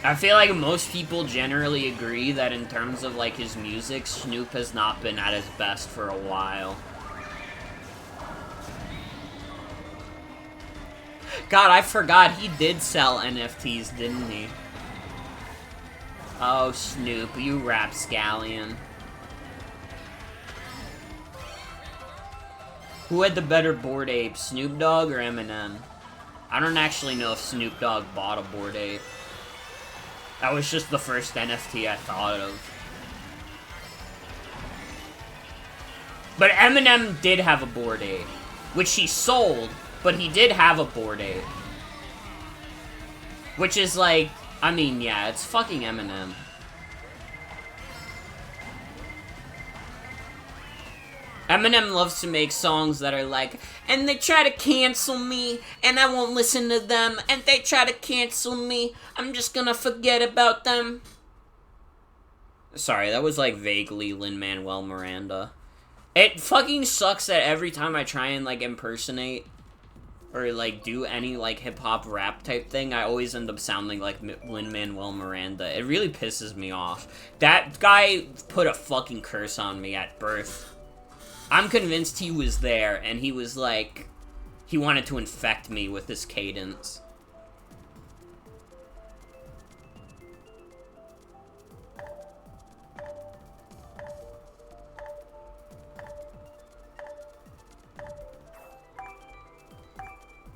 A: I feel like most people generally agree that in terms of, like, his music, Snoop has not been at his best for a while. God, I forgot he did sell NFTs, didn't he? Oh, Snoop, you rapscallion. Who had the better Bored Ape, Snoop Dogg or Eminem? I don't actually know if Snoop Dogg bought a Bored Ape. That was just the first NFT I thought of. But Eminem did have a Bored Ape, which he sold, but he did have a Bored Ape. Which is like, I mean, yeah, it's fucking Eminem. Eminem loves to make songs that are like, and they try to cancel me, and I won't listen to them, and they try to cancel me, I'm just gonna forget about them. Sorry, that was like vaguely Lin-Manuel Miranda. It fucking sucks that every time I try and, like, impersonate or, like, do any, like, hip-hop rap type thing, I always end up sounding like Lin-Manuel Miranda. It really pisses me off. That guy put a fucking curse on me at birth. I'm convinced he was there, and he was, like, he wanted to infect me with his cadence.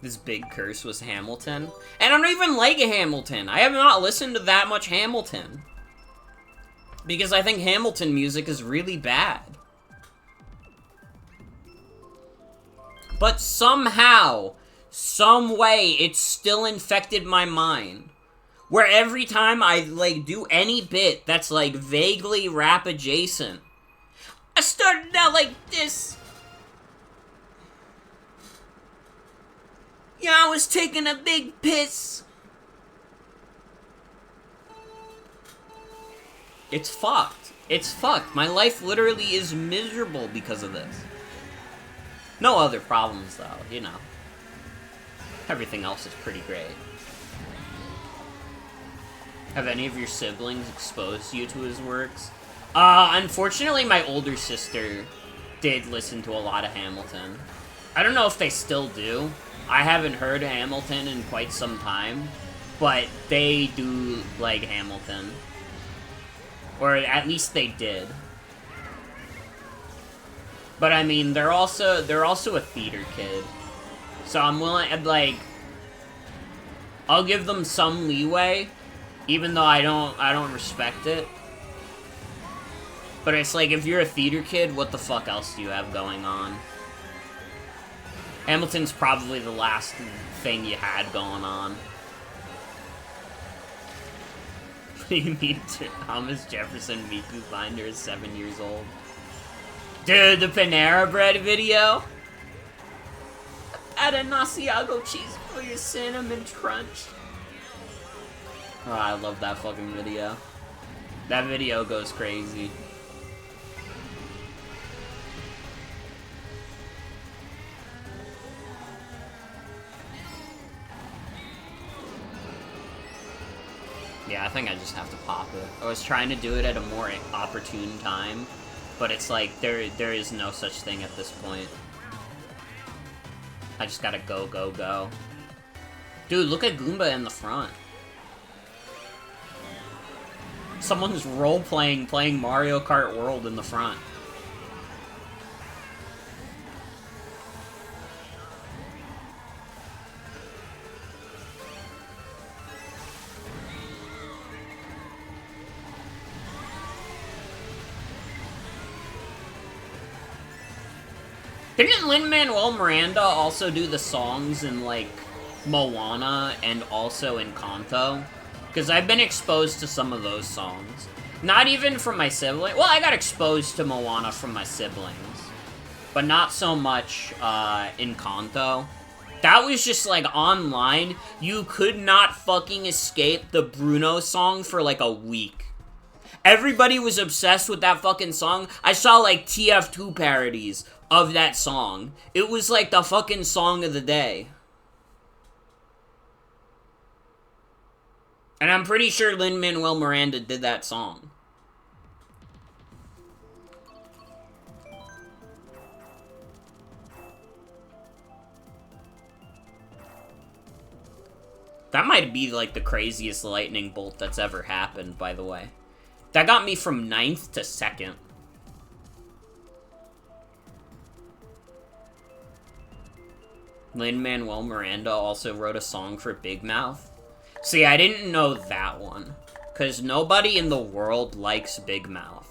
A: This big curse was Hamilton. And I don't even like Hamilton. I have not listened to that much Hamilton. Because I think Hamilton music is really bad. But somehow, some way, it's still infected my mind. Where every time I, like, do any bit that's, like, vaguely rap adjacent, I started out like this. Yeah, I was taking a big piss. It's fucked. It's fucked. My life literally is miserable because of this. No other problems, though, you know. Everything else is pretty great. Have any of your siblings exposed you to his works? Unfortunately, my older sister did listen to a lot of Hamilton. I don't know if they still do. I haven't heard Hamilton in quite some time, but they do like Hamilton. Or at least they did. But I mean, they're also a theater kid. So I'm willing, like, I'll give them some leeway, even though I don't respect it. But it's like, if you're a theater kid, what the fuck else do you have going on? Hamilton's probably the last thing you had going on. You meet Thomas Jefferson Miku Binder is 7 years old. Dude, the Panera Bread video? Add a Nasiago cheese for your cinnamon crunch. Oh, I love that fucking video. That video goes crazy. Yeah, I think I just have to pop it. I was trying to do it at a more opportune time, but it's like, there is no such thing at this point. I just gotta go, go, go. Dude, look at Goomba in the front. Someone's role-playing, playing Mario Kart World in the front. Didn't Lin-Manuel Miranda also do the songs in, like, Moana and also in Kanto? Because I've been exposed to some of those songs. Not even from my sibling. Well, I got exposed to Moana from my siblings. But not so much in Kanto. That was just, like, online. You could not fucking escape the Bruno song for, like, a week. Everybody was obsessed with that fucking song. I saw, like, TF2 parodies of that song. It was like the fucking song of the day. And I'm pretty sure Lin-Manuel Miranda did that song. That might be like the craziest lightning bolt that's ever happened, by the way. That got me from 9th to 2nd. Lin-Manuel Miranda also wrote a song for Big Mouth. See, I didn't know that one, because nobody in the world likes Big Mouth.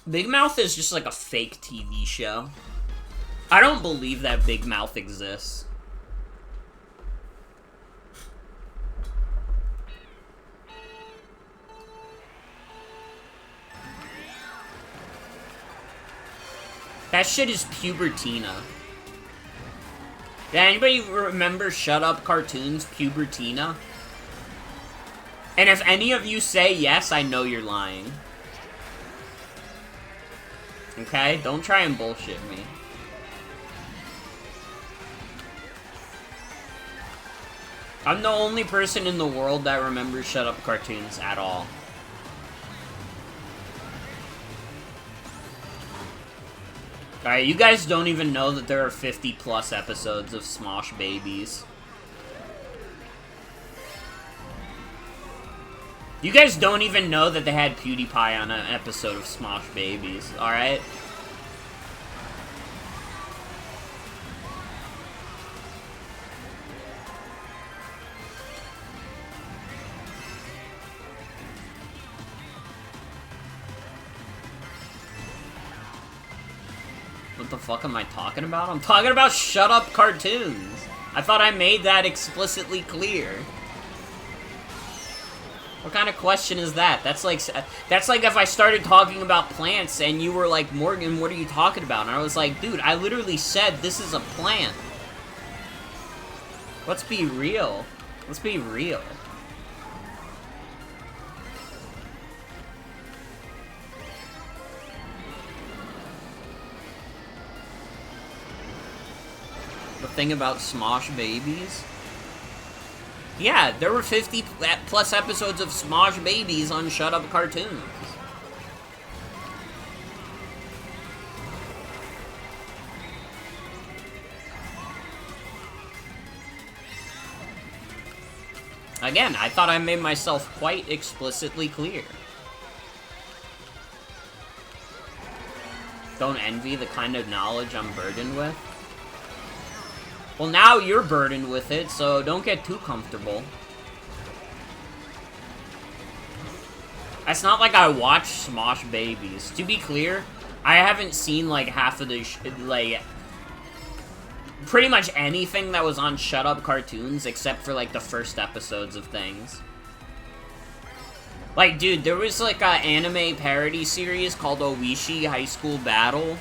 A: Big Mouth is just like a fake TV show. I don't believe that Big Mouth exists. That shit is Pubertina. Did anybody remember Shut Up Cartoons, Pubertina? And if any of you say yes, I know you're lying. Okay? Don't try and bullshit me. I'm the only person in the world that remembers Shut Up Cartoons at all. Alright, you guys don't even know that there are 50 plus episodes of Smosh Babies. You guys don't even know that they had PewDiePie on an episode of Smosh Babies, alright? What the fuck am I talking about? I'm talking about Shut Up Cartoons. I thought I made that explicitly clear. What kind of question is that? That's like if I started talking about plants and you were like, Morgan, what are you talking about? And I was like, dude, I literally said this is a plant. Let's be real. Let's be real. The thing about Smosh Babies? Yeah, there were 50 plus episodes of Smosh Babies on Shut Up Cartoons. Again, I thought I made myself quite explicitly clear. Don't envy the kind of knowledge I'm burdened with. Well, now you're burdened with it, so don't get too comfortable. It's not like I watch Smosh Babies. To be clear, I haven't seen, like, half of the, like, pretty much anything that was on Shut Up Cartoons, except for, like, the first episodes of things. Like, dude, there was, like, an anime parody series called Oishi High School Battle.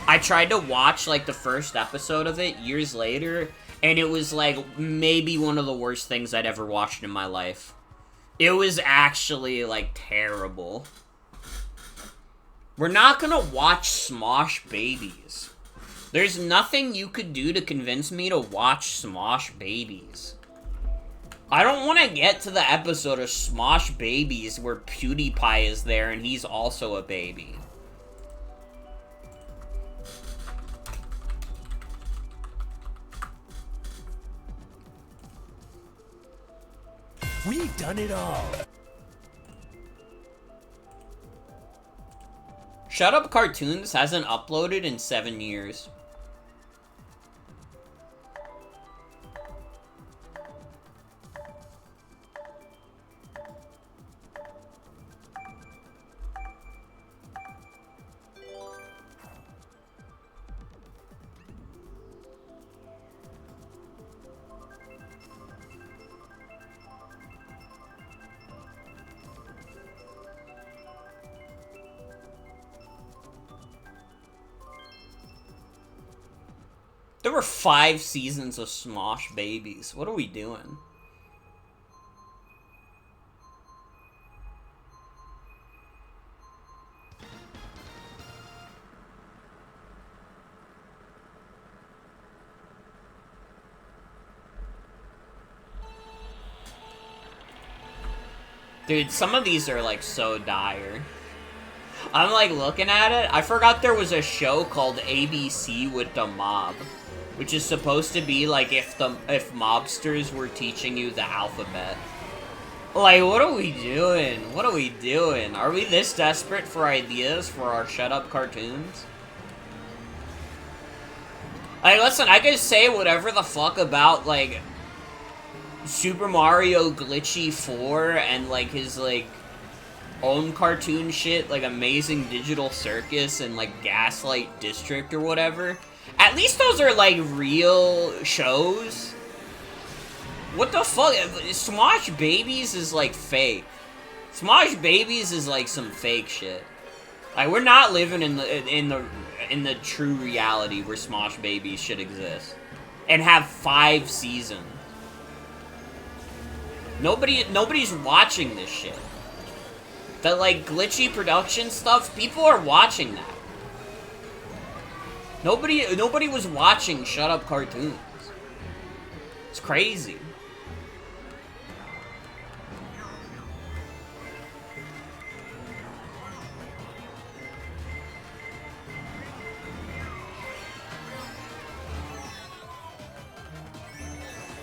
A: I tried to watch, like, the first episode of it years later, and it was, like, maybe one of the worst things I'd ever watched in my life. It was actually, like, terrible. We're not gonna watch Smosh Babies. There's nothing you could do to convince me to watch Smosh Babies. I don't want to get to the episode of Smosh Babies where PewDiePie is there and he's also a baby.
B: We've done it all.
A: Shut Up Cartoons hasn't uploaded in 7 years. There were 5 seasons of Smosh Babies. What are we doing? Dude, some of these are, like, so dire. I'm, like, looking at it. I forgot there was a show called ABC with the Mob, which is supposed to be, like, if mobsters were teaching you the alphabet. Like, what are we doing? What are we doing? Are we this desperate for ideas for our Shut Up Cartoons? Like, listen, I could say whatever the fuck about, like, Super Mario Glitchy 4 and, like, his, like, own cartoon shit, like Amazing Digital Circus and, like, Gaslight District or whatever. At least those are, like, real shows. What the fuck? Smosh Babies is, like, fake. Smosh Babies is, like, some fake shit. Like, we're not living in the true reality where Smosh Babies should exist. And have 5 seasons. Nobody's watching this shit. The, like, glitchy production stuff, people are watching that. Nobody was watching Shut Up Cartoons. It's crazy.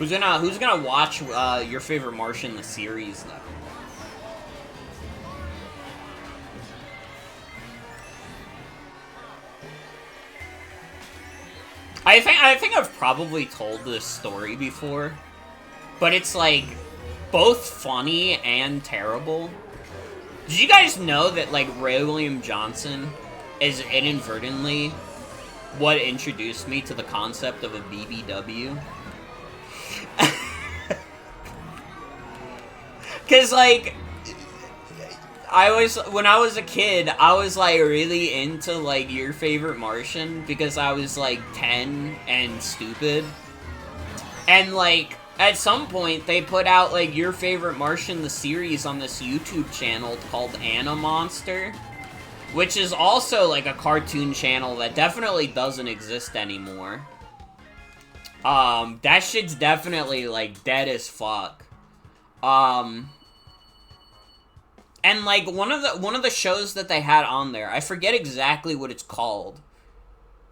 A: Who's gonna watch Your Favorite Martian the series though? I think I've probably told this story before, but it's like both funny and terrible. Did you guys know that like Ray William Johnson is inadvertently what introduced me to the concept of a BBW? Cause like when I was a kid, I was like really into like Your Favorite Martian because I was like 10 and stupid. And like at some point they put out like Your Favorite Martian the series on this YouTube channel called Anna Monster, which is also like a cartoon channel that definitely doesn't exist anymore. That shit's definitely like dead as fuck. And like one of the shows that they had on there, I forget exactly what it's called.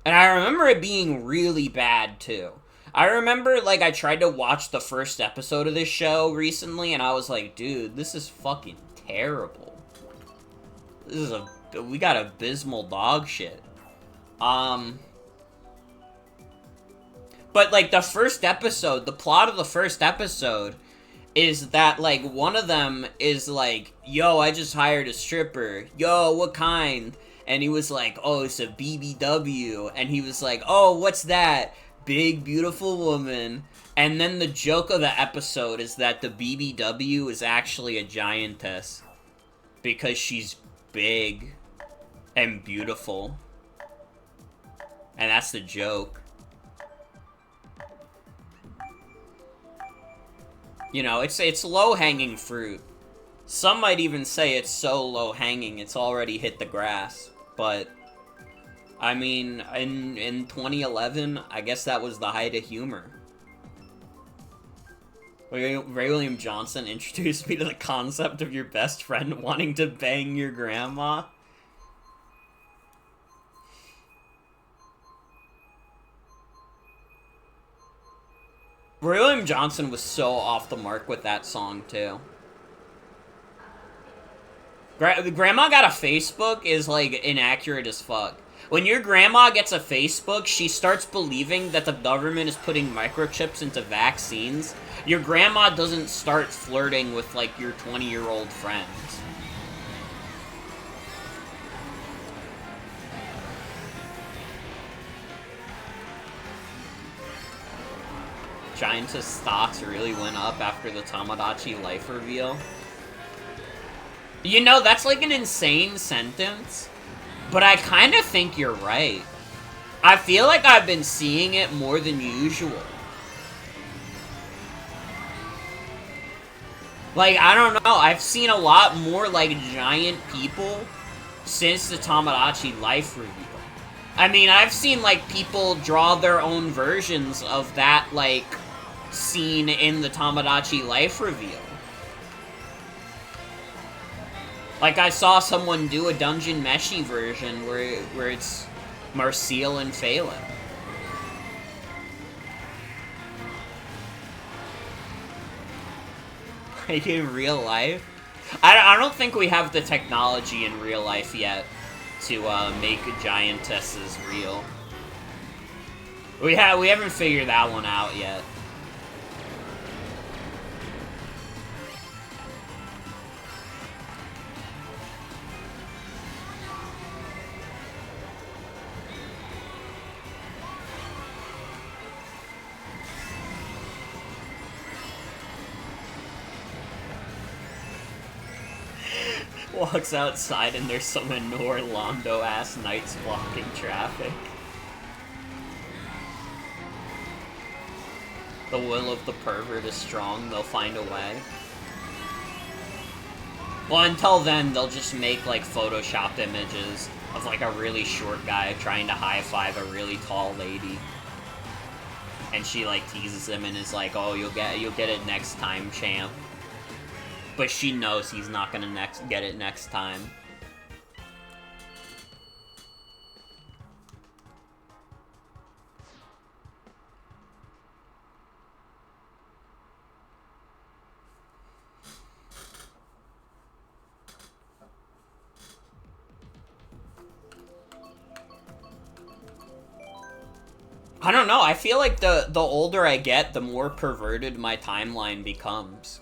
A: And I remember it being really bad too. I remember like I tried to watch the first episode of this show recently and I was like, dude, this is fucking terrible. We got abysmal dog shit. But like the first episode, the plot of the first episode is that, like, one of them is like, yo, I just hired a stripper. Yo, what kind? And he was like, oh, it's a BBW. And he was like, oh, what's that? Big, beautiful woman. And then the joke of the episode is that the BBW is actually a giantess. Because she's big and beautiful. And that's the joke. You know, it's low-hanging fruit. Some might even say it's so low-hanging it's already hit the grass. But, I mean, in 2011, I guess that was the height of humor. Ray William Johnson introduced me to the concept of your best friend wanting to bang your grandma. William Johnson was so off the mark with that song, too. Grandma got a Facebook is, like, inaccurate as fuck. When your grandma gets a Facebook, she starts believing that the government is putting microchips into vaccines. Your grandma doesn't start flirting with, like, your 20-year-old friends. Giantess stocks really went up after the Tamagotchi life reveal. You know, that's like an insane sentence, but I kind of think you're right. I feel like I've been seeing it more than usual. Like, I don't know, I've seen a lot more, like, giant people since the Tamagotchi life reveal. I mean, I've seen, like, people draw their own versions of that, like, scene in the Tamagotchi life reveal. Like, I saw someone do a Dungeon Meshi version where it's Marcel and Phelan. Like, in real life? I don't think we have the technology in real life yet to make giantesses real. We haven't figured that one out yet. Walks outside and there's some Orlando-ass knights blocking traffic. The will of the pervert is strong, they'll find a way. Well, until then, they'll just make, like, photoshopped images of, like, a really short guy trying to high-five a really tall lady. And she, like, teases him and is like, oh, you'll get it next time, champ. But she knows he's not gonna get it next time. I don't know. I feel like the older I get, the more perverted my timeline becomes.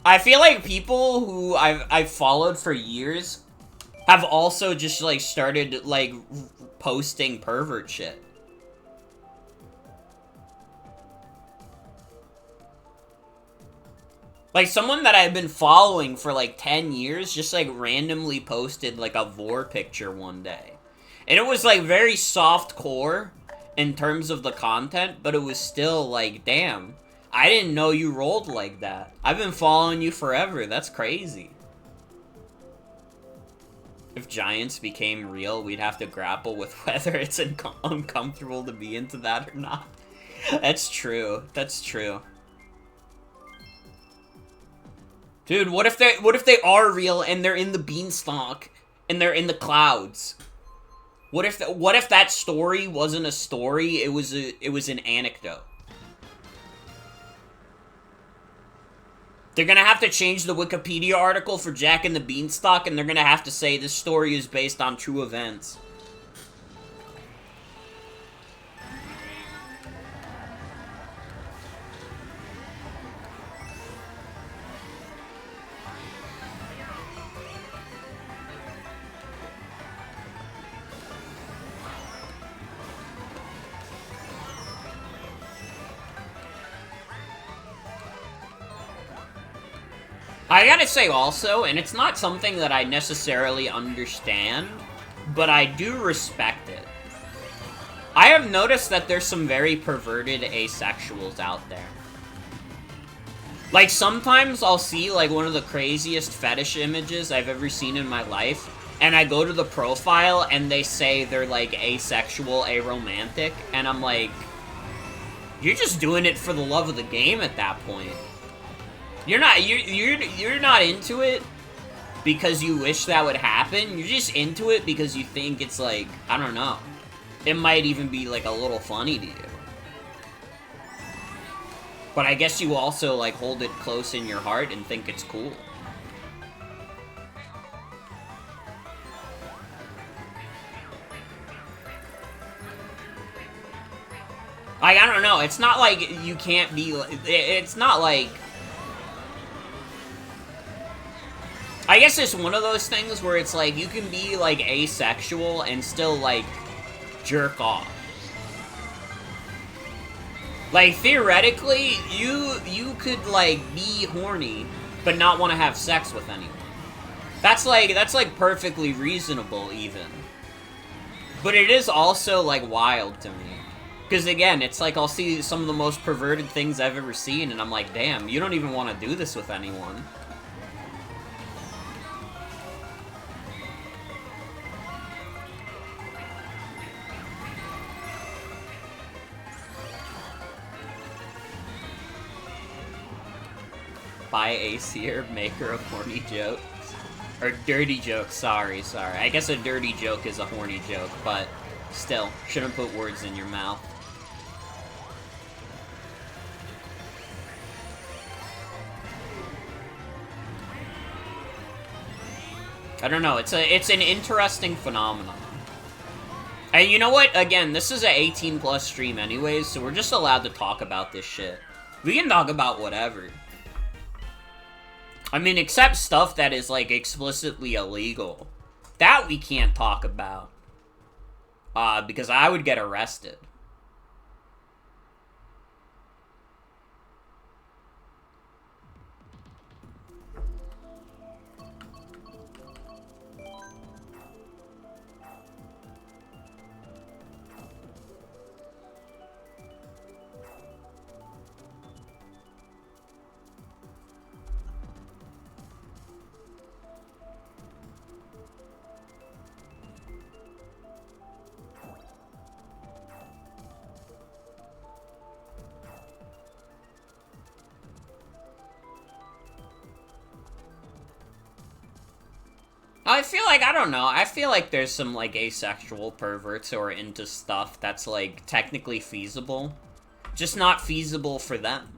A: I feel like people who I've followed for years have also just like started like posting pervert shit. Like someone that I've been following for like 10 years just like randomly posted like a vor picture one day. And it was like very soft core in terms of the content, but it was still like, damn, I didn't know you rolled like that. I've been following you forever. That's crazy. If giants became real, we'd have to grapple with whether it's uncomfortable to be into that or not. That's true. That's true. Dude, what if they are real and they're in the beanstalk and they're in the clouds? What if that story wasn't a story, it was an anecdote? They're gonna have to change the Wikipedia article for Jack and the Beanstalk, and they're gonna have to say this story is based on true events. I gotta say also, and it's not something that I necessarily understand, but I do respect it. I have noticed that there's some very perverted asexuals out there. Like, sometimes I'll see, like, one of the craziest fetish images I've ever seen in my life, and I go to the profile, and they say they're, like, asexual, aromantic, and I'm like, you're just doing it for the love of the game at that point. You're not into it because you wish that would happen. You're just into it because you think it's like, I don't know. It might even be like a little funny to you. But I guess you also like hold it close in your heart and think it's cool. Like, I don't know. It's not like you can't be, it's not like, I guess it's one of those things where it's like, you can be, like, asexual and still, like, jerk off. Like, theoretically, you could, like, be horny, but not want to have sex with anyone. That's, like, perfectly reasonable, even. But it is also, like, wild to me. Because, again, it's like, I'll see some of the most perverted things I've ever seen, and I'm like, damn, you don't even want to do this with anyone. By a seer, maker of horny jokes. Or dirty jokes, sorry. I guess a dirty joke is a horny joke, but still, shouldn't put words in your mouth. I don't know, it's an interesting phenomenon. And you know what? Again, this is an 18+ stream anyways, so we're just allowed to talk about this shit. We can talk about whatever. I mean, except stuff that is, like, explicitly illegal. That we can't talk about. Because I would get arrested. I feel like, I don't know, I feel like there's some, like, asexual perverts who are into stuff that's, like, technically feasible. Just not feasible for them.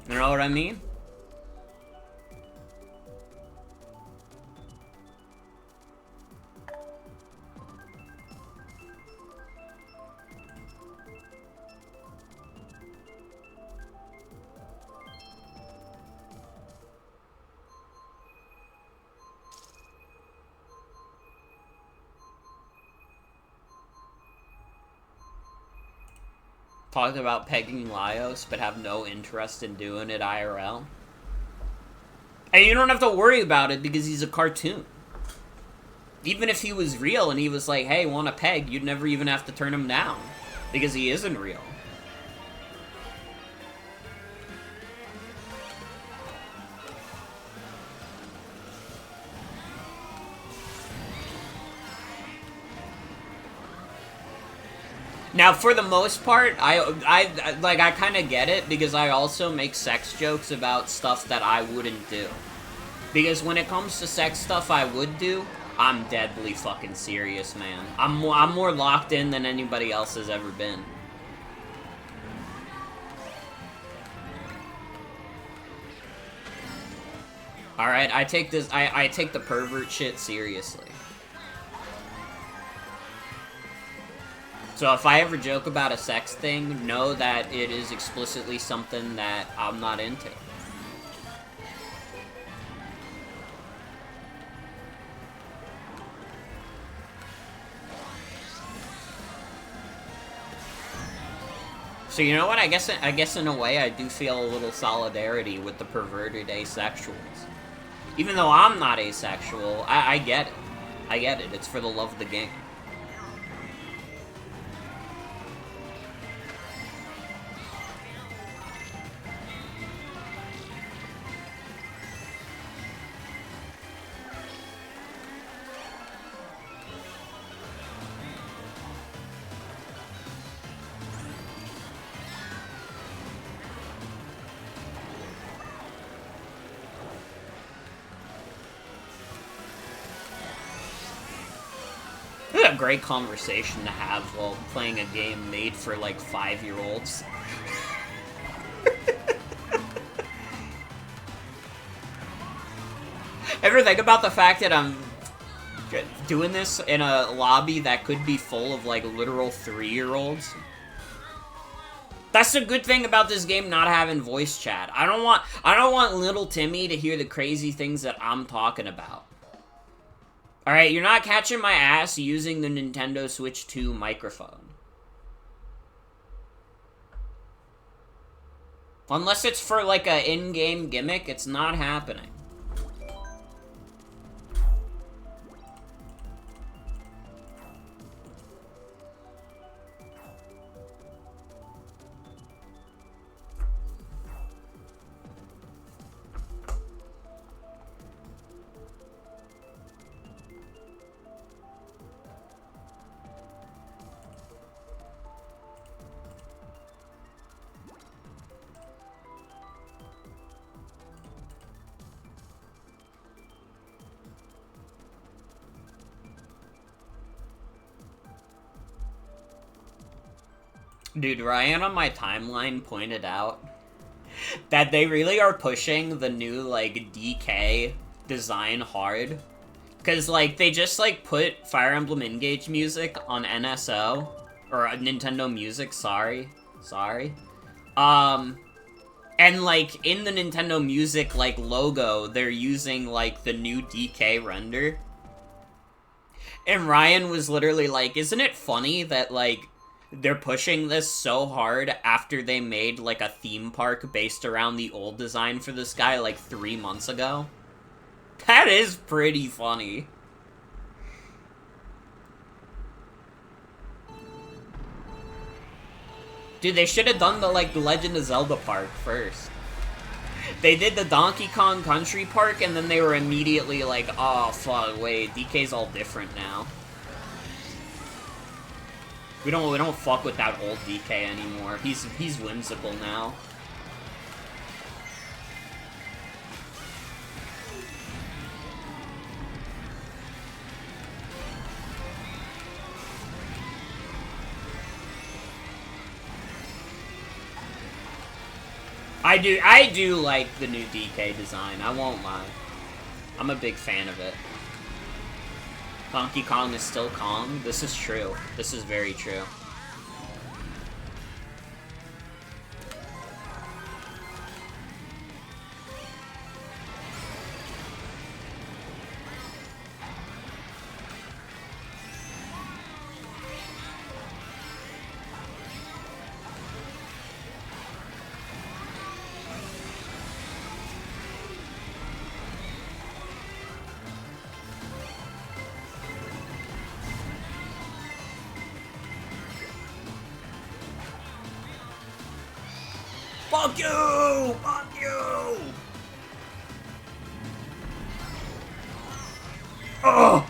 A: You know what I mean? talk about pegging Laios, but have no interest in doing it IRL. And you don't have to worry about it because he's a cartoon. Even if he was real and he was like, hey, want a peg, you'd never even have to turn him down. Because he isn't real. Now, for the most part, I kind of get it, because I also make sex jokes about stuff that I wouldn't do. Because when it comes to sex stuff I would do, I'm deadly fucking serious, man. I'm more locked in than anybody else has ever been. Alright, I take the pervert shit seriously. So if I ever joke about a sex thing, know that it is explicitly something that I'm not into. So you know what? I guess in a way I do feel a little solidarity with the perverted asexuals. Even though I'm not asexual, I get it. I get it. It's for the love of the game. A great conversation to have while playing a game made for like 5-year-olds. Ever think about the fact that I'm doing this in a lobby that could be full of like literal 3-year-olds? That's the good thing about this game not having voice chat. I don't want little Timmy to hear the crazy things that I'm talking about. Alright, you're not catching my ass using the Nintendo Switch 2 microphone. Unless it's for, like, a in-game gimmick, it's not happening. Dude, Ryan on my timeline pointed out that they really are pushing the new, like, DK design hard. Because, like, they just, like, put Fire Emblem Engage music on NSO. Or Nintendo Music, sorry. And, like, in the Nintendo Music, like, logo, they're using, like, the new DK render. And Ryan was literally like, isn't it funny that, like, they're pushing this so hard after they made, like, a theme park based around the old design for this guy, like, 3 months ago? That is pretty funny. Dude, they should have done the, like, Legend of Zelda park first. They did the Donkey Kong Country Park, and then they were immediately like, oh, fuck, wait, DK's all different now. We don't fuck with that old DK anymore. He's whimsical now. I do like the new DK design, I won't lie. I'm a big fan of it. Donkey Kong is still Kong? This is true. This is very true. Fuck you! Fuck you! Ugh!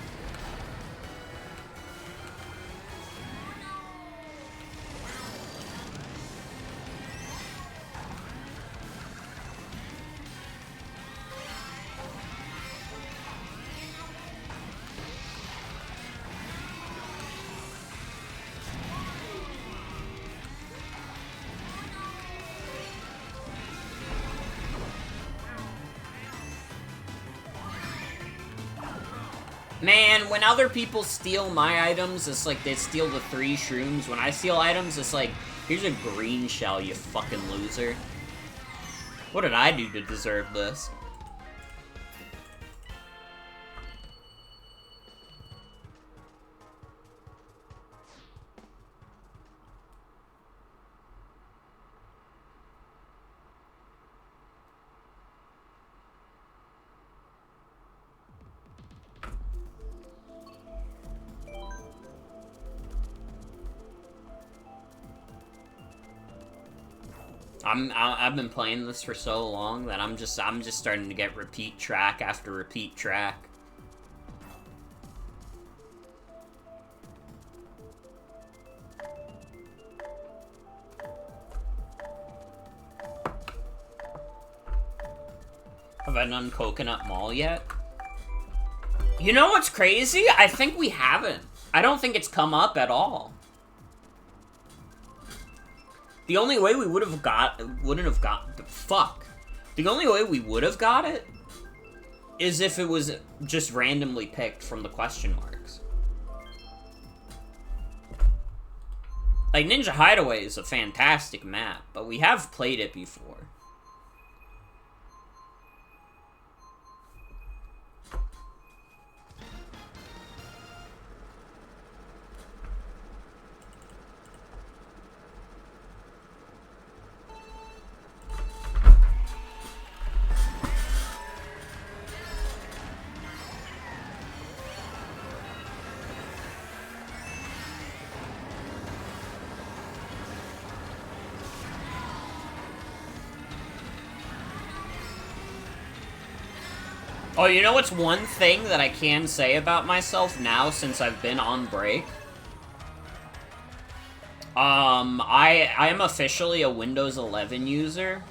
A: Man, when other people steal my items, it's like they steal the 3 shrooms. When I steal items, it's like, here's a green shell, you fucking loser. What did I do to deserve this? I've been playing this for so long that I'm just starting to get repeat track after repeat track. Have I done Coconut Mall yet? You know what's crazy? I think we haven't. I don't think it's come up at all. The only way we wouldn't have got the only way we would have got it is if it was just randomly picked from the question marks. Like, Ninja Hideaway is a fantastic map, but we have played it before. Oh, you know what's one thing that I can say about myself now since I've been on break? I am officially a Windows 11 user.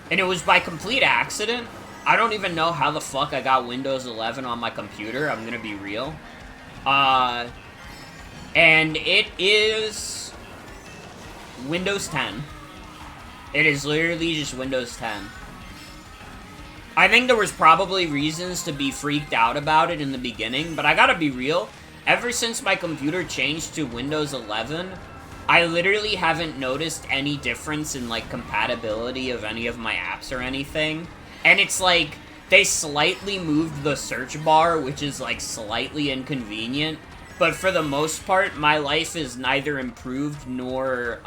A: And it was by complete accident. I don't even know how the fuck I got Windows 11 on my computer, I'm gonna be real. And it is Windows 10. It is literally just Windows 10. I think there was probably reasons to be freaked out about it in the beginning, but I gotta be real, ever since my computer changed to Windows 11, I literally haven't noticed any difference in, like, compatibility of any of my apps or anything. And it's like, they slightly moved the search bar, which is, like, slightly inconvenient, but for the most part, my life is neither improved nor,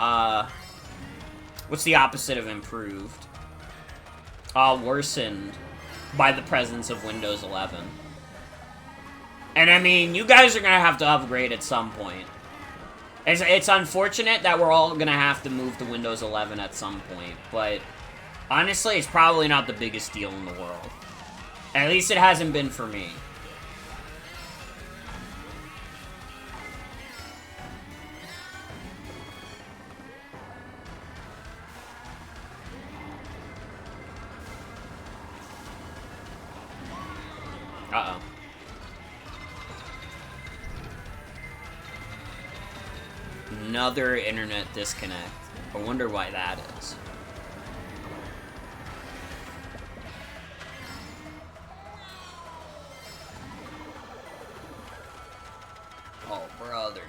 A: what's the opposite of improved? Worsened by the presence of Windows 11. And I mean, you guys are gonna have to upgrade at some point. It's unfortunate that we're all gonna have to move to Windows 11 at some point, but honestly, it's probably not the biggest deal in the world. At least it hasn't been for me. Uh-oh. Another internet disconnect. I wonder why that is. Oh, brother.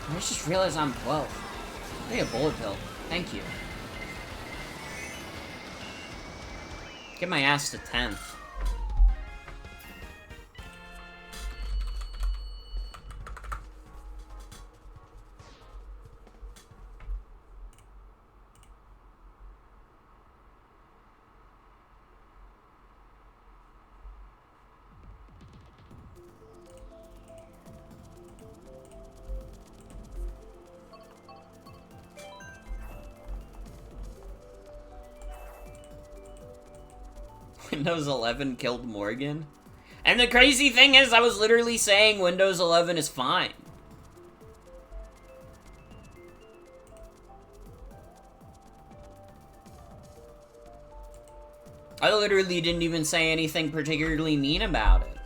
A: I just realized I'm 12. I need a bullet pill. Thank you. Get my ass to 10th. Windows 11 killed Morgan. And the crazy thing is, I was literally saying Windows 11 is fine. I literally didn't even say anything particularly mean about it.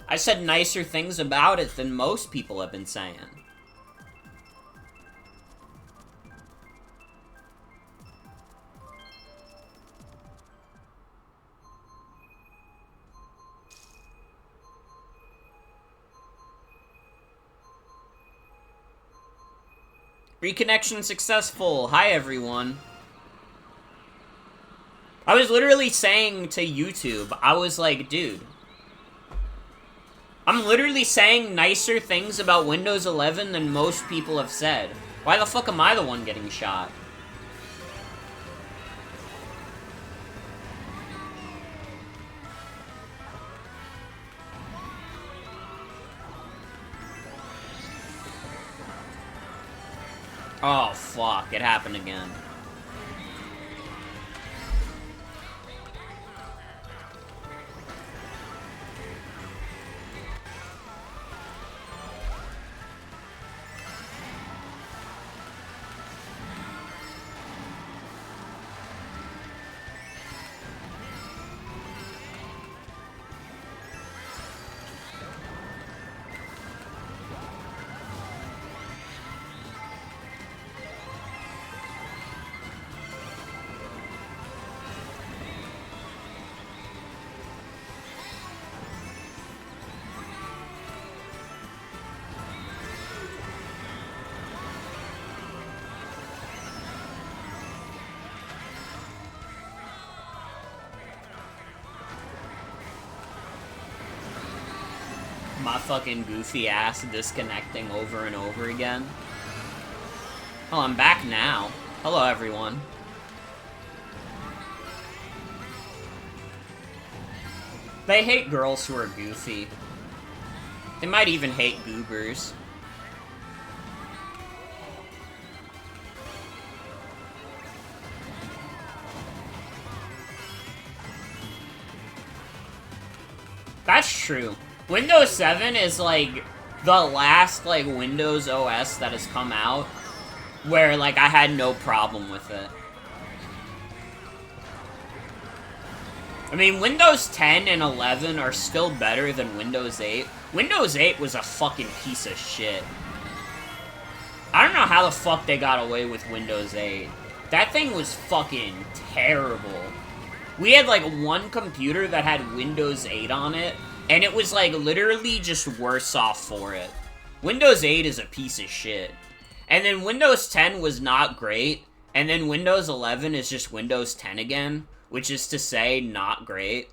A: I said nicer things about it than most people have been saying. Reconnection successful. Hi, everyone. I was literally saying to YouTube, I was like, dude, I'm literally saying nicer things about Windows 11 than most people have said. Why the fuck am I the one getting shot? Oh, fuck. It happened again. My fucking goofy ass disconnecting over and over again. Oh, I'm back now. Hello, everyone. They hate girls who are goofy. They might even hate goobers. That's true. Windows 7 is, like, the last, like, Windows OS that has come out where, like, I had no problem with it. I mean, Windows 10 and 11 are still better than Windows 8. Windows 8 was a fucking piece of shit. I don't know how the fuck they got away with Windows 8. That thing was fucking terrible. We had, like, one computer that had Windows 8 on it, and it was, like, literally just worse off for it. Windows 8 is a piece of shit. And then Windows 10 was not great, and then Windows 11 is just Windows 10 again, which is to say, not great.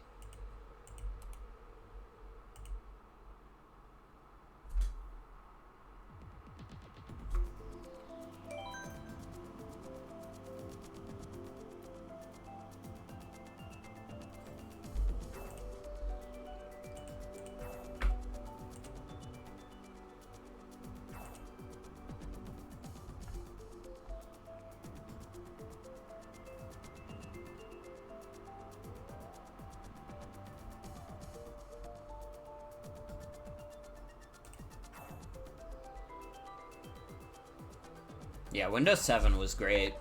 A: Yeah, Windows 7 was great.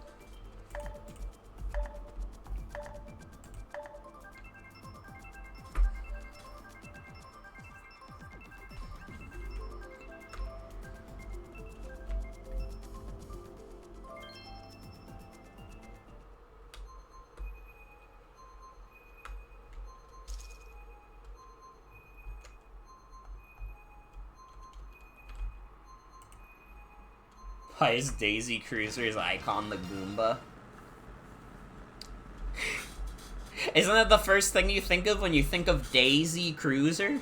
A: Why is Daisy Cruiser's icon the Goomba? Isn't that the first thing you think of when you think of Daisy Cruiser?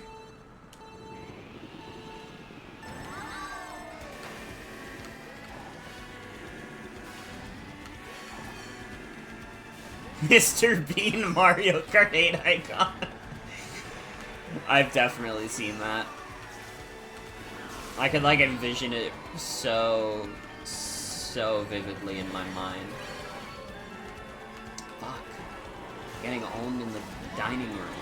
A: Mr. Bean Mario Kart 8 icon. I've definitely seen that. I could, like, envision it so vividly in my mind. Fuck. Getting owned in the dining room.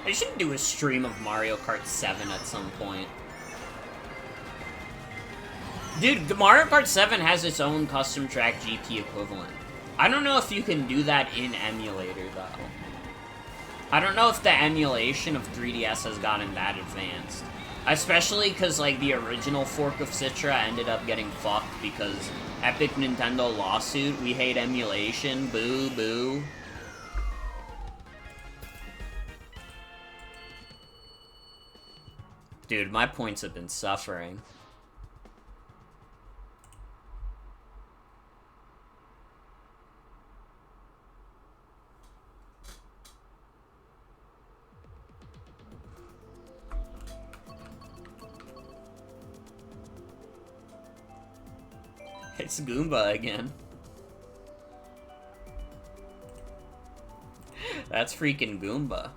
A: I should do a stream of Mario Kart 7 at some point. Dude, the Mario Kart 7 has its own custom track GP equivalent. I don't know if you can do that in emulator, though. I don't know if the emulation of 3DS has gotten that advanced. Especially because, like, the original fork of Citra ended up getting fucked because Epic Nintendo lawsuit, we hate emulation, boo, boo. Dude, my points have been suffering. It's Goomba again. That's freaking Goomba.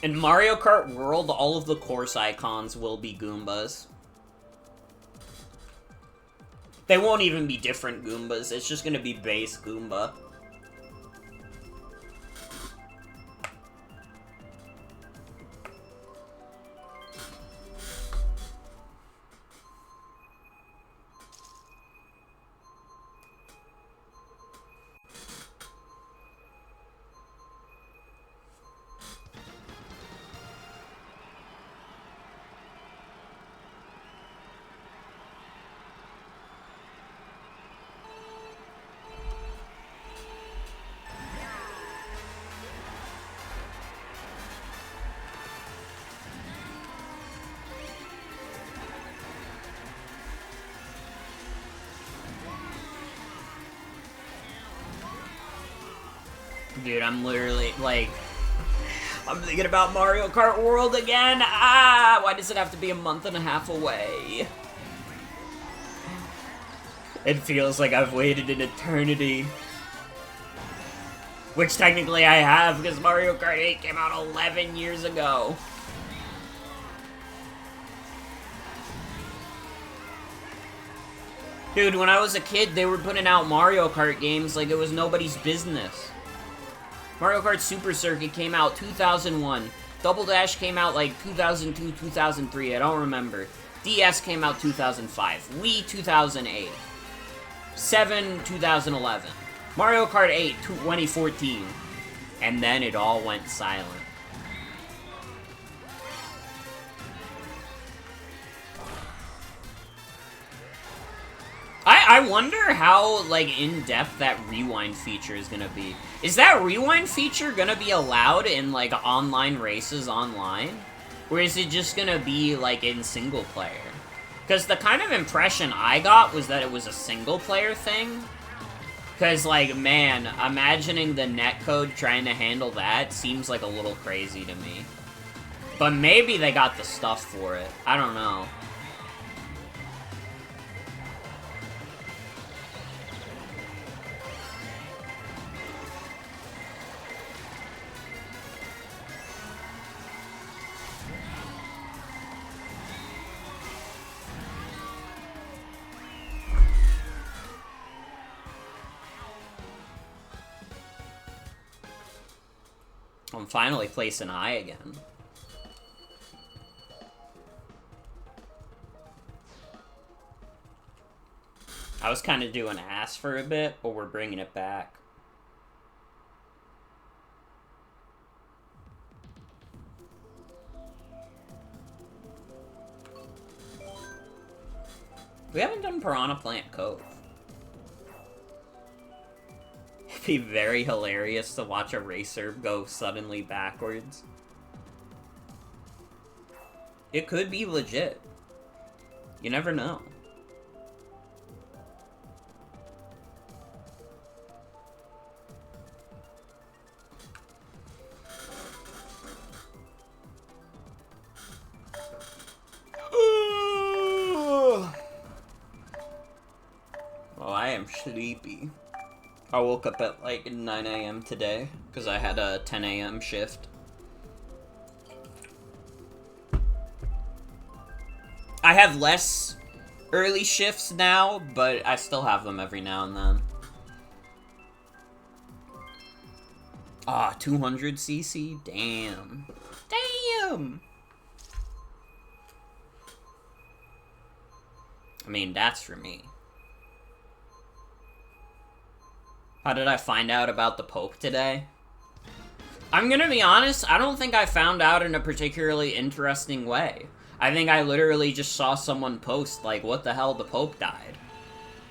A: In Mario Kart World, all of the course icons will be Goombas. They won't even be different Goombas, it's just gonna be base Goomba. Dude, I'm literally, like, I'm thinking about Mario Kart World again. Ah, why does it have to be a month and a half away? It feels like I've waited an eternity. Which technically I have, because Mario Kart 8 came out 11 years ago. Dude, when I was a kid, they were putting out Mario Kart games like it was nobody's business. Mario Kart Super Circuit came out 2001. Double Dash came out like 2002, 2003, I don't remember. DS came out 2005. Wii 2008. 7 2011. Mario Kart 8 2014. And then it all went silent. I wonder how, like, in-depth that rewind feature is gonna be. Is that rewind feature gonna be allowed in, like, online races online? Or is it just gonna be, like, in single-player? Because the kind of impression I got was that it was a single-player thing. Because, like, man, imagining the netcode trying to handle that seems like a little crazy to me. But maybe they got the stuff for it. I don't know. I'm finally placing high again. I was kind of doing ass for a bit, but we're bringing it back. We haven't done Piranha Plant Cove. It'd be very hilarious to watch a racer go suddenly backwards. It could be legit. You never know. Oh, I am sleepy. I woke up at like 9 a.m. today because I had a 10 a.m. shift. I have less early shifts now, but I still have them every now and then. Ah, 200cc? Damn. Damn! I mean, that's for me. How did I find out about the Pope today? I'm gonna be honest, I don't think I found out in a particularly interesting way. I think I literally just saw someone post, like, what the hell, the Pope died.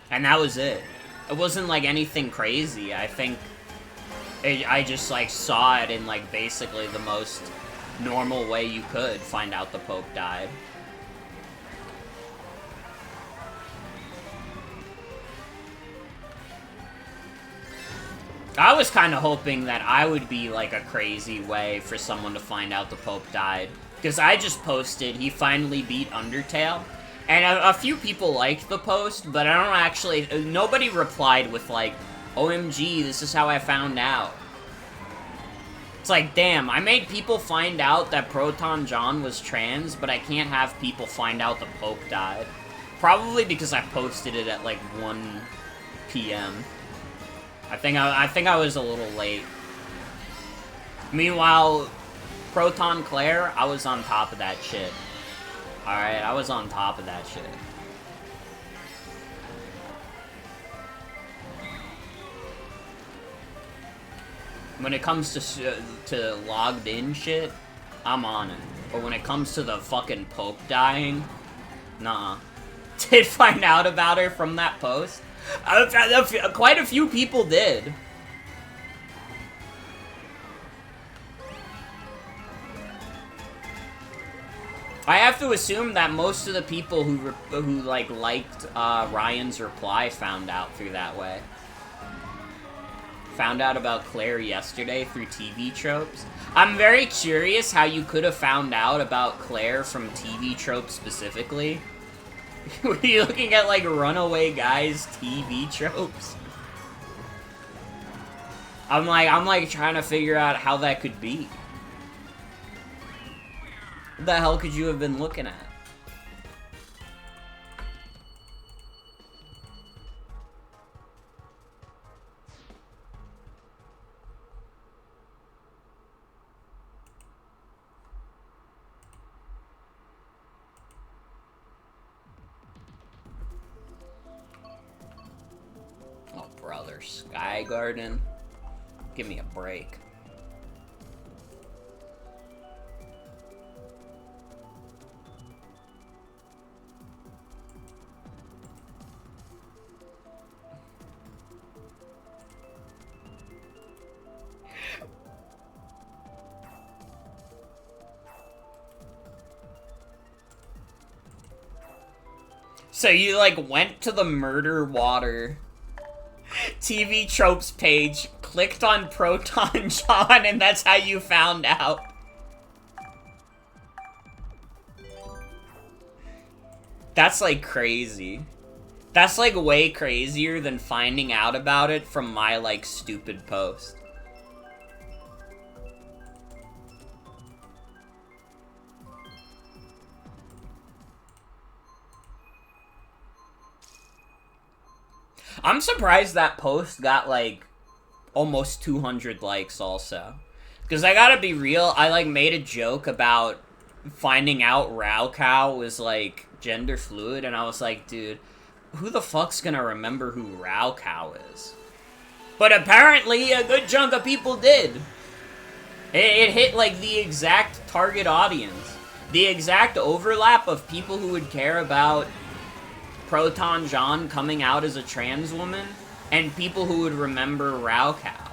A: And that was it. It wasn't, like, anything crazy. I think I just, like, saw it in, like, basically the most normal way you could find out the Pope died. I was kind of hoping that I would be, like, a crazy way for someone to find out the Pope died. Because I just posted, he finally beat Undertale. And a few people liked the post, but I don't actually... Nobody replied with, like, OMG, this is how I found out. It's like, damn, I made people find out that Proton John was trans, but I can't have people find out the Pope died. Probably because I posted it at, like, 1 p.m. I think I was a little late. Meanwhile, Proton Claire, I was on top of that shit. Alright, I was on top of that shit. When it comes to logged in shit, I'm on it. But when it comes to the fucking Pope dying, nah. Did find out about her from that post. Quite a few people did. I have to assume that most of the people who like liked Ryan's reply found out through that way. Found out about Claire yesterday through TV tropes. I'm very curious how you could have found out about Claire from TV tropes specifically. Were you looking at, like, Runaway Guys TV tropes? I'm like trying to figure out how that could be. What the hell could you have been looking at? Brother, Sky Garden? Give me a break. So you, like, went to the Murder Water TV tropes page, clicked on Proton John, and that's how you found out. That's, like, crazy. That's, like, way crazier than finding out about it from my, like, stupid post. I'm surprised that post got, like, almost 200 likes also. Because I gotta be real, I, like, made a joke about finding out Raocow was, like, gender fluid, and I was like, dude, who the fuck's gonna remember who Raocow is? But apparently, a good chunk of people did. It hit, like, the exact target audience. The exact overlap of people who would care about Proton John coming out as a trans woman, and people who would remember Raocow.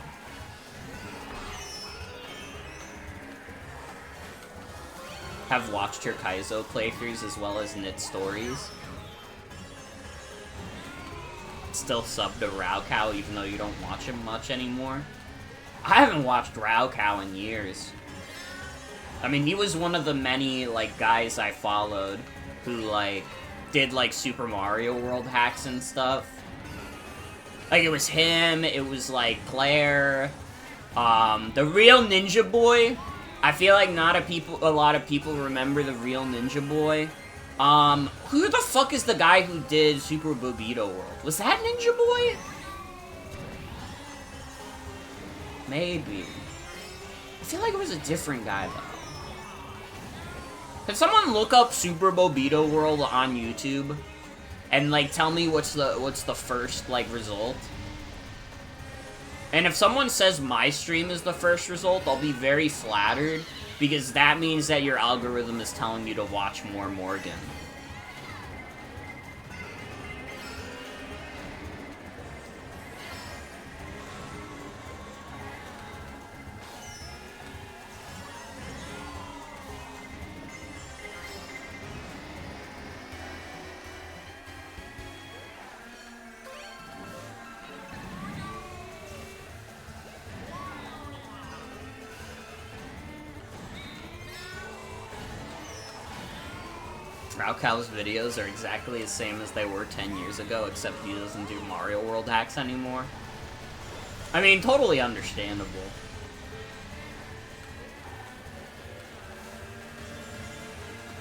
A: Have watched her Kaizo playthroughs as well as Knit Stories. Still sub to Raocow even though you don't watch him much anymore. I haven't watched Raocow in years. I mean, he was one of the many, like, guys I followed who, like, did, like, Super Mario World hacks and stuff. Like, it was him, it was, like, Claire, the real Ninja Boy. I feel like not a lot of people remember the real Ninja Boy. Who the fuck is the guy who did Super Bobito World? Was that Ninja Boy? Maybe. I feel like it was a different guy, though. Can someone look up Super Bobito World on YouTube and, like, tell me what's the first, like, result? And if someone says my stream is the first result, I'll be very flattered, because that means that your algorithm is telling you to watch more Morgan. Raocow's videos are exactly the same as they were 10 years ago, except he doesn't do Mario World hacks anymore. I mean, totally understandable.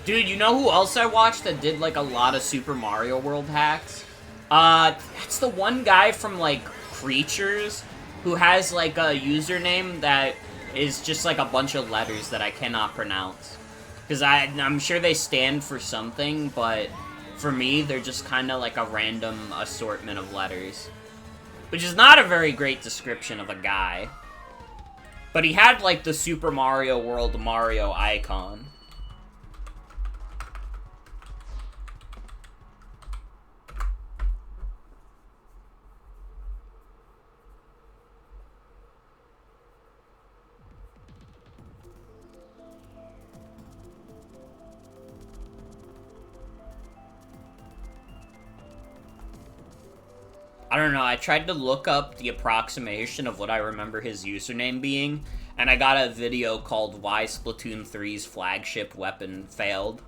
A: Dude, you know who else I watched that did, like, a lot of Super Mario World hacks? That's the one guy from, like, Creatures, who has, like, a username that is just, like, a bunch of letters that I cannot pronounce. Because I'm sure they stand for something, but for me, they're just kind of like a random assortment of letters. Which is not a very great description of a guy. But he had, like, the Super Mario World Mario icon. I don't know, I tried to look up the approximation of what I remember his username being, and I got a video called Why Splatoon 3's Flagship Weapon Failed.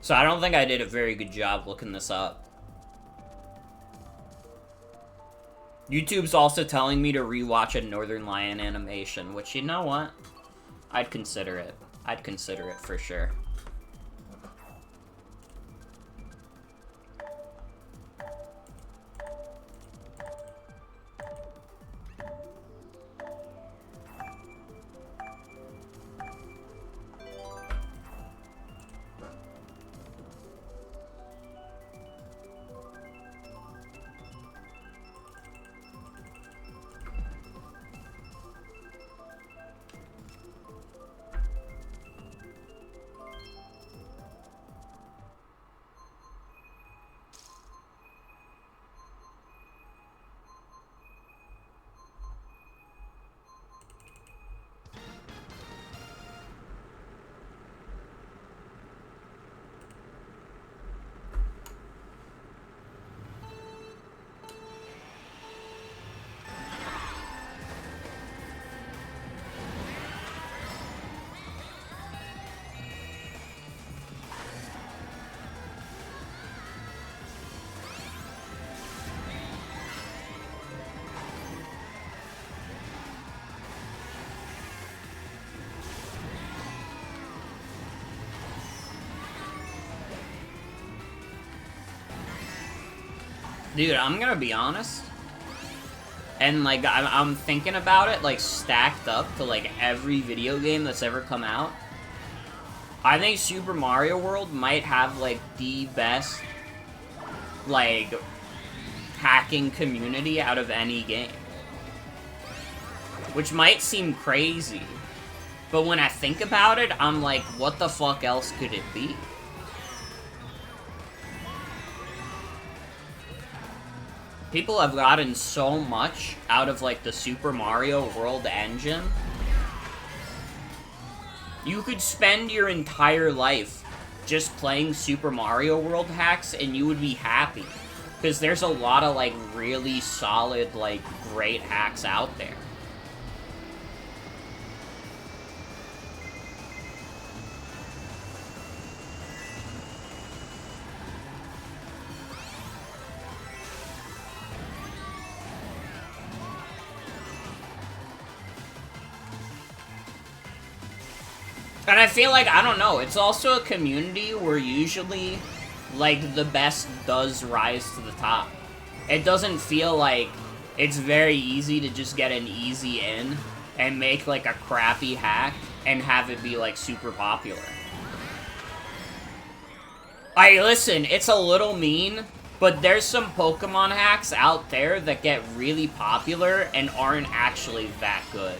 A: So I don't think I did a very good job looking this up. YouTube's also telling me to rewatch a Northern Lion animation, which, you know what? I'd consider it. I'd consider it for sure. Dude, I'm gonna be honest. And, like, I'm thinking about it, like, stacked up to, like, every video game that's ever come out. I think Super Mario World might have, like, the best, like, hacking community out of any game. Which might seem crazy, but when I think about it, I'm like, what the fuck else could it be? People have gotten so much out of, like, the Super Mario World engine. You could spend your entire life just playing Super Mario World hacks and you would be happy. Because there's a lot of, like, really solid, like, great hacks out there. And I feel like, I don't know, it's also a community where usually, like, the best does rise to the top. It doesn't feel like it's very easy to just get an easy in and make, like, a crappy hack and have it be, like, super popular. Listen, it's a little mean, but there's some Pokemon hacks out there that get really popular and aren't actually that good.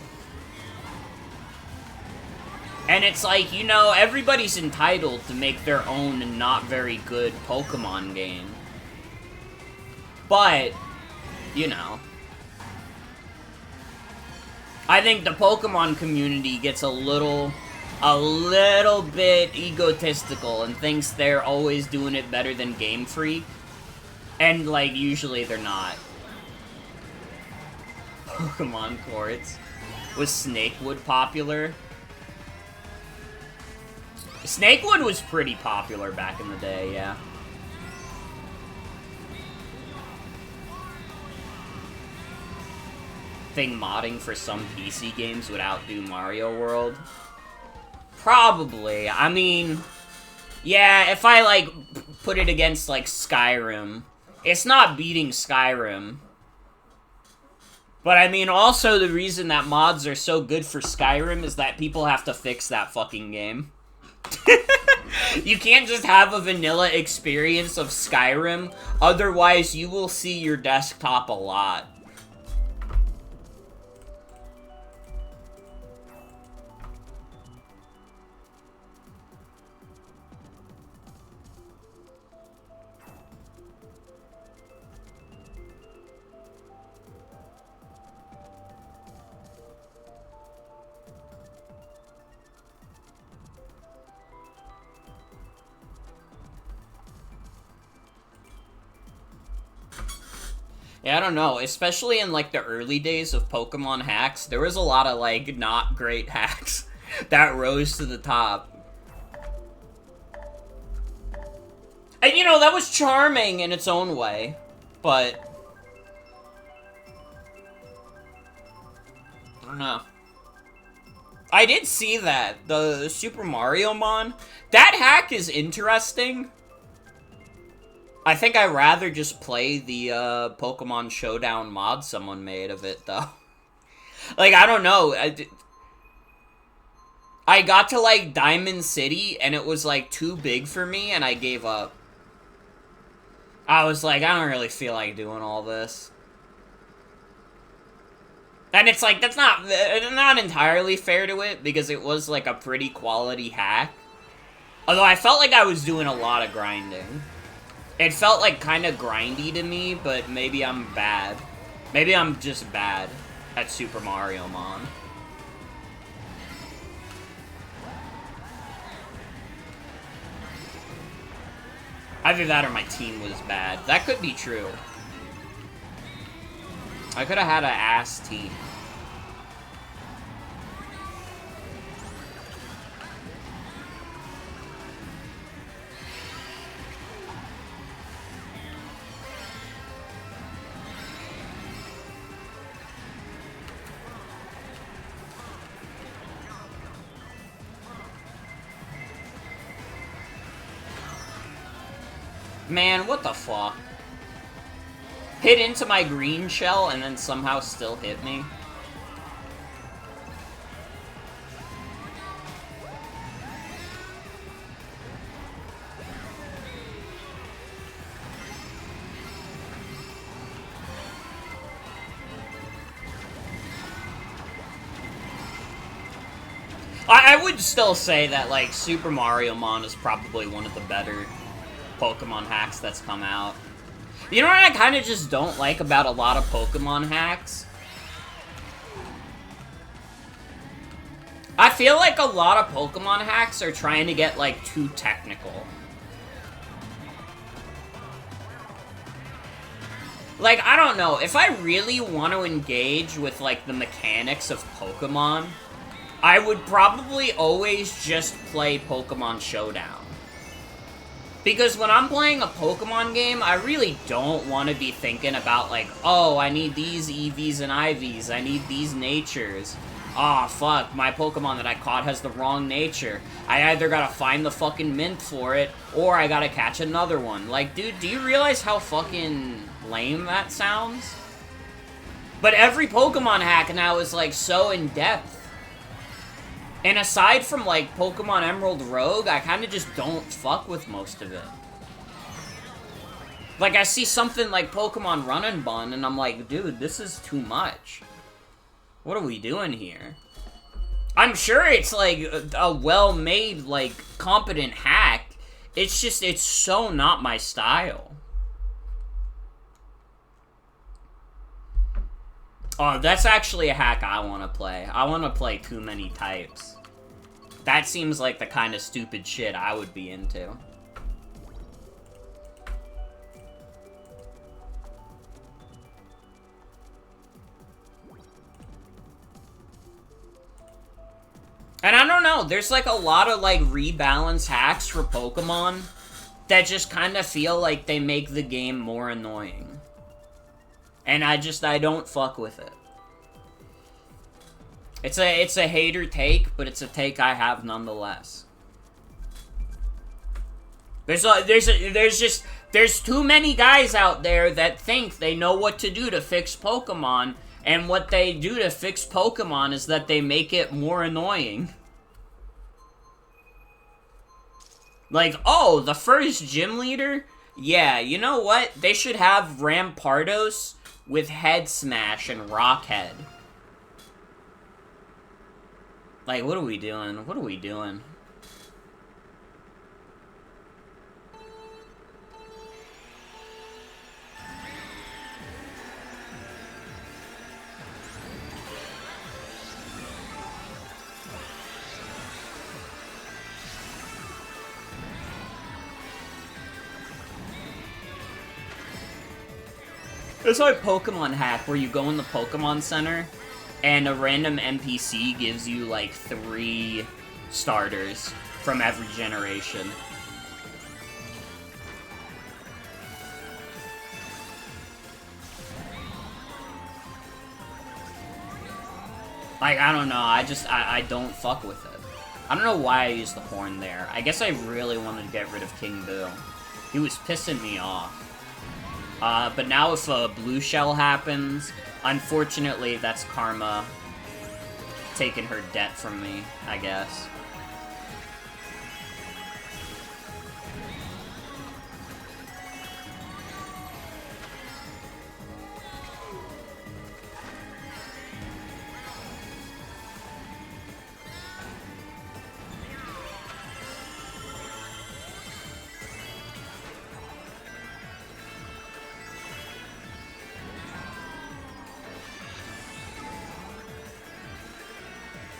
A: And it's like, you know, everybody's entitled to make their own not very good Pokemon game. But, you know, I think the Pokemon community gets a little bit egotistical and thinks they're always doing it better than Game Freak. And, like, usually they're not. Pokemon Quartz. Was Snakewood popular? Snakewood was pretty popular back in the day, yeah. Think modding for some PC games would outdo Mario World? Probably. I mean, yeah, if I, like, put it against, like, Skyrim, it's not beating Skyrim. But, I mean, also the reason that mods are so good for Skyrim is that people have to fix that fucking game. You can't just have a vanilla experience of Skyrim, otherwise you will see your desktop a lot. Yeah, I don't know. Especially in, like, the early days of Pokemon hacks, there was a lot of, like, not great hacks that rose to the top. And, you know, that was charming in its own way, but I don't know. I did see that. The Super Mario Mon. That hack is interesting. I think I'd rather just play the Pokemon Showdown mod someone made of it, though. Like, I don't know. I got to, like, Diamond City, and it was, like, too big for me, and I gave up. I was like, I don't really feel like doing all this. And it's like, that's not entirely fair to it, because it was, like, a pretty quality hack. Although I felt like I was doing a lot of grinding. It felt, like, kind of grindy to me, but maybe I'm bad. Maybe I'm just bad at Super Mario Mon. Either that or my team was bad. That could be true. I could have had an ass team. Man, what the fuck? hit into my green shell and then somehow still hit me. I would still say that, like, Super Mario Mon is probably one of the better Pokemon hacks that's come out. You know what I kind of just don't like about a lot of Pokemon hacks? I feel like a lot of Pokemon hacks are trying to get, like, too technical. Like, I don't know, if I really want to engage with, like, the mechanics of Pokemon, I would probably always just play Pokemon Showdown. Because when I'm playing a Pokemon game, I really don't want to be thinking about, like, oh, I need these EVs and IVs, I need these natures. Aw, fuck, my Pokemon that I caught has the wrong nature. I either gotta find the fucking mint for it, or I gotta catch another one. Like, dude, do you realize how fucking lame that sounds? But every Pokemon hack now is, like, so in-depth. And aside from, like, Pokemon Emerald Rogue, I kind of just don't fuck with most of it. Like, I see something like Pokemon Run and Bun, and I'm like, dude, this is too much. What are we doing here? I'm sure it's, like, a well-made, like, competent hack. It's just, it's so not my style. Oh, that's actually a hack I want to play. I want to play Too Many Types. That seems like the kind of stupid shit I would be into. And I don't know, there's like a lot of like rebalance hacks for Pokemon that just kind of feel like they make the game more annoying. And I don't fuck with it. It's a hater take, but it's a take I have nonetheless. There's too many guys out there that think they know what to do to fix Pokemon, and what they do to fix Pokemon is that they make it more annoying. Like, oh, the first gym leader? Yeah, you know what? They should have Rampardos with Head Smash and Rock Head. Like, what are we doing? What are we doing? It's like Pokemon hack where you go in the Pokemon Center and a random NPC gives you like 3 starters from every generation. Like, I don't know, I don't fuck with it. I don't know why I used the horn there. I guess I really wanted to get rid of King Boo. He was pissing me off. But now if a blue shell happens, unfortunately that's Karma taking her debt from me, I guess.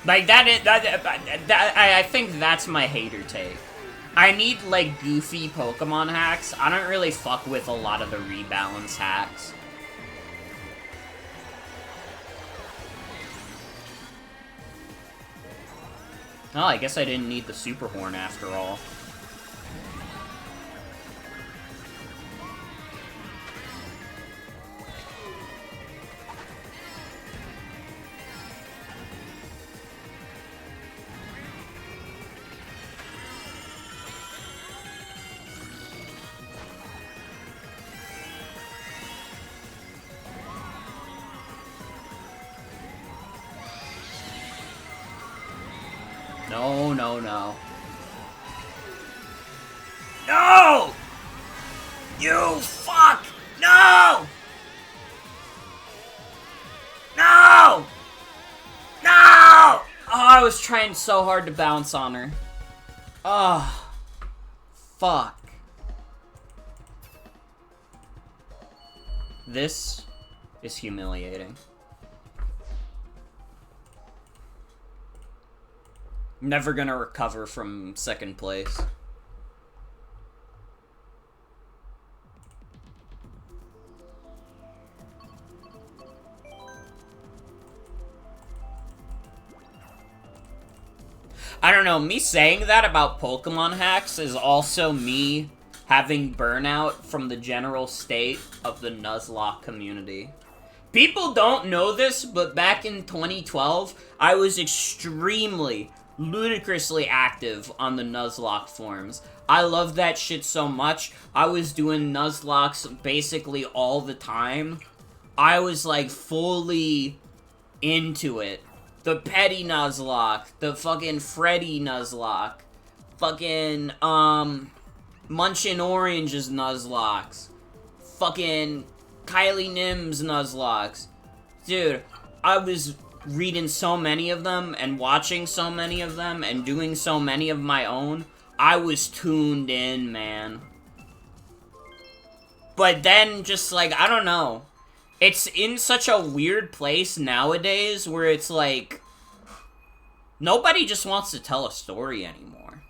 A: Like, I think that's my hater take. I need, like, goofy Pokemon hacks. I don't really fuck with a lot of the rebalance hacks. Oh, I guess I didn't need the Super Horn after all. No, no, no. No! You fuck! No! No! No! Oh, I was trying so hard to bounce on her. Oh. Fuck. This is humiliating. Never gonna recover from second place. I don't know, me saying that about Pokemon hacks is also me having burnout from the general state of the Nuzlocke community. People don't know this, but back in 2012, I was extremely, ludicrously active on the Nuzlocke forums. I love that shit so much. I was doing Nuzlocks basically all the time. I was, like, fully into it. The Petty Nuzlocke, the fucking Freddy Nuzlocke, fucking, Munchin' Orange's Nuzlocks, fucking Kylie Nim's Nuzlocke. Dude, I was reading so many of them, and watching so many of them, and doing so many of my own. I was tuned in, man. But then, just like, I don't know. It's in such a weird place nowadays where it's like, nobody just wants to tell a story anymore.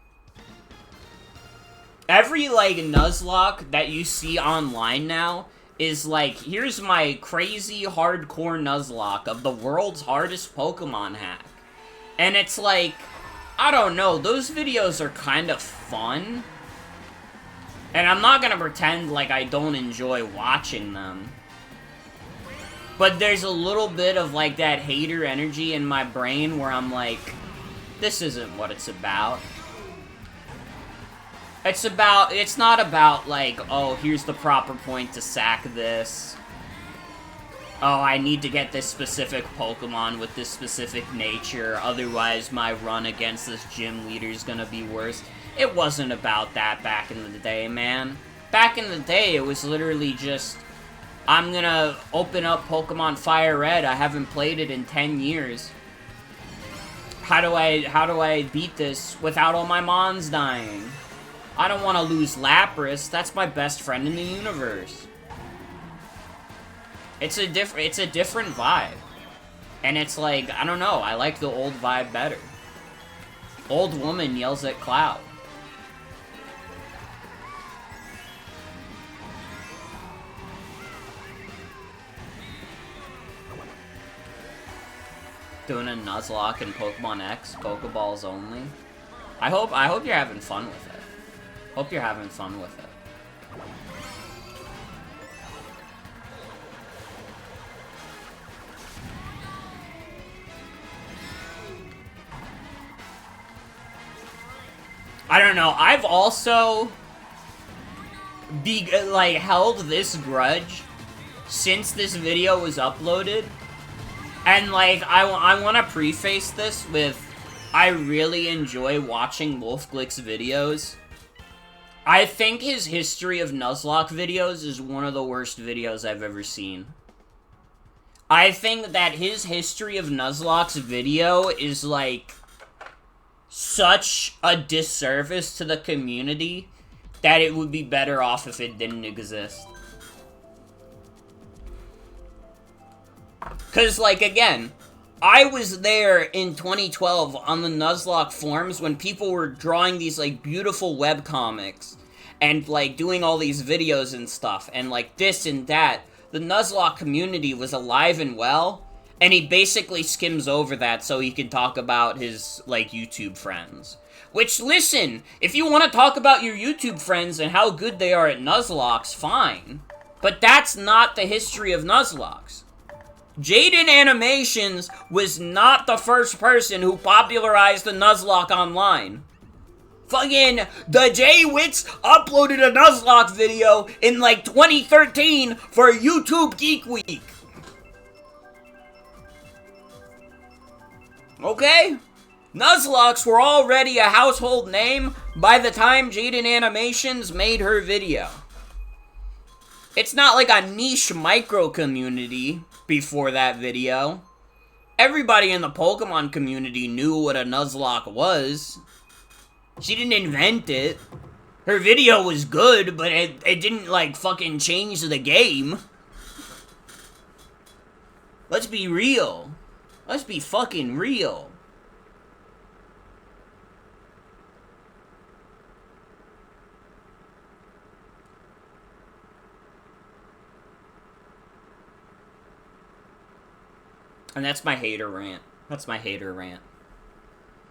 A: Every, like, Nuzlocke that you see online now is like, here's my crazy hardcore Nuzlocke of the world's hardest Pokemon hack. And it's like, I don't know, those videos are kind of fun. And I'm not gonna pretend like I don't enjoy watching them. But there's a little bit of, like, that hater energy in my brain where I'm like, this isn't what it's about. It's not about, like, oh, here's the proper point to sack this. Oh, I need to get this specific Pokemon with this specific nature, otherwise my run against this gym leader is gonna be worse. It wasn't about that back in the day, man. Back in the day, it was literally just, I'm gonna open up Pokemon Fire Red. I haven't played it in 10 years. How do I beat this without all my mons dying? I don't want to lose Lapras. That's my best friend in the universe. It's a different vibe. And it's like, I don't know, I like the old vibe better. Old woman yells at cloud. Doing a Nuzlocke in Pokemon X, Pokeballs only. I hope you're having fun with it. Hope you're having fun with it. I don't know, I've also held this grudge since this video was uploaded. And, like, I want to preface this with, I really enjoy watching Wolfglick's videos. I think his history of Nuzlocke videos is one of the worst videos I've ever seen. I think that his history of Nuzlocke's video is, like, such a disservice to the community that it would be better off if it didn't exist. Because, like, again, I was there in 2012 on the Nuzlocke forums when people were drawing these, like, beautiful webcomics and, like, doing all these videos and stuff, and, like, this and that. The Nuzlocke community was alive and well, and he basically skims over that so he can talk about his, like, YouTube friends. Which, listen, if you want to talk about your YouTube friends and how good they are at Nuzlocks, fine. But that's not the history of Nuzlocks. Jaden Animations was not the first person who popularized the Nuzlocke online. Fucking the Jay Wits uploaded a Nuzlocke video in like 2013 for YouTube Geek Week. Okay? Nuzlocke were already a household name by the time Jaden Animations made her video. It's not like a niche micro community before that video. Everybody in the Pokemon community knew what a Nuzlocke was. She didn't invent it. Her video was good, but it didn't, like, fucking change the game. Let's be real. Let's be fucking real. And that's my hater rant. That's my hater rant.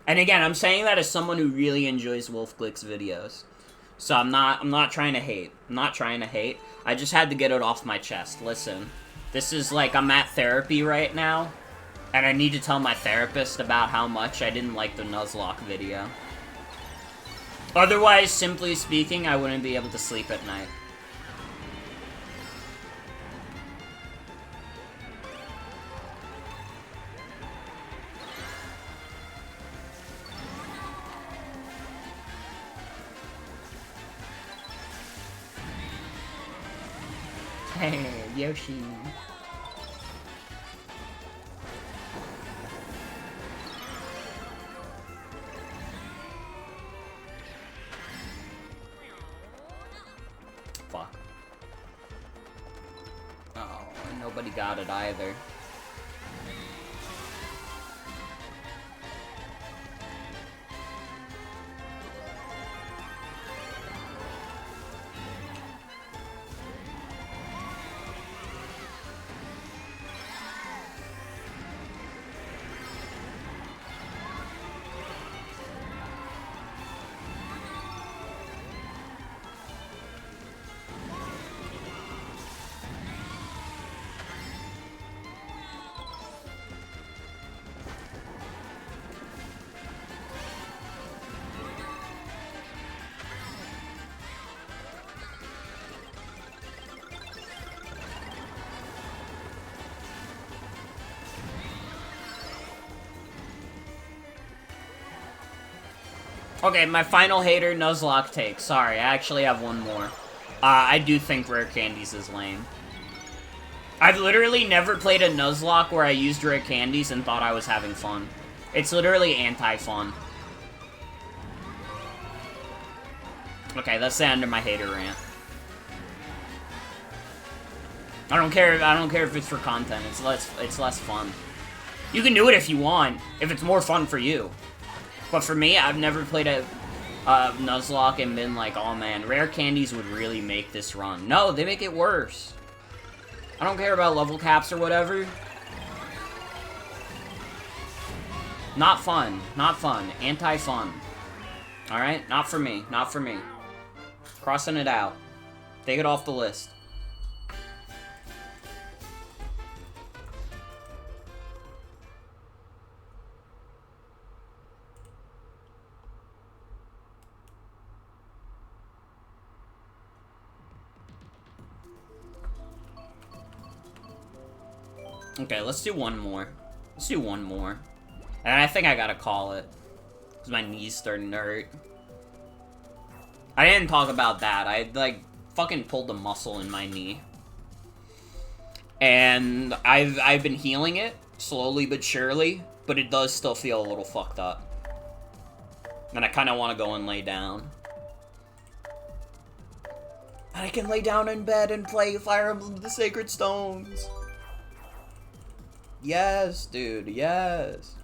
A: And again, I'm saying that as someone who really enjoys WolfClick's videos. So I'm not trying to hate. I'm not trying to hate. I just had to get it off my chest. Listen, this is like, I'm at therapy right now, and I need to tell my therapist about how much I didn't like the Nuzlocke video. Otherwise, simply speaking, I wouldn't be able to sleep at night. Hey, Yoshi. Fuck. Oh, nobody got it either. Okay, my final hater Nuzlocke take. Sorry, I actually have one more. I do think Rare Candies is lame. I've literally never played a Nuzlocke where I used Rare Candies and thought I was having fun. It's literally anti-fun. Okay, that's the end of my hater rant. I don't care if it's for content. It's less fun. You can do it if you want, if it's more fun for you. But for me, I've never played a Nuzlocke and been like, oh man, Rare Candies would really make this run. No, they make it worse. I don't care about level caps or whatever. Not fun. Not fun. Anti-fun. Alright? Not for me. Not for me. Crossing it out. Take it off the list. Okay, let's do one more. Let's do one more. And I think I gotta call it. Because my knee's starting to hurt. I didn't talk about that. I, like, fucking pulled a muscle in my knee. And I've been healing it, slowly but surely. But it does still feel a little fucked up. And I kind of want to go and lay down. And I can lay down in bed and play Fire Emblem the Sacred Stones. Yes, dude, yes.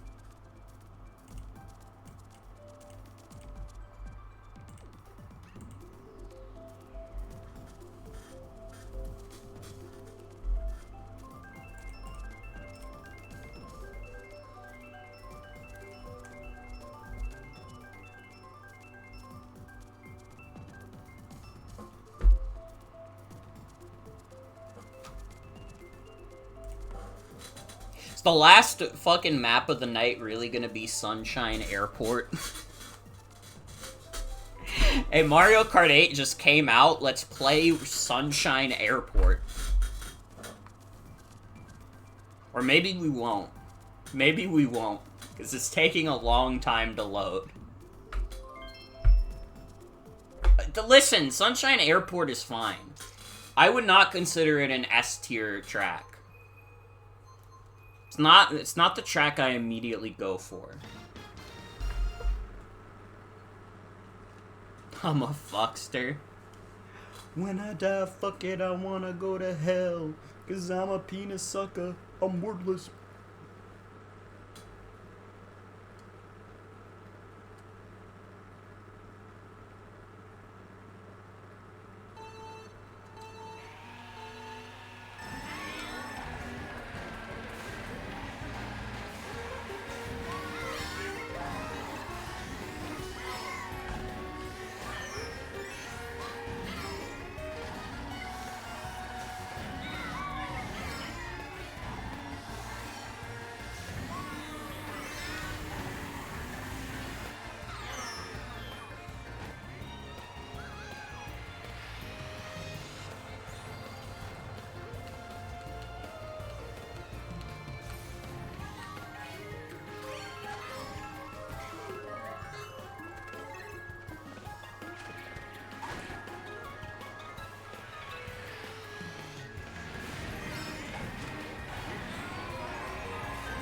A: Is the last fucking map of the night really gonna be Sunshine Airport? Hey, Mario Kart 8 just came out. Let's play Sunshine Airport. Or maybe we won't. Maybe we won't. Because it's taking a long time to load. Listen, Sunshine Airport is fine. I would not consider it an S-tier track. It's not the track I immediately go for. I'm a fuckster. When I die, fuck it, I wanna go to hell. 'Cause I'm a penis sucker. I'm wordless.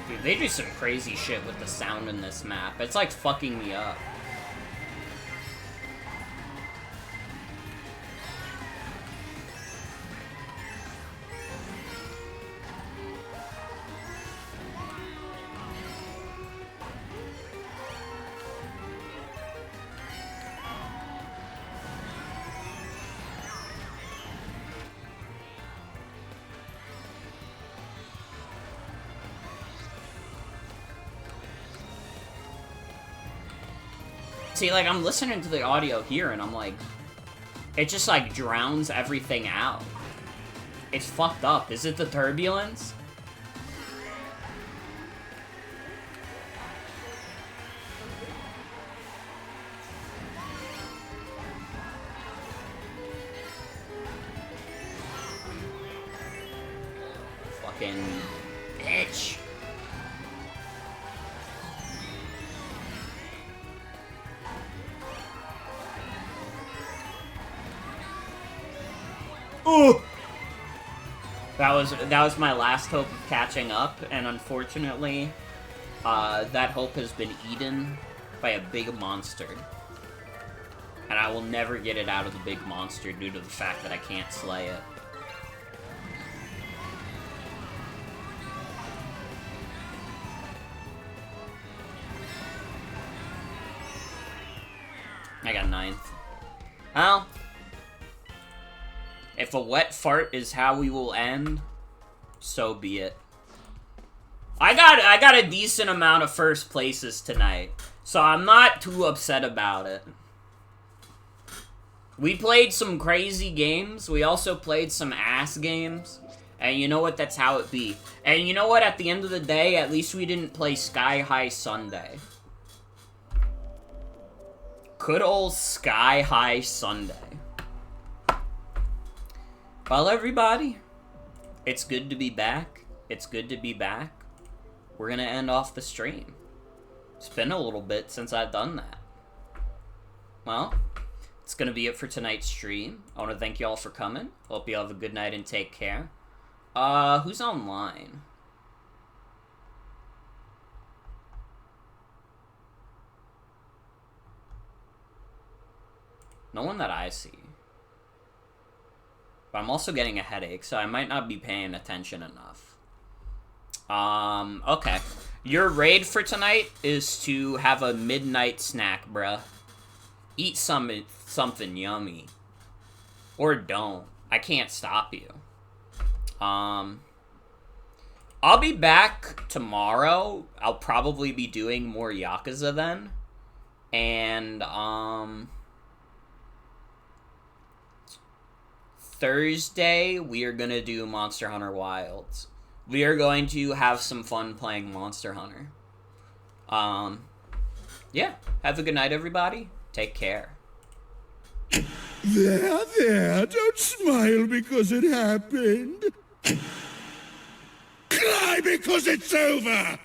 A: Dude, they do some crazy shit with the sound in this map. It's like fucking me up. See, like, I'm listening to the audio here, and I'm like, it just, like, drowns everything out. It's fucked up. Is it the turbulence? Fucking bitch. Ooh! That was my last hope of catching up, and unfortunately, that hope has been eaten by a big monster. And I will never get it out of the big monster due to the fact that I can't slay it. I got 9th. Well, if a wet fart is how we will end, so be it. I got a decent amount of first places tonight, so I'm not too upset about it. We played some crazy games. We also played some ass games. And you know what? That's how it be. And you know what? At the end of the day, at least we didn't play Sky High Sunday. Good old Sky High Sunday. Well, everybody, it's good to be back. It's good to be back. We're gonna end off the stream. It's been a little bit since I've done that. Well, it's gonna be it for tonight's stream. I want to thank you all for coming. Hope you all have a good night and take care. Who's online? No one that I see. But I'm also getting a headache, so I might not be paying attention enough. Okay. Your raid for tonight is to have a midnight snack, bruh. Eat something yummy. Or don't. I can't stop you. I'll be back tomorrow. I'll probably be doing more Yakuza then. And, Thursday, we are gonna do Monster Hunter Wilds. We are going to have some fun playing Monster Hunter. Yeah. Have a good night, everybody. Take care.
B: There, don't smile because it happened. Cry because it's over!